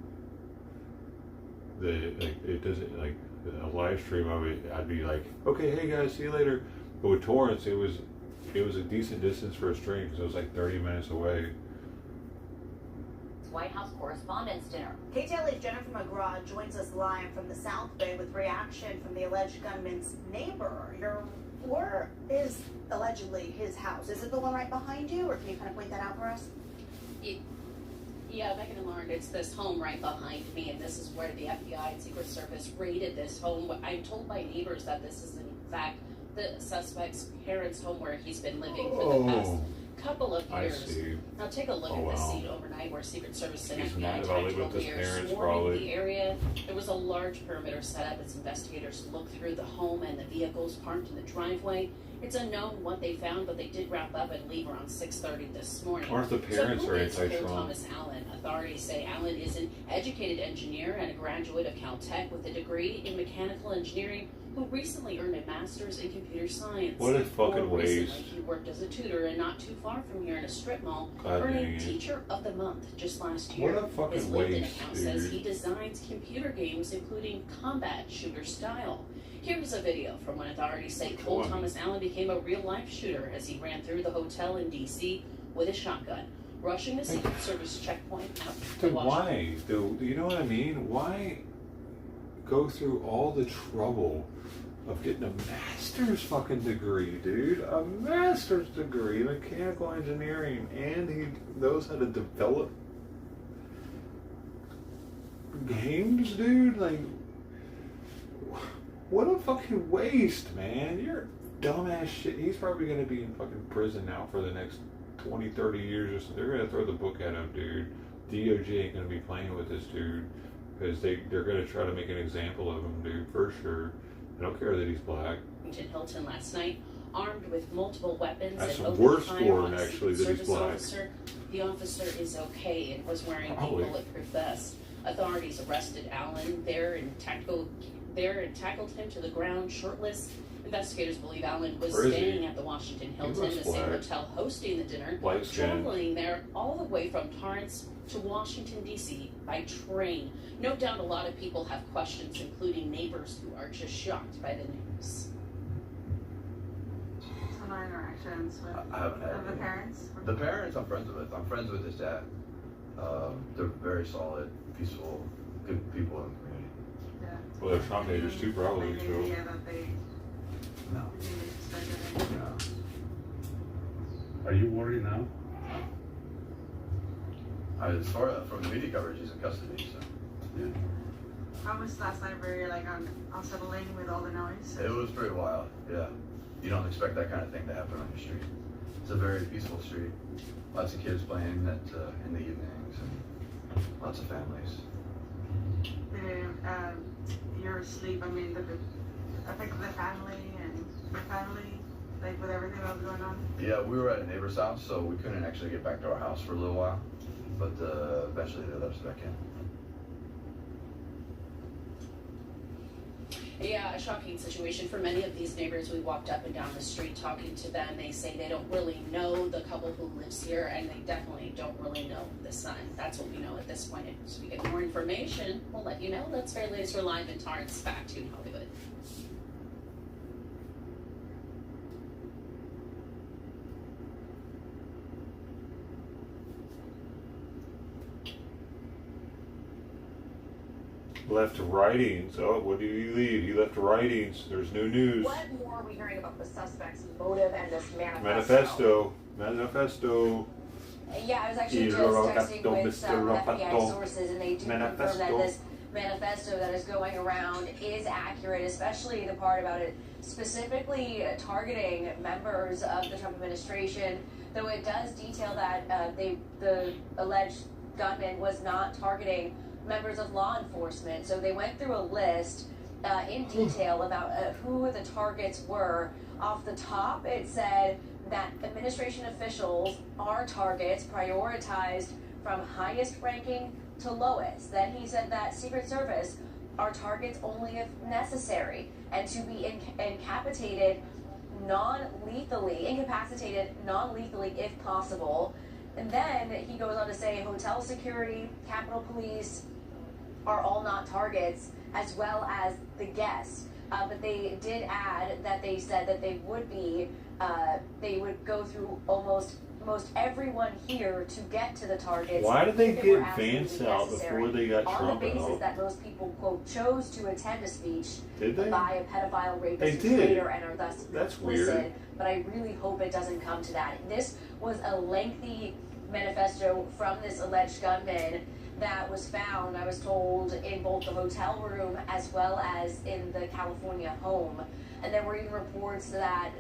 that it doesn't, like a live stream of it, I'd be like, okay, hey guys, see you later. But with Torrance, it was it was a decent distance for a stream because it was like 30 minutes away. White House Correspondents' Dinner. KTLA's Jennifer McGraw joins us live from the South Bay with reaction from the alleged gunman's neighbor. Where is allegedly his house? Is it the one right behind you, or can you kind of point that out for us? Yeah, Megan and Lauren, it's this home right behind me, and this is where the FBI and Secret Service raided this home. I'm told by neighbors that this is in fact the suspect's parents' home where he's been living for the past couple of years. I see. Now take a look at this scene overnight where Secret Service and He's FBI mad about living with his tactical parents, swarming probably. the area. There was a large perimeter set up as investigators looked through the home and the vehicles parked in the driveway. It's unknown what they found, but they did wrap up and leave around 6:30 this morning. Aren't the parents so who are is Cole anti-Trump? Thomas Allen? Authorities say Allen is an educated engineer and a graduate of Caltech with a degree in mechanical engineering who recently earned a master's in computer science. What a fucking More recently, waste. he worked as a tutor and not too far from here in a strip mall, God earning dang it. Teacher of the Month just last year. What a fucking His LinkedIn waste, account says dude. he designs computer games including combat shooter style. Here's a video from when authorities say Cole Funny. Thomas Allen became a real-life shooter as he ran through the hotel in D.C. with a shotgun, rushing the Secret Service checkpoint up to Dude, Washington. why? Do you know what I mean? Why go through all the trouble of getting a master's fucking degree, dude? A master's degree in mechanical engineering, and he knows how to develop games, dude? Like, what a fucking waste, man. You're dumbass shit. He's probably going to be in fucking prison now for the next 20, 30 years or something. They're going to throw the book at him, dude. DOJ ain't going to be playing with this dude because they're going to try to make an example of him, dude, for sure. I don't care that he's black. Hilton last night, armed with multiple weapons That's and some opened worse fire for on him, a actually, Secret that he's Service black. officer. The officer is okay and was wearing Probably. a bulletproof vest. Authorities arrested Allen there and tackled him to the ground shirtless. Investigators believe Allen was Where is he? staying at the Washington Hilton, looks the same black. hotel hosting the dinner, Light skin. traveling there all the way from Torrance to Washington, D.C. by train. No doubt a lot of people have questions, including neighbors who are just shocked by the news. So no interactions with I haven't had the any. parents? The parents I'm friends with. I'm friends with his dad. They're very solid, peaceful, good people in the community. Yeah. Well, they're Trump haters too, probably. Like the So. idea that they No. really suspected him. No. Are you worried now? As far as from the media coverage, he's in custody. So yeah. How was last night very like unsettling with all the noise? It was pretty wild. Yeah. You don't expect that kind of thing to happen on your street. It's a very peaceful street. Lots of kids playing in the evenings and lots of families. Did your sleep, I mean, did it affect the family and your family, like with everything that was going on? Yeah, we were at a neighbor's house, so we couldn't actually get back to our house for a little while. But eventually they let us back in. Yeah, a shocking situation for many of these neighbors. We walked up and down the street talking to them. They say they don't really know the couple who lives here, and they definitely don't really know the son. That's what we know at this point. As we get more information, we'll let you know. That's Fair Latest. We're live in Torrance, back to Hollywood. Left writings. Oh, what did he leave? He left writings. There's no news. What more are we hearing about the suspect's motive and this manifesto? Manifesto. Yeah, I was actually just texting with some FBI sources, and they do confirm that this manifesto that is going around is accurate, especially the part about it specifically targeting members of the Trump administration, though it does detail that the alleged gunman was not targeting members of law enforcement. So they went through a list in detail about who the targets were. Off the top, it said that administration officials are targets prioritized from highest ranking to lowest. Then he said that Secret Service are targets only if necessary, and to be incapacitated non-lethally if possible. And then he goes on to say hotel security, Capitol Police are all not targets, as well as the guests. But they did add that they said that they would be they would go through most everyone here to get to the targets. Why did they if it get were absolutely Vance out necessary, before they got on Trump the basis out? that most people, quote, chose to attend a speech Did they? by a pedophile rapist They who's did. traitor and are thus That's complicit. weird. But I really hope it doesn't come to that. This was a lengthy manifesto from this alleged gunman that was found, I was told, in both the hotel room as well as in the California home. And there were even reports that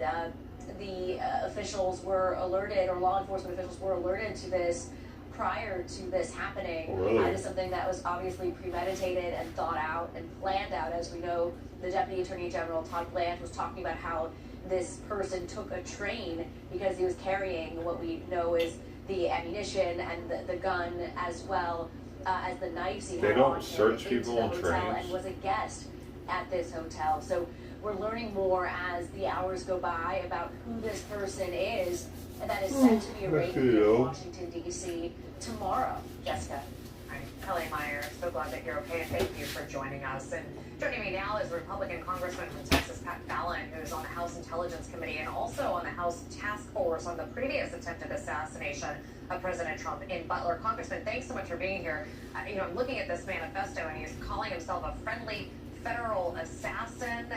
the officials were alerted, or law enforcement officials were alerted to this prior to this happening. Oh, really? It was something that was obviously premeditated and thought out and planned out. As we know, the Deputy Attorney General, Todd Blanche, was talking about how this person took a train because he was carrying what we know is the ammunition and the gun, as well as the knives he They had don't on him, search into people the on hotel trains? and was a guest at this hotel. So we're learning more as the hours go by about who this person is, and that is set to be arraigned in Washington, D.C. tomorrow. Jessica. I'm Kelly Meyer. So glad that you're okay, and thank you for joining us. And joining me now is Republican Congressman from Texas, Pat Fallon, who's on the House Intelligence Committee and also on the House Task Force on the previous attempted assassination of President Trump in Butler. Congressman, thanks so much for being here. I'm looking at this manifesto, and he's calling himself a friendly federal assassin.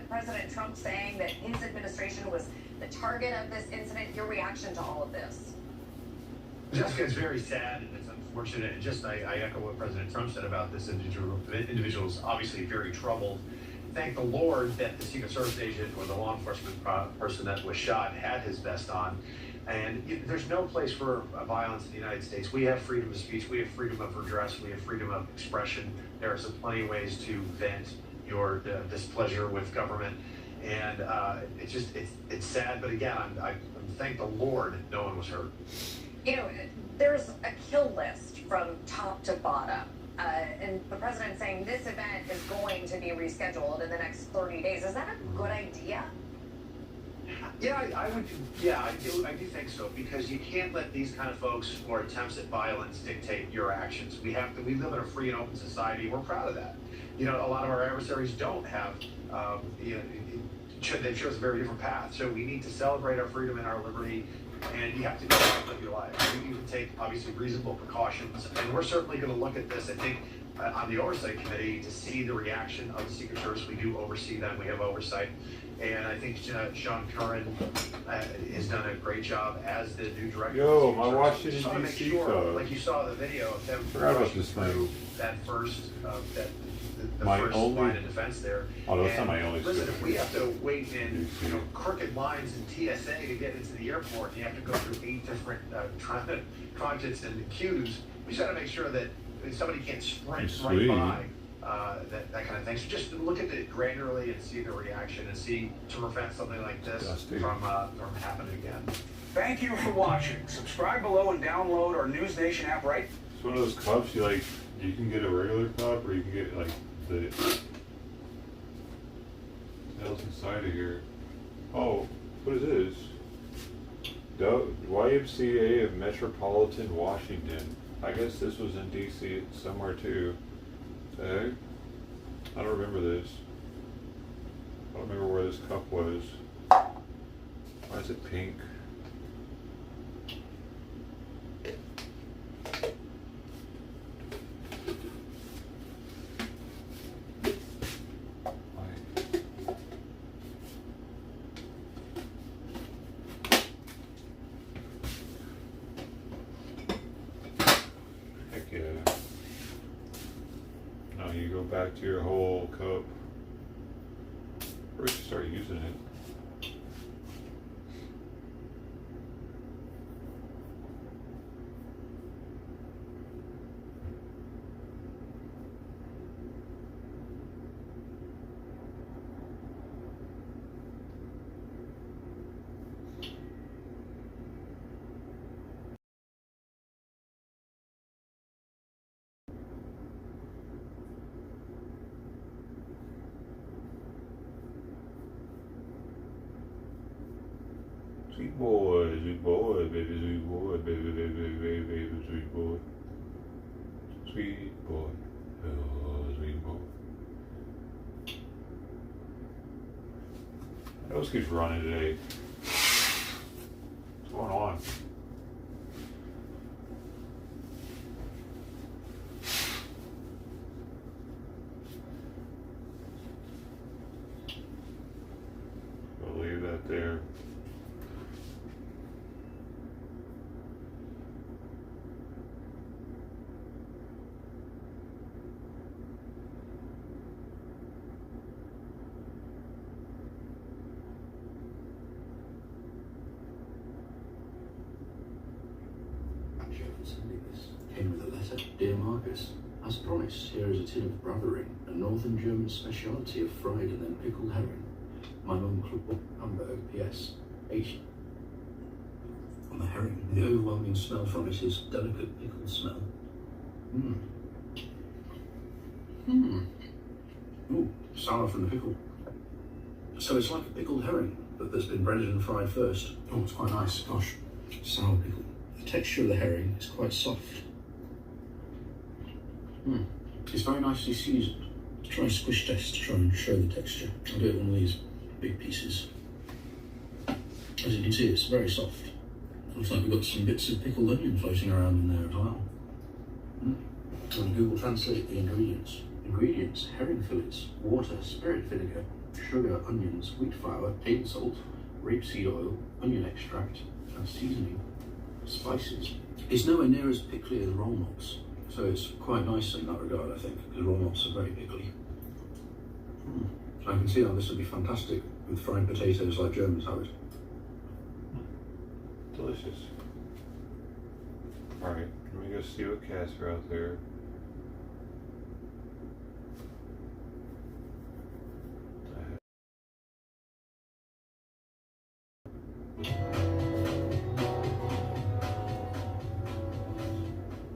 President Trump saying that his administration was the target of this incident. Your reaction to all of this? Jessica, it's very sad and it's unfortunate. And just I echo what President Trump said about this individual is obviously very troubled. Thank the Lord that the Secret Service agent or the law enforcement person that was shot had his vest on. And there's no place for violence in the United States. We have freedom of speech, we have freedom of redress, we have freedom of expression. There are plenty of ways to vent your displeasure with government. And it's sad, but again, I thank the Lord no one was hurt. There's a kill list from top to bottom. And the president saying this event is going to be rescheduled in the next 30 days. Is that a good idea? Yeah, I do think so, because you can't let these kind of folks or attempts at violence dictate your actions. We live in a free and open society. We're proud of that. A lot of our adversaries don't have, they've chosen a very different path. So we need to celebrate our freedom and our liberty, and you have to live your life. You need to take, obviously, reasonable precautions. And we're certainly going to look at this, I think, on the Oversight Committee to see the reaction of the Secret Service. We do oversee them. We have oversight. And I think Sean Curran has done a great job as the new director. Yo, my Washington, just want to make D.C. sure, like you saw the video of them rushing through that first, the first line of defense there. Oh, that's not my only listen, if we have to wait in crooked lines in TSA to get into the airport, and you have to go through 8 different transits and queues, we just got to make sure that somebody can't sprint right by. That kind of thing. So just look at it granularly and see the reaction and see to prevent something like this from happening again. Thank you for watching. Subscribe below and download our News Nation app right. It's one of those cups you can get a regular cup or you can get the hell's inside of here. Oh, what is this? YMCA of Metropolitan Washington. I guess this was in DC somewhere too. Hey, I don't remember this. I don't remember where this cup was. Why is it pink? Heck yeah. Now you go back to your whole cup. Or you start using it. Sweet boy, baby, sweet boy, baby, baby, sweet boy. Sweet boy, oh, sweet boy. My nose keeps running today. there. Came with a letter. Dear Marcus, as promised, here is a tin of Bravering, a northern German speciality of fried and then pickled herring. My mum cooked Hamburg, P.S. H. On the herring, the overwhelming smell from it is delicate pickled smell. Ooh, sour from the pickle. So it's like a pickled herring, but that's been breaded and fried first. Oh, it's quite nice. Gosh, sour pickle. The texture of the herring is quite soft. It's very nicely seasoned. Let's try a squish test to try and show the texture. I'll do it one of these big pieces. As you can see, it's very soft. Looks like we've got some bits of pickled onion floating around in there as well. I'm going to Google Translate the ingredients. Ingredients: herring fillets, water, spirit vinegar, sugar, onions, wheat flour, table salt, rapeseed oil, onion extract, and seasoning. Spices. It's nowhere near as pickly as roll knots, so it's quite nice in that regard, I think, because roll knots are very pickly. I can see how this would be fantastic with fried potatoes like Germans have it. Delicious. Alright, let me go see what cats are out there.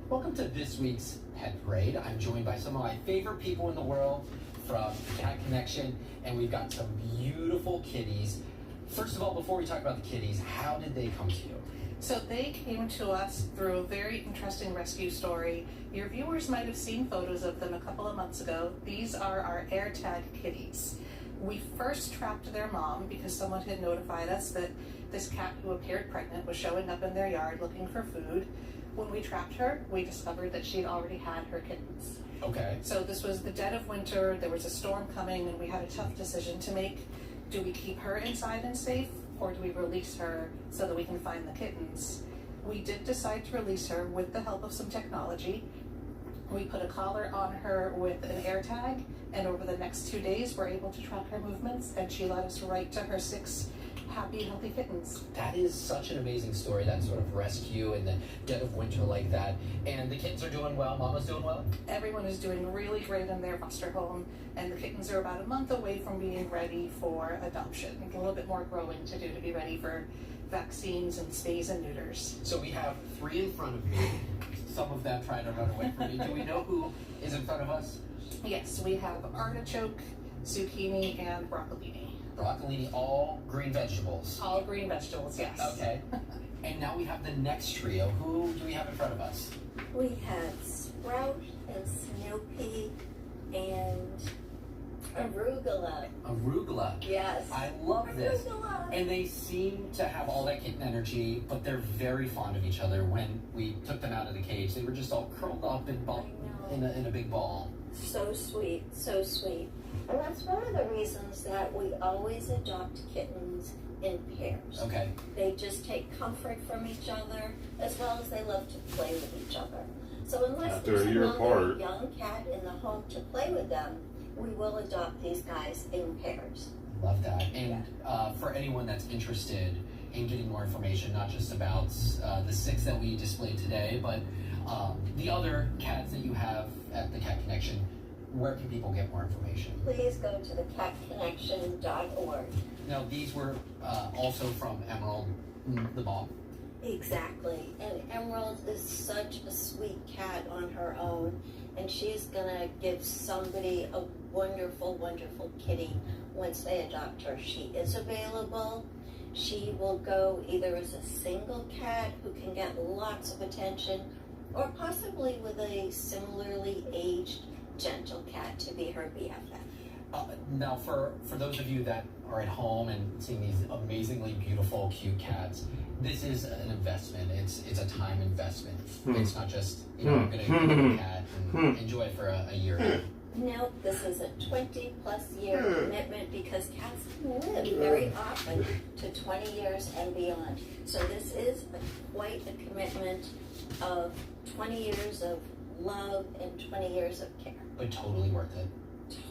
Welcome to this week's Pet Parade. I'm joined by some of my favorite people in the world from Cat Connection, and we've got some beautiful kitties. First of all, before we talk about the kitties, how did they come to you? So they came to us through a very interesting rescue story. Your viewers might have seen photos of them a couple of months ago. These are our AirTag kitties. We first trapped their mom because someone had notified us that this cat who appeared pregnant was showing up in their yard looking for food. When we trapped her, we discovered that she'd already had her kittens. Okay. So this was the dead of winter, there was a storm coming, and we had a tough decision to make. Do we keep her inside and safe, or do we release her so that we can find the kittens? We did decide to release her with the help of some technology. We put a collar on her with an AirTag, and over the next 2 days, we're able to track her movements, and she led us right to her 6 happy, healthy kittens. That is such an amazing story, that sort of rescue in the dead of winter like that. And the kittens are doing well, Mama's doing well? Everyone is doing really great in their foster home, and the kittens are about a month away from being ready for adoption. A little bit more growing to do to be ready for vaccines and spays and neuters. So we have 3 in front of me. Some of them trying to run away from me. Do we know who is in front of us? Yes, we have artichoke, zucchini, and broccolini. Broccolini, all green vegetables. All green vegetables, yes. Okay. And now we have the next trio. Who do we have in front of us? We have Sprout and Snoopy and Arugula. Arugula. Yes. I love this. Arugula. And they seem to have all that kitten energy, but they're very fond of each other. When we took them out of the cage, they were just all curled up and in a big ball. So sweet, so sweet. And that's one of the reasons that we always adopt kittens in pairs. Okay. They just take comfort from each other, as well as they love to play with each other. So unless there's another young cat in the home to play with them, we will adopt these guys in pairs. Love that. And for anyone that's interested in getting more information, not just about the 6 that we displayed today, but the other cats that you have at the Cat Connection, where can people get more information? Please go to the catconnection.org. Now, these were also from Emerald, the mom. Exactly. And Emerald is such a sweet cat on her own, and she's gonna give somebody a wonderful, wonderful kitty once they adopt her. She is available. She will go either as a single cat who can get lots of attention, or possibly with a similarly aged gentle cat to be her BFF. Now, for those of you that are at home and seeing these amazingly beautiful, cute cats, this is an investment. It's a time investment. It's not just, I'm going to get a cat and enjoy it for a year. No, this is a 20-plus year commitment because cats can live very often to 20 years and beyond. So this is quite a commitment of 20 years of love and 20 years of care. But totally worth it.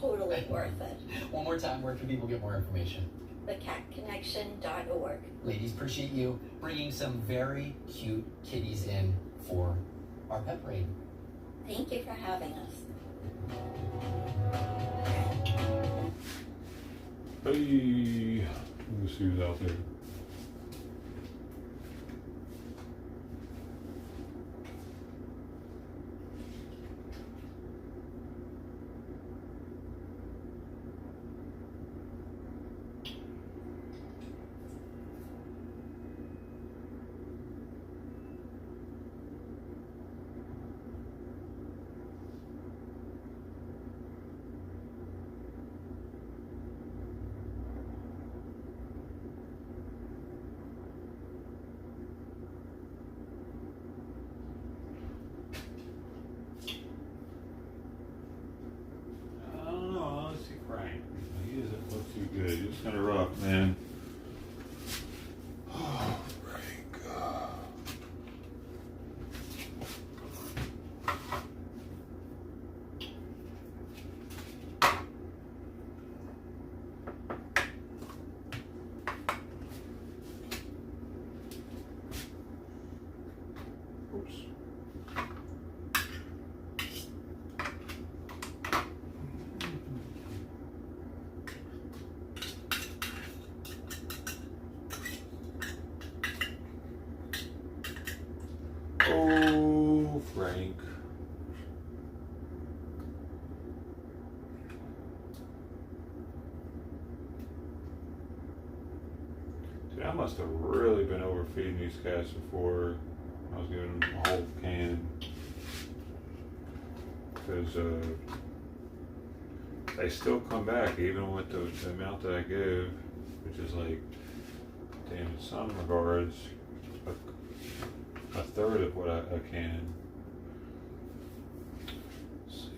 Totally worth it. One more time, where can people get more information? thecatconnection.org. Ladies, appreciate you bringing some very cute kitties in for our pet parade. Thank you for having us. Hey, let me see who's out there. Frank, he doesn't look too good. He was kind of rough, man. Oh, Frank. Oops. Oh, Frank. Dude, I must have really been overfeeding these cats before I was giving them a whole can. Because they still come back even with the amount that I give, which is like, damn, in some regards, a third of what I can. Let's see.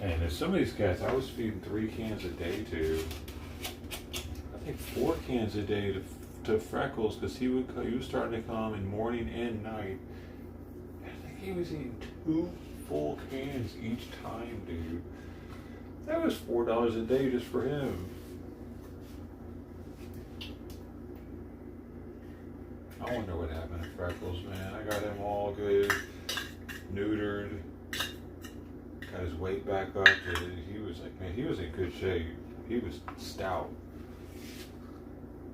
And there's some of these cats I was feeding 3 cans a day to. I think 4 cans a day to Freckles, because he was starting to come in morning and night. I think he was eating 2 full cans each time, dude. That was $4 a day just for him. I wonder what happened to Freckles, man. I got him all good, neutered, got his weight back up. He was like, man, he was in good shape. He was stout.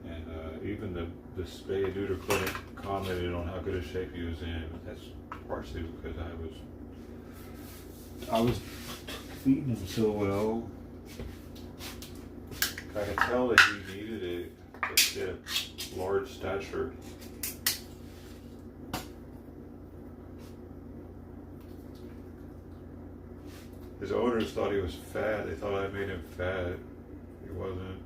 And even the spay and neuter clinic commented on how good a shape he was in. That's partially because I was feeding him so well. I could tell that he needed it. He had a large stature. His owners thought he was fat. They thought I made him fat. He wasn't.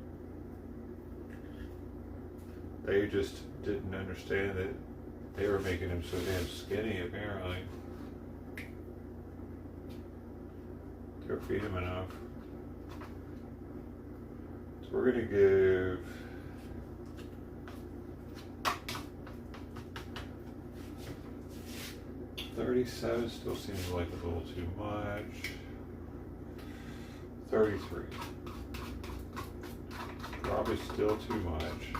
They just didn't understand that they were making him so damn skinny, apparently. They were feeding him enough. So we're gonna give $37 still seems like a little too much. 33. Probably still too much.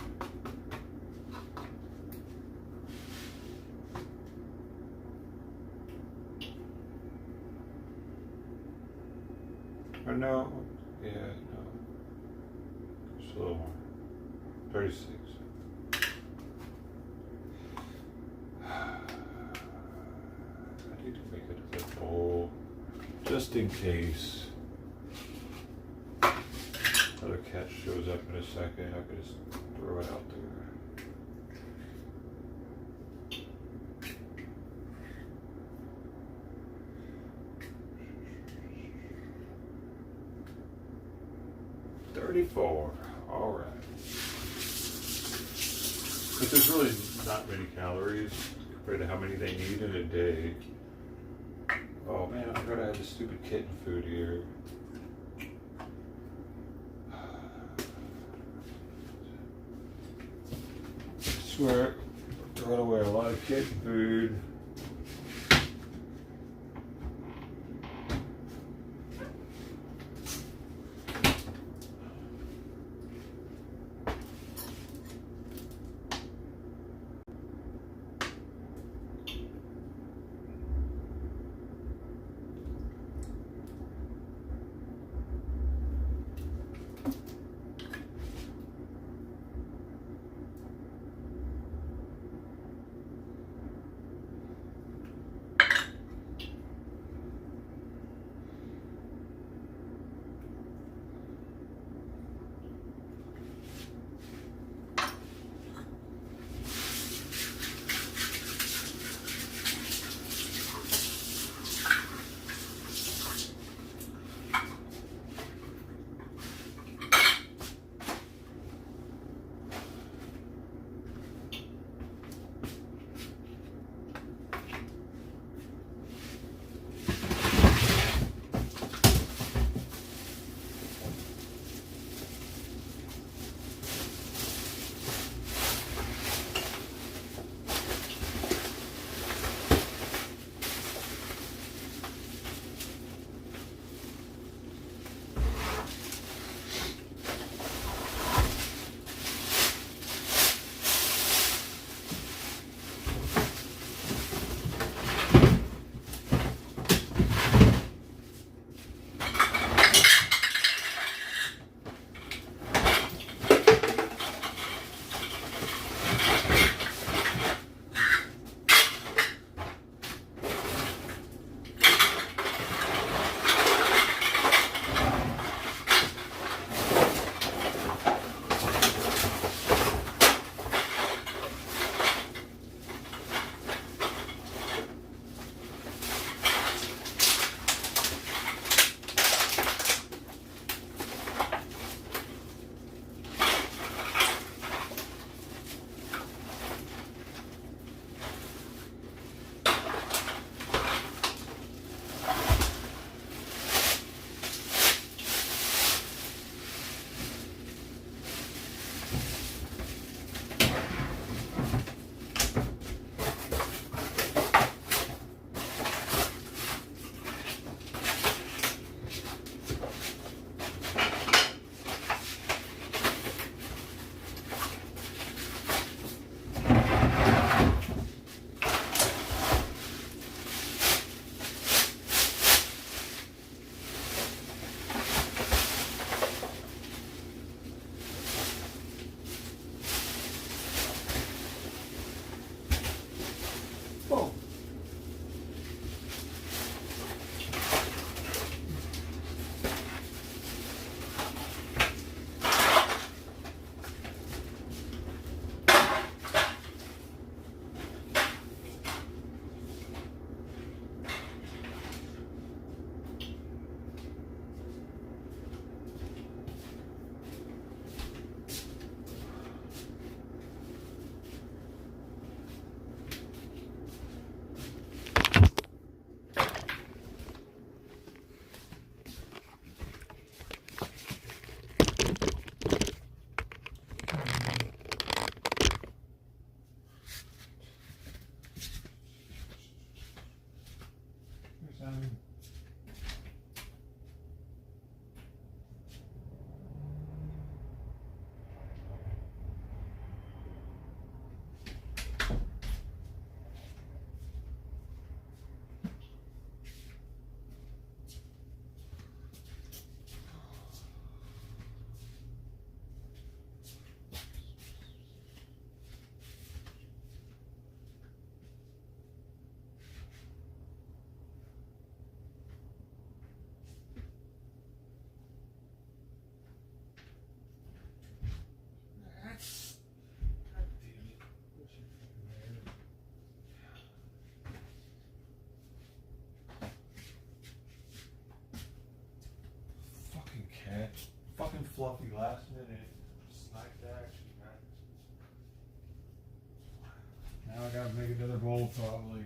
Or no, yeah, no. Just a little more. 36. I need to make it a bowl, just in case another cat shows up in a second. I could just throw it out there. $34. All right. But there's really not many calories compared to how many they need in a day. Oh man, I forgot I had this stupid kitten food here. I swear, I throw away a lot of kitten food. Fucking fluffy last minute. Snipe action, man. Now I gotta make another bowl probably.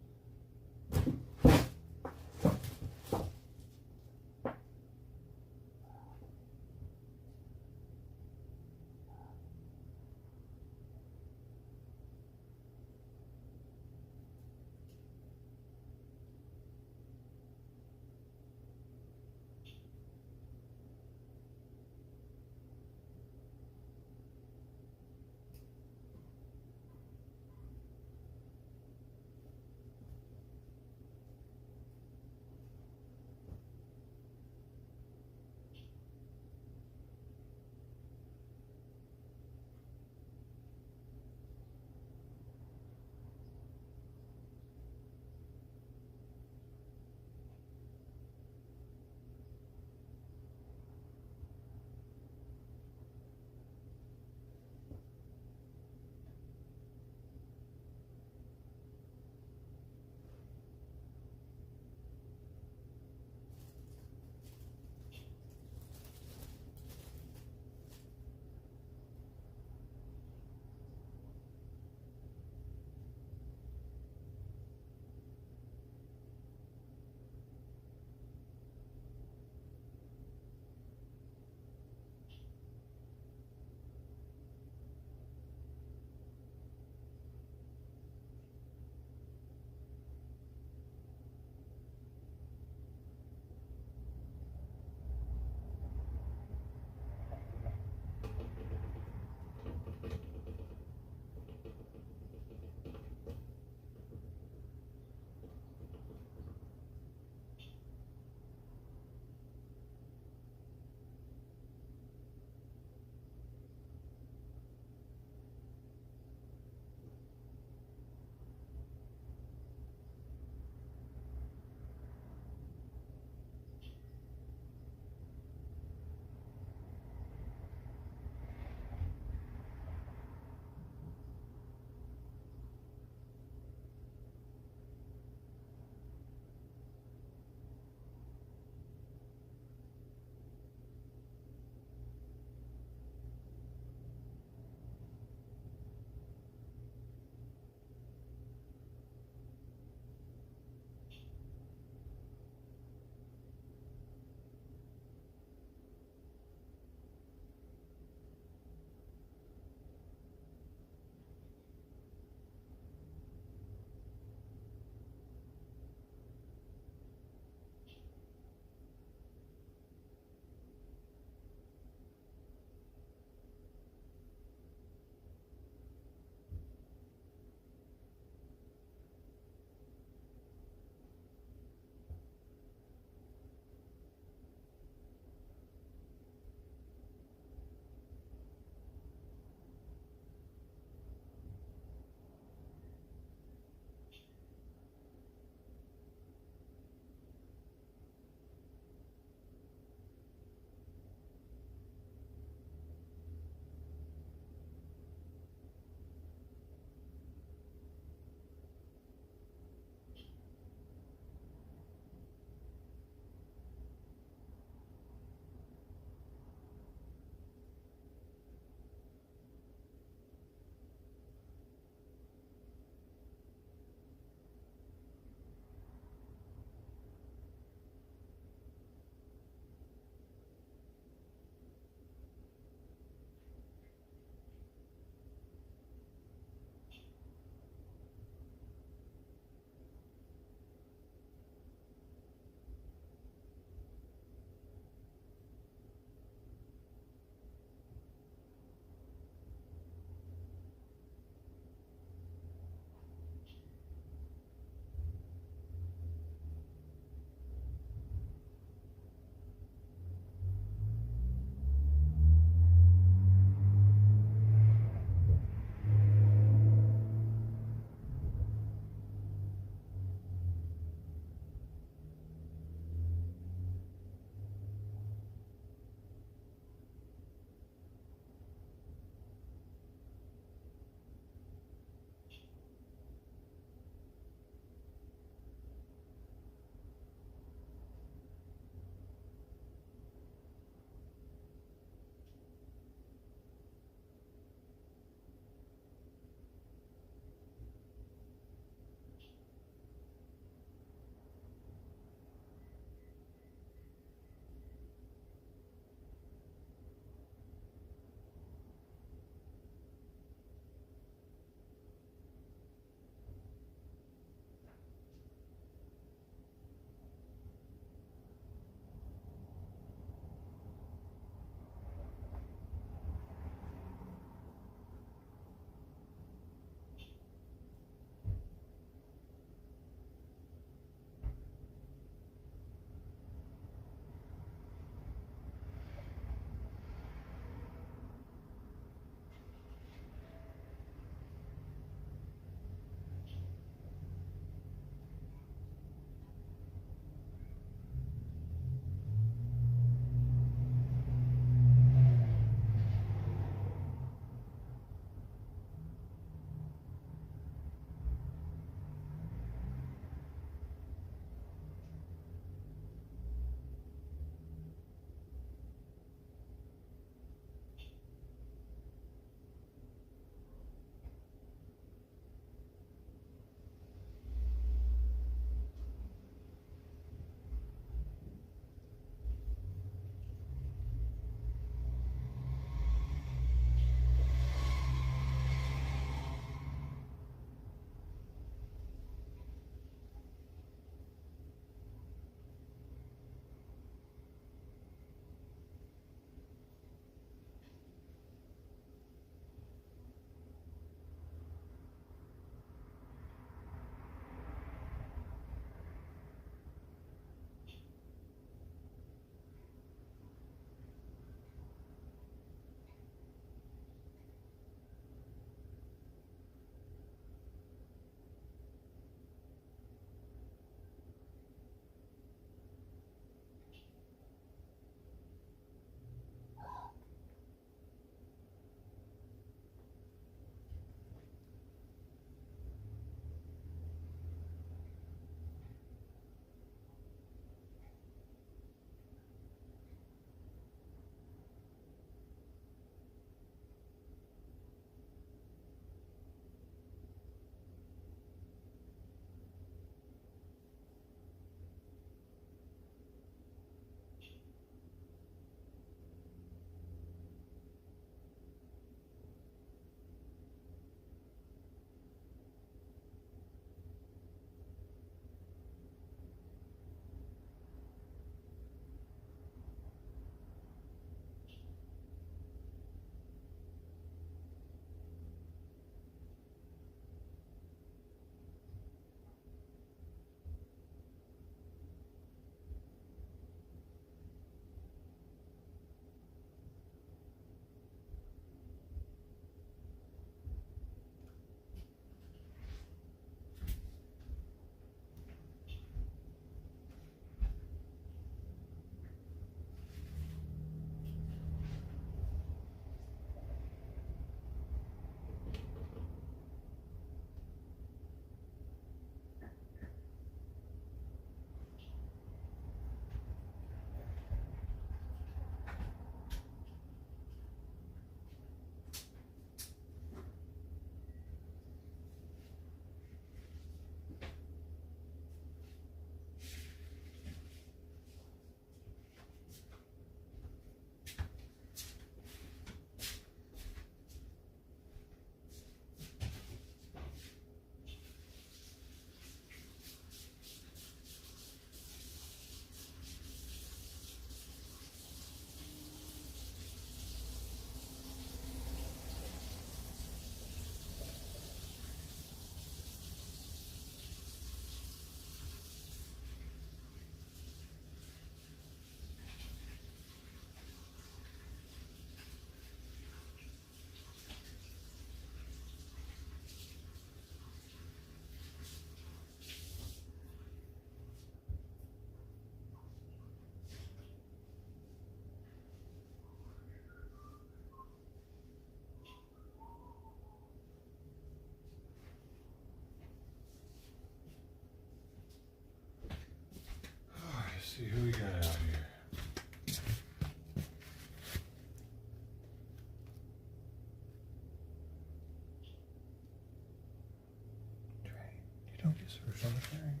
Who's on the thing?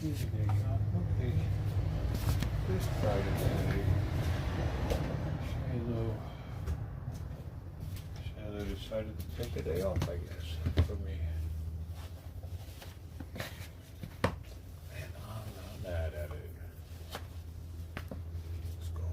Easy day, okay. This Friday, Shiloh decided to take a day off, I guess, for me. And I'm not mad at it. Let's go.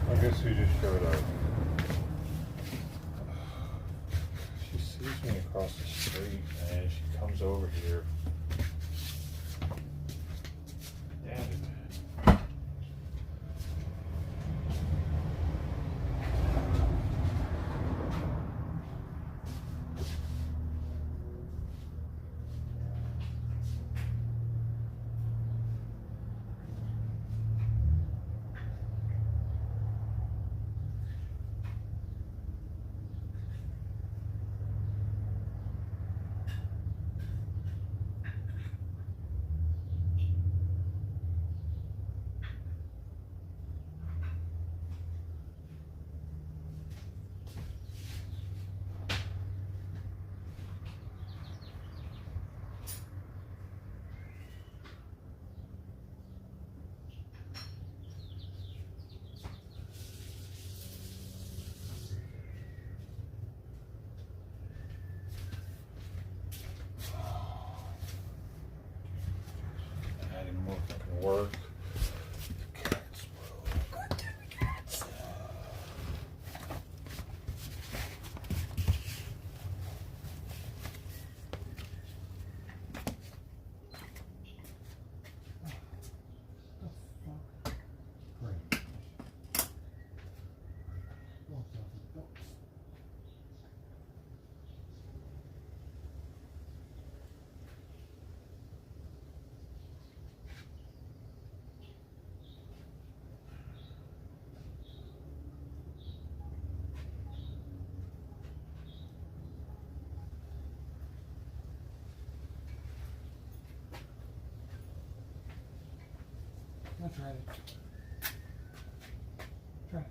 I guess who just showed up? She sees me across the street and she comes over here. Damn it, man. Adding more fucking work. Cats, bro. God damn it, cats. I tried it. Try it.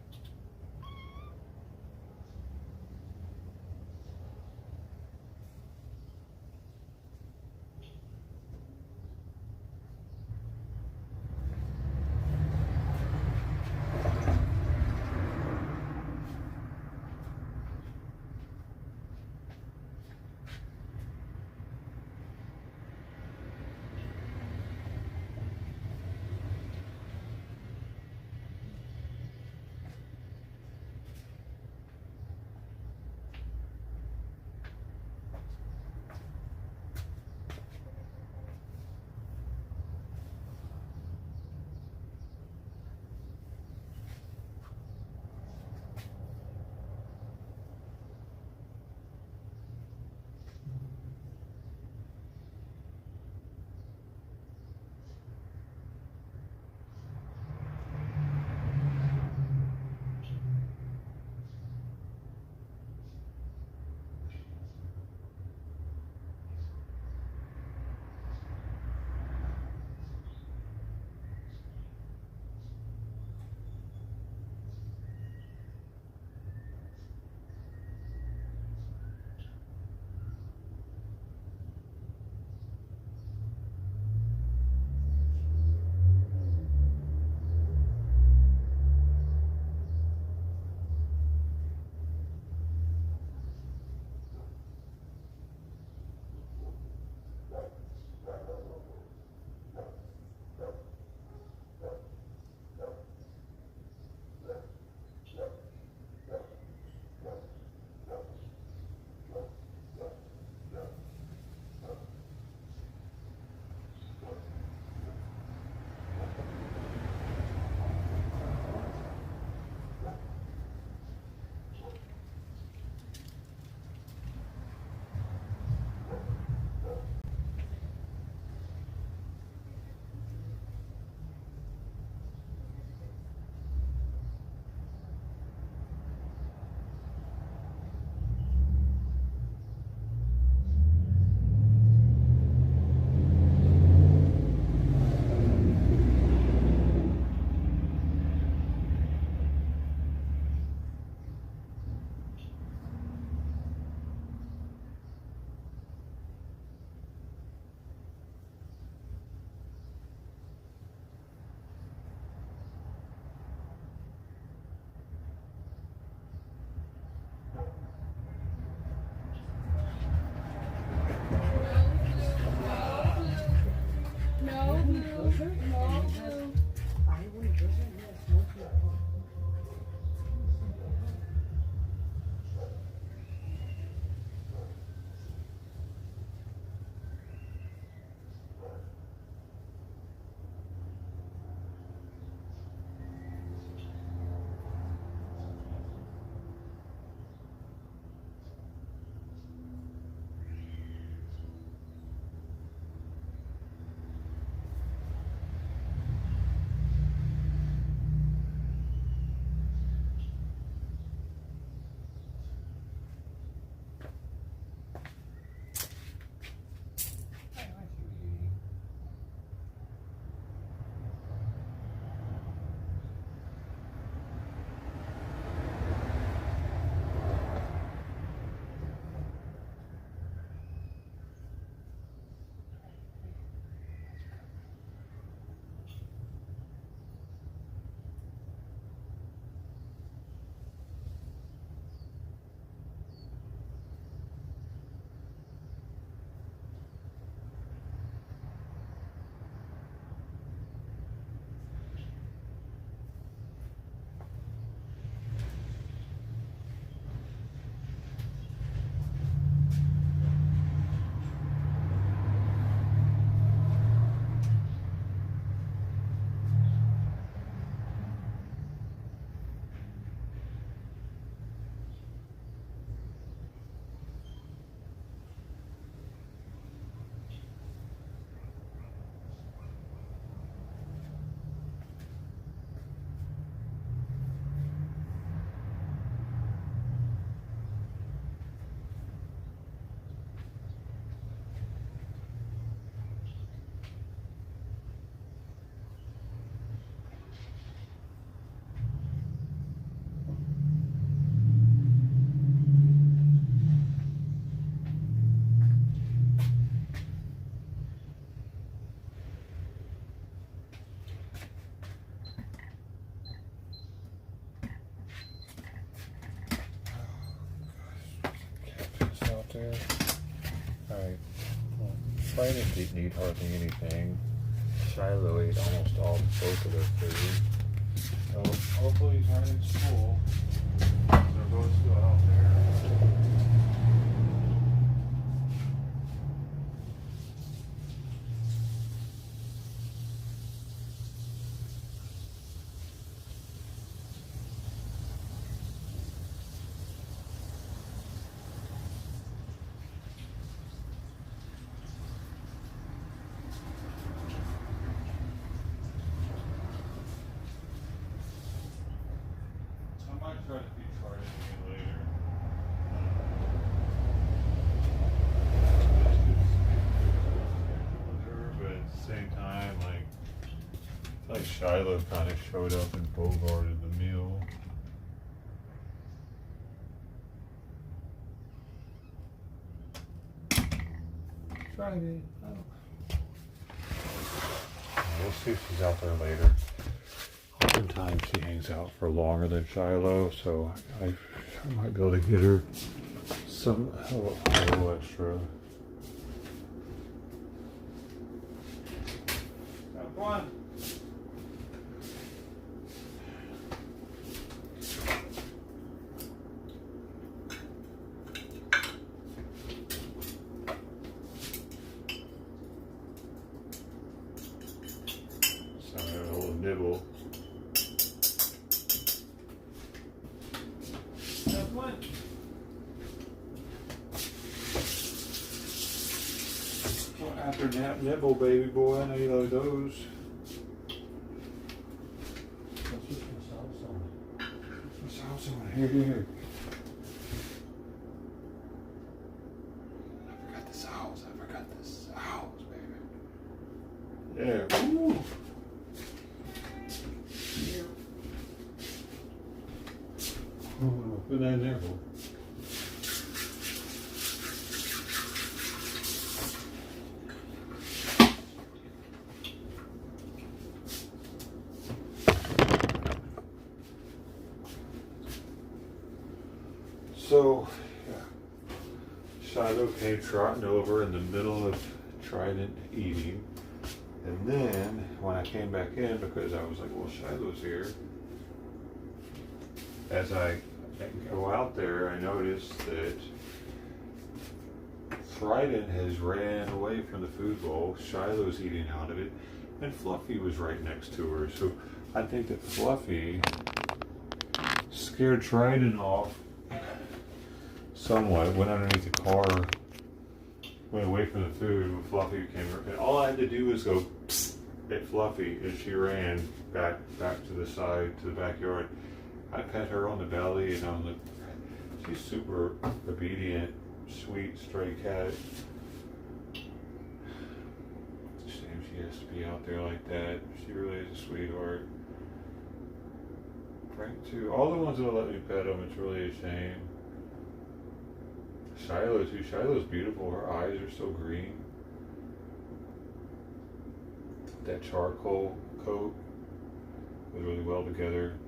there. Alright. Well, Friday didn't eat hardly anything. Shiloh ate almost both of their food. So hopefully he's not in school. They're both still out there. I might try to be charging you later. But at the same time, like Shiloh kind of showed up and bogarted the meal. Friday. Oh. We'll see if she's out there later. Oftentimes she hangs out for longer than Shiloh, so I might be able to get her a little extra. Have fun. Sorry, a little nibble. Have fun. Well, after nap nibble, baby boy, I know you like those. Let's put some sauce on. Put some sauce on. Here. I forgot the sauce, baby. Yeah. Woo. Put that in there. So, yeah. Shiloh came trotting over in the middle of Trident eating. And then, when I came back in, because I was like, well, Shiloh's here. As I go out there, I noticed that Trident has ran away from the food bowl. Shiloh's eating out of it, and Fluffy was right next to her. So I think that Fluffy scared Trident off somewhat. Went underneath the car, went away from the food. When Fluffy came, and all I had to do was go psst at Fluffy, and she ran back to the side, to the backyard. I pet her on the belly, and she's super obedient, sweet, stray cat. It's a shame she has to be out there like that. She really is a sweetheart. Frank too. All the ones that let me pet them, it's really a shame. Shiloh too. Shiloh's beautiful. Her eyes are so green. That charcoal coat was really well together.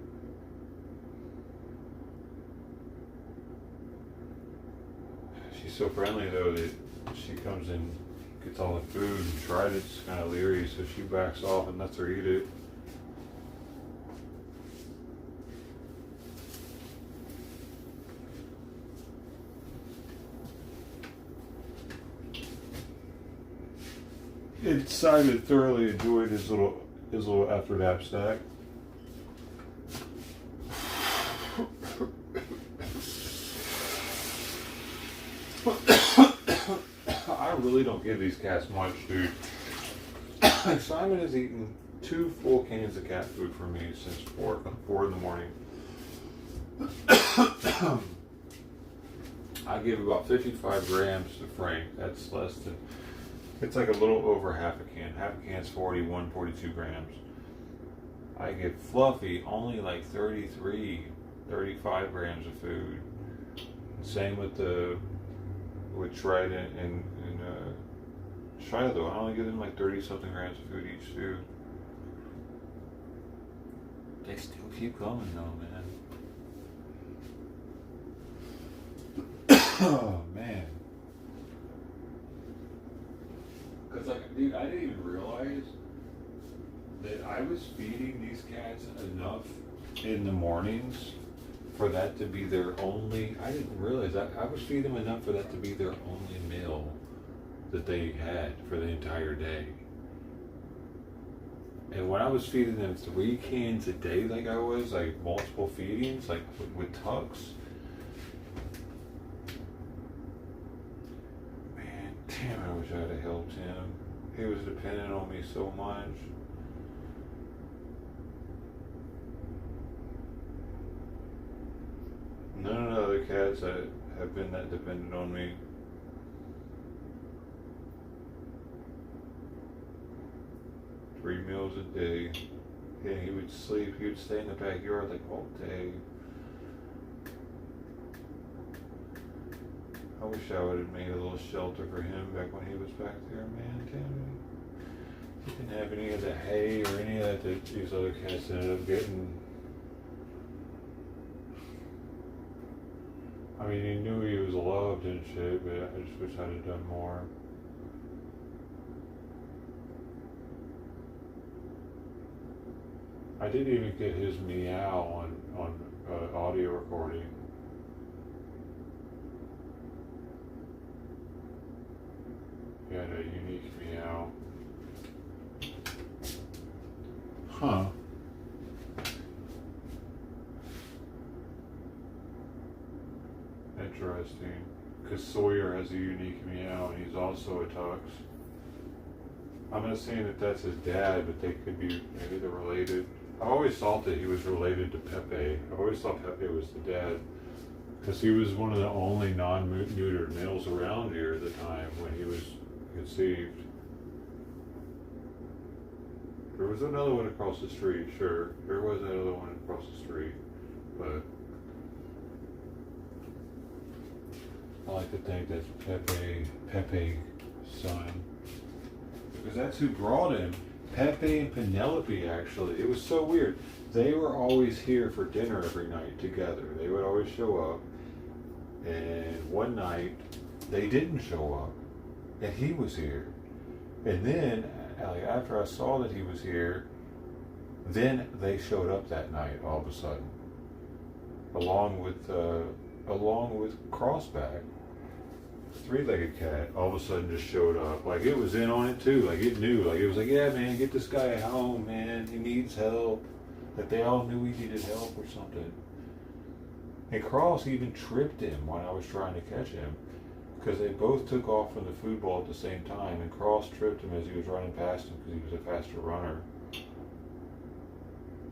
She's so friendly though that she comes in, gets all the food, and Trident's kind of leery, so she backs off and lets her eat it. Simon thoroughly enjoyed his little after nap snack. I really don't give these cats much, dude. Simon has eaten 2 full cans of cat food for me since 4 in the morning. I give about 55 grams to Frank. That's less than, it's like a little over half a can. Half a can's 42 grams. I give Fluffy only like 33, 35 grams of food. Same with Trident and Shiloh. I only give them like 30-something grams of food each too. They still keep going though, man. Oh man. It's like, dude, I didn't even realize that I was feeding these cats enough in the mornings for that to be their only. I didn't realize that I was feeding them enough for that to be their only meal that they had for the entire day. And when I was feeding them 3 cans a day, like I was, like multiple feedings, like with Tux, man, damn, I wish I had helped him. He was dependent on me so much. None of the other cats that have been that dependent on me. Three meals a day. Yeah, he would sleep. He would stay in the backyard like all day. I wish I would have made a little shelter for him back when he was back there, man. Damn. He didn't have any of the hay or any of that these other cats ended up getting. I mean, he knew he was loved and shit, but I just wish I'd have done more. I didn't even get his meow on audio recording. He had a unique meow. Huh. Interesting. Because Sawyer has a unique meow and he's also a Tux. I'm not saying that that's his dad, but they could be, maybe they're related. I always thought that he was related to Pepe. I always thought Pepe was the dad. Because he was one of the only non-neutered males around here at the time when he was conceived. There was another one across the street, sure. There was another one across the street. But I like to think that's Pepe's son. Because that's who brought him. Pepe and Penelope, actually. It was so weird. They were always here for dinner every night together. They would always show up. And one night, they didn't show up. And he was here. And then, after I saw that he was here, then they showed up that night all of a sudden. Along with Crossback. 3-legged cat all of a sudden just showed up. Like it was in on it too. Like it knew. Like it was like, yeah, man, get this guy home, man. He needs help. Like they all knew he needed help or something. And Cross even tripped him when I was trying to catch him. Because they both took off from the food bowl at the same time. And Cross tripped him as he was running past him because he was a faster runner.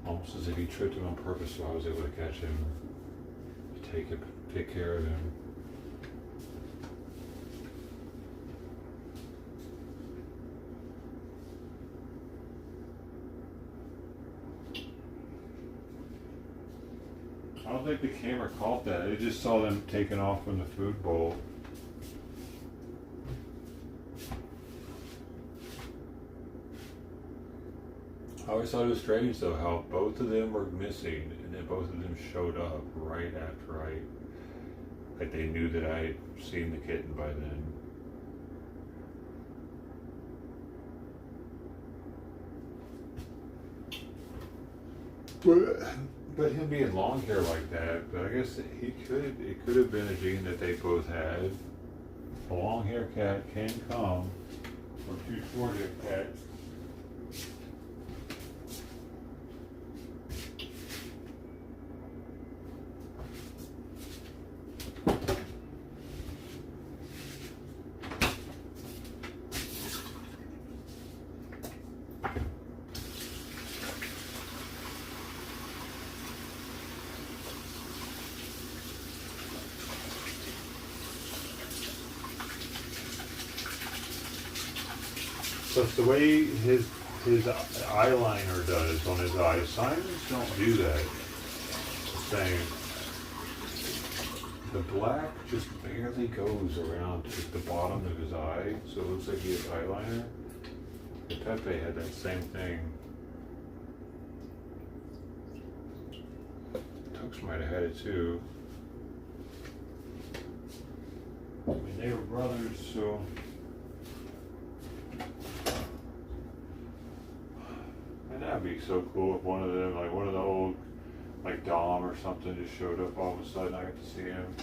Almost as if he tripped him on purpose so I was able to catch him. Take care of him. I don't think the camera caught that. It just saw them taking off from the food bowl. I always thought it was strange though how both of them were missing and then both of them showed up right after like they knew that I had seen the kitten by then. But him being long hair like that, but I guess it could have been a gene that they both had. A long hair cat can come, or 2 short hair cats. So it's the way his eyeliner does on his eyes. Simons don't do that. The same. The black just barely goes around to the bottom of his eye, so it looks like he has eyeliner. The Pepe had that same thing. Tux might have had it too. I mean, they were brothers, so. That'd be so cool if one of them, like one of the old, like Dom or something, just showed up all of a sudden. I got to see him.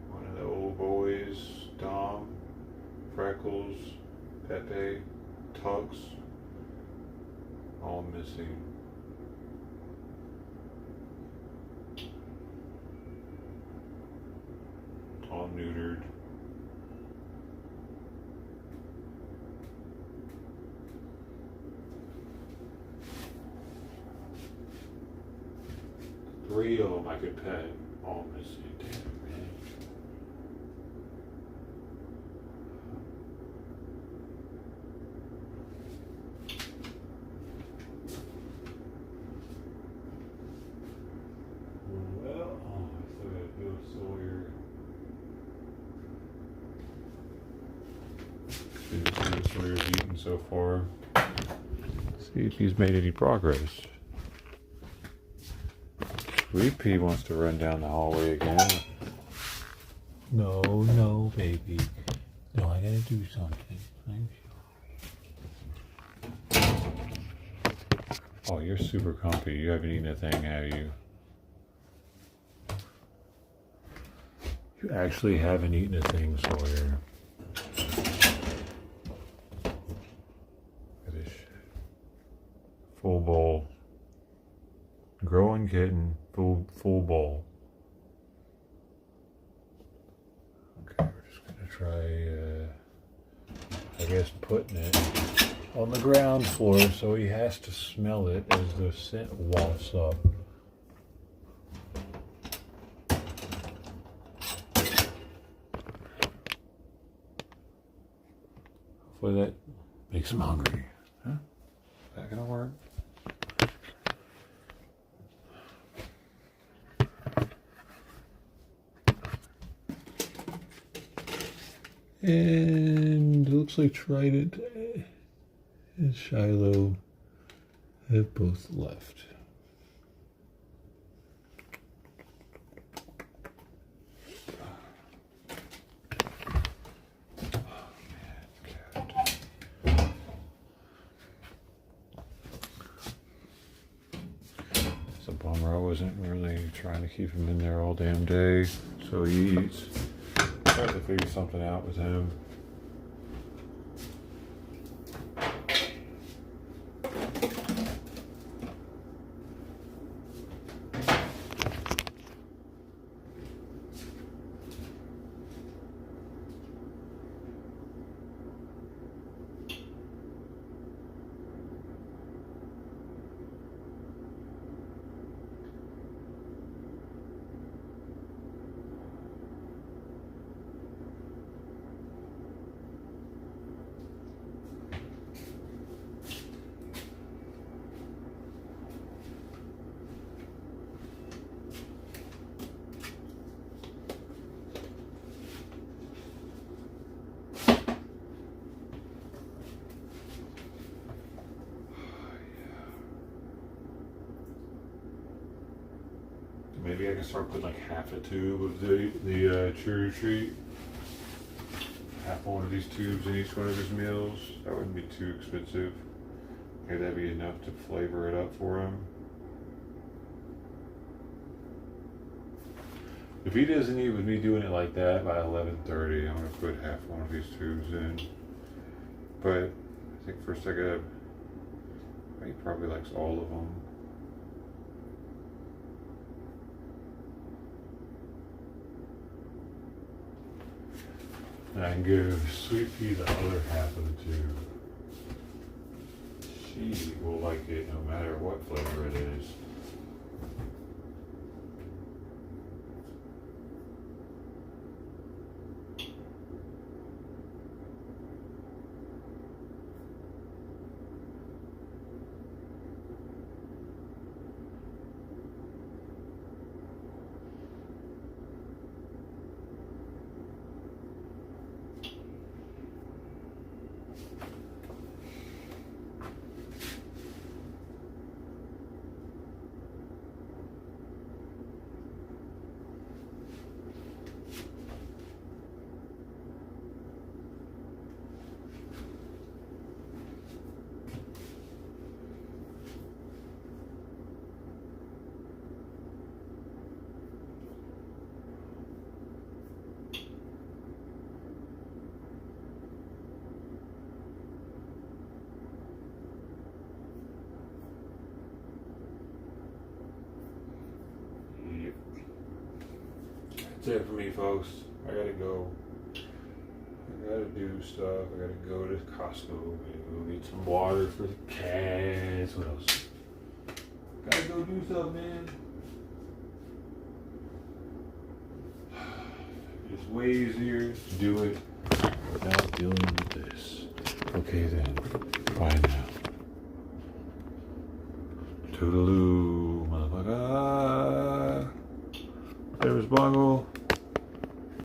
One of the old boys, Dom, Freckles, Pepe, Tux, all missing. All neutered. Three of them I could pet, all missing. Damn, man. Well, I still gotta do Sawyer. See what Sawyer's eaten so far. See if he's made any progress. Sweet Pea wants to run down the hallway again. No, no, baby. No, I gotta do something. Oh, you're super comfy. You haven't eaten a thing, have you? You actually haven't eaten a thing, Sawyer. Look at this shit. Full bowl. Growing kitten, full bowl. Okay, we're just gonna try, I guess, putting it on the ground floor so he has to smell it as the scent wafts up. Hopefully that makes him hungry. Huh? Is that gonna work? And it looks like Trident and Shiloh have both left. It's a bummer. I wasn't really trying to keep him in there all damn day, so he eats. I have to figure something out with him. Maybe I can start putting like half a tube of the Cheerio treat. Half one of these tubes in each one of his meals. That wouldn't be too expensive. Okay, that'd be enough to flavor it up for him. If he doesn't eat with me doing it like that by 11:30, I'm gonna put half one of these tubes in. But I think first I gotta, he probably likes all of them. And I can give Sweet Pea the other half of the tube. She will like it no matter what flavor it is. it for me, folks. I gotta go. I gotta do stuff. I gotta go to Costco. Maybe go get some water for the cats. What else? Gotta go do stuff, man. There's ways here to do it without dealing with this. Okay then. Bye now. Toodaloo, motherfucker. There was Bongo.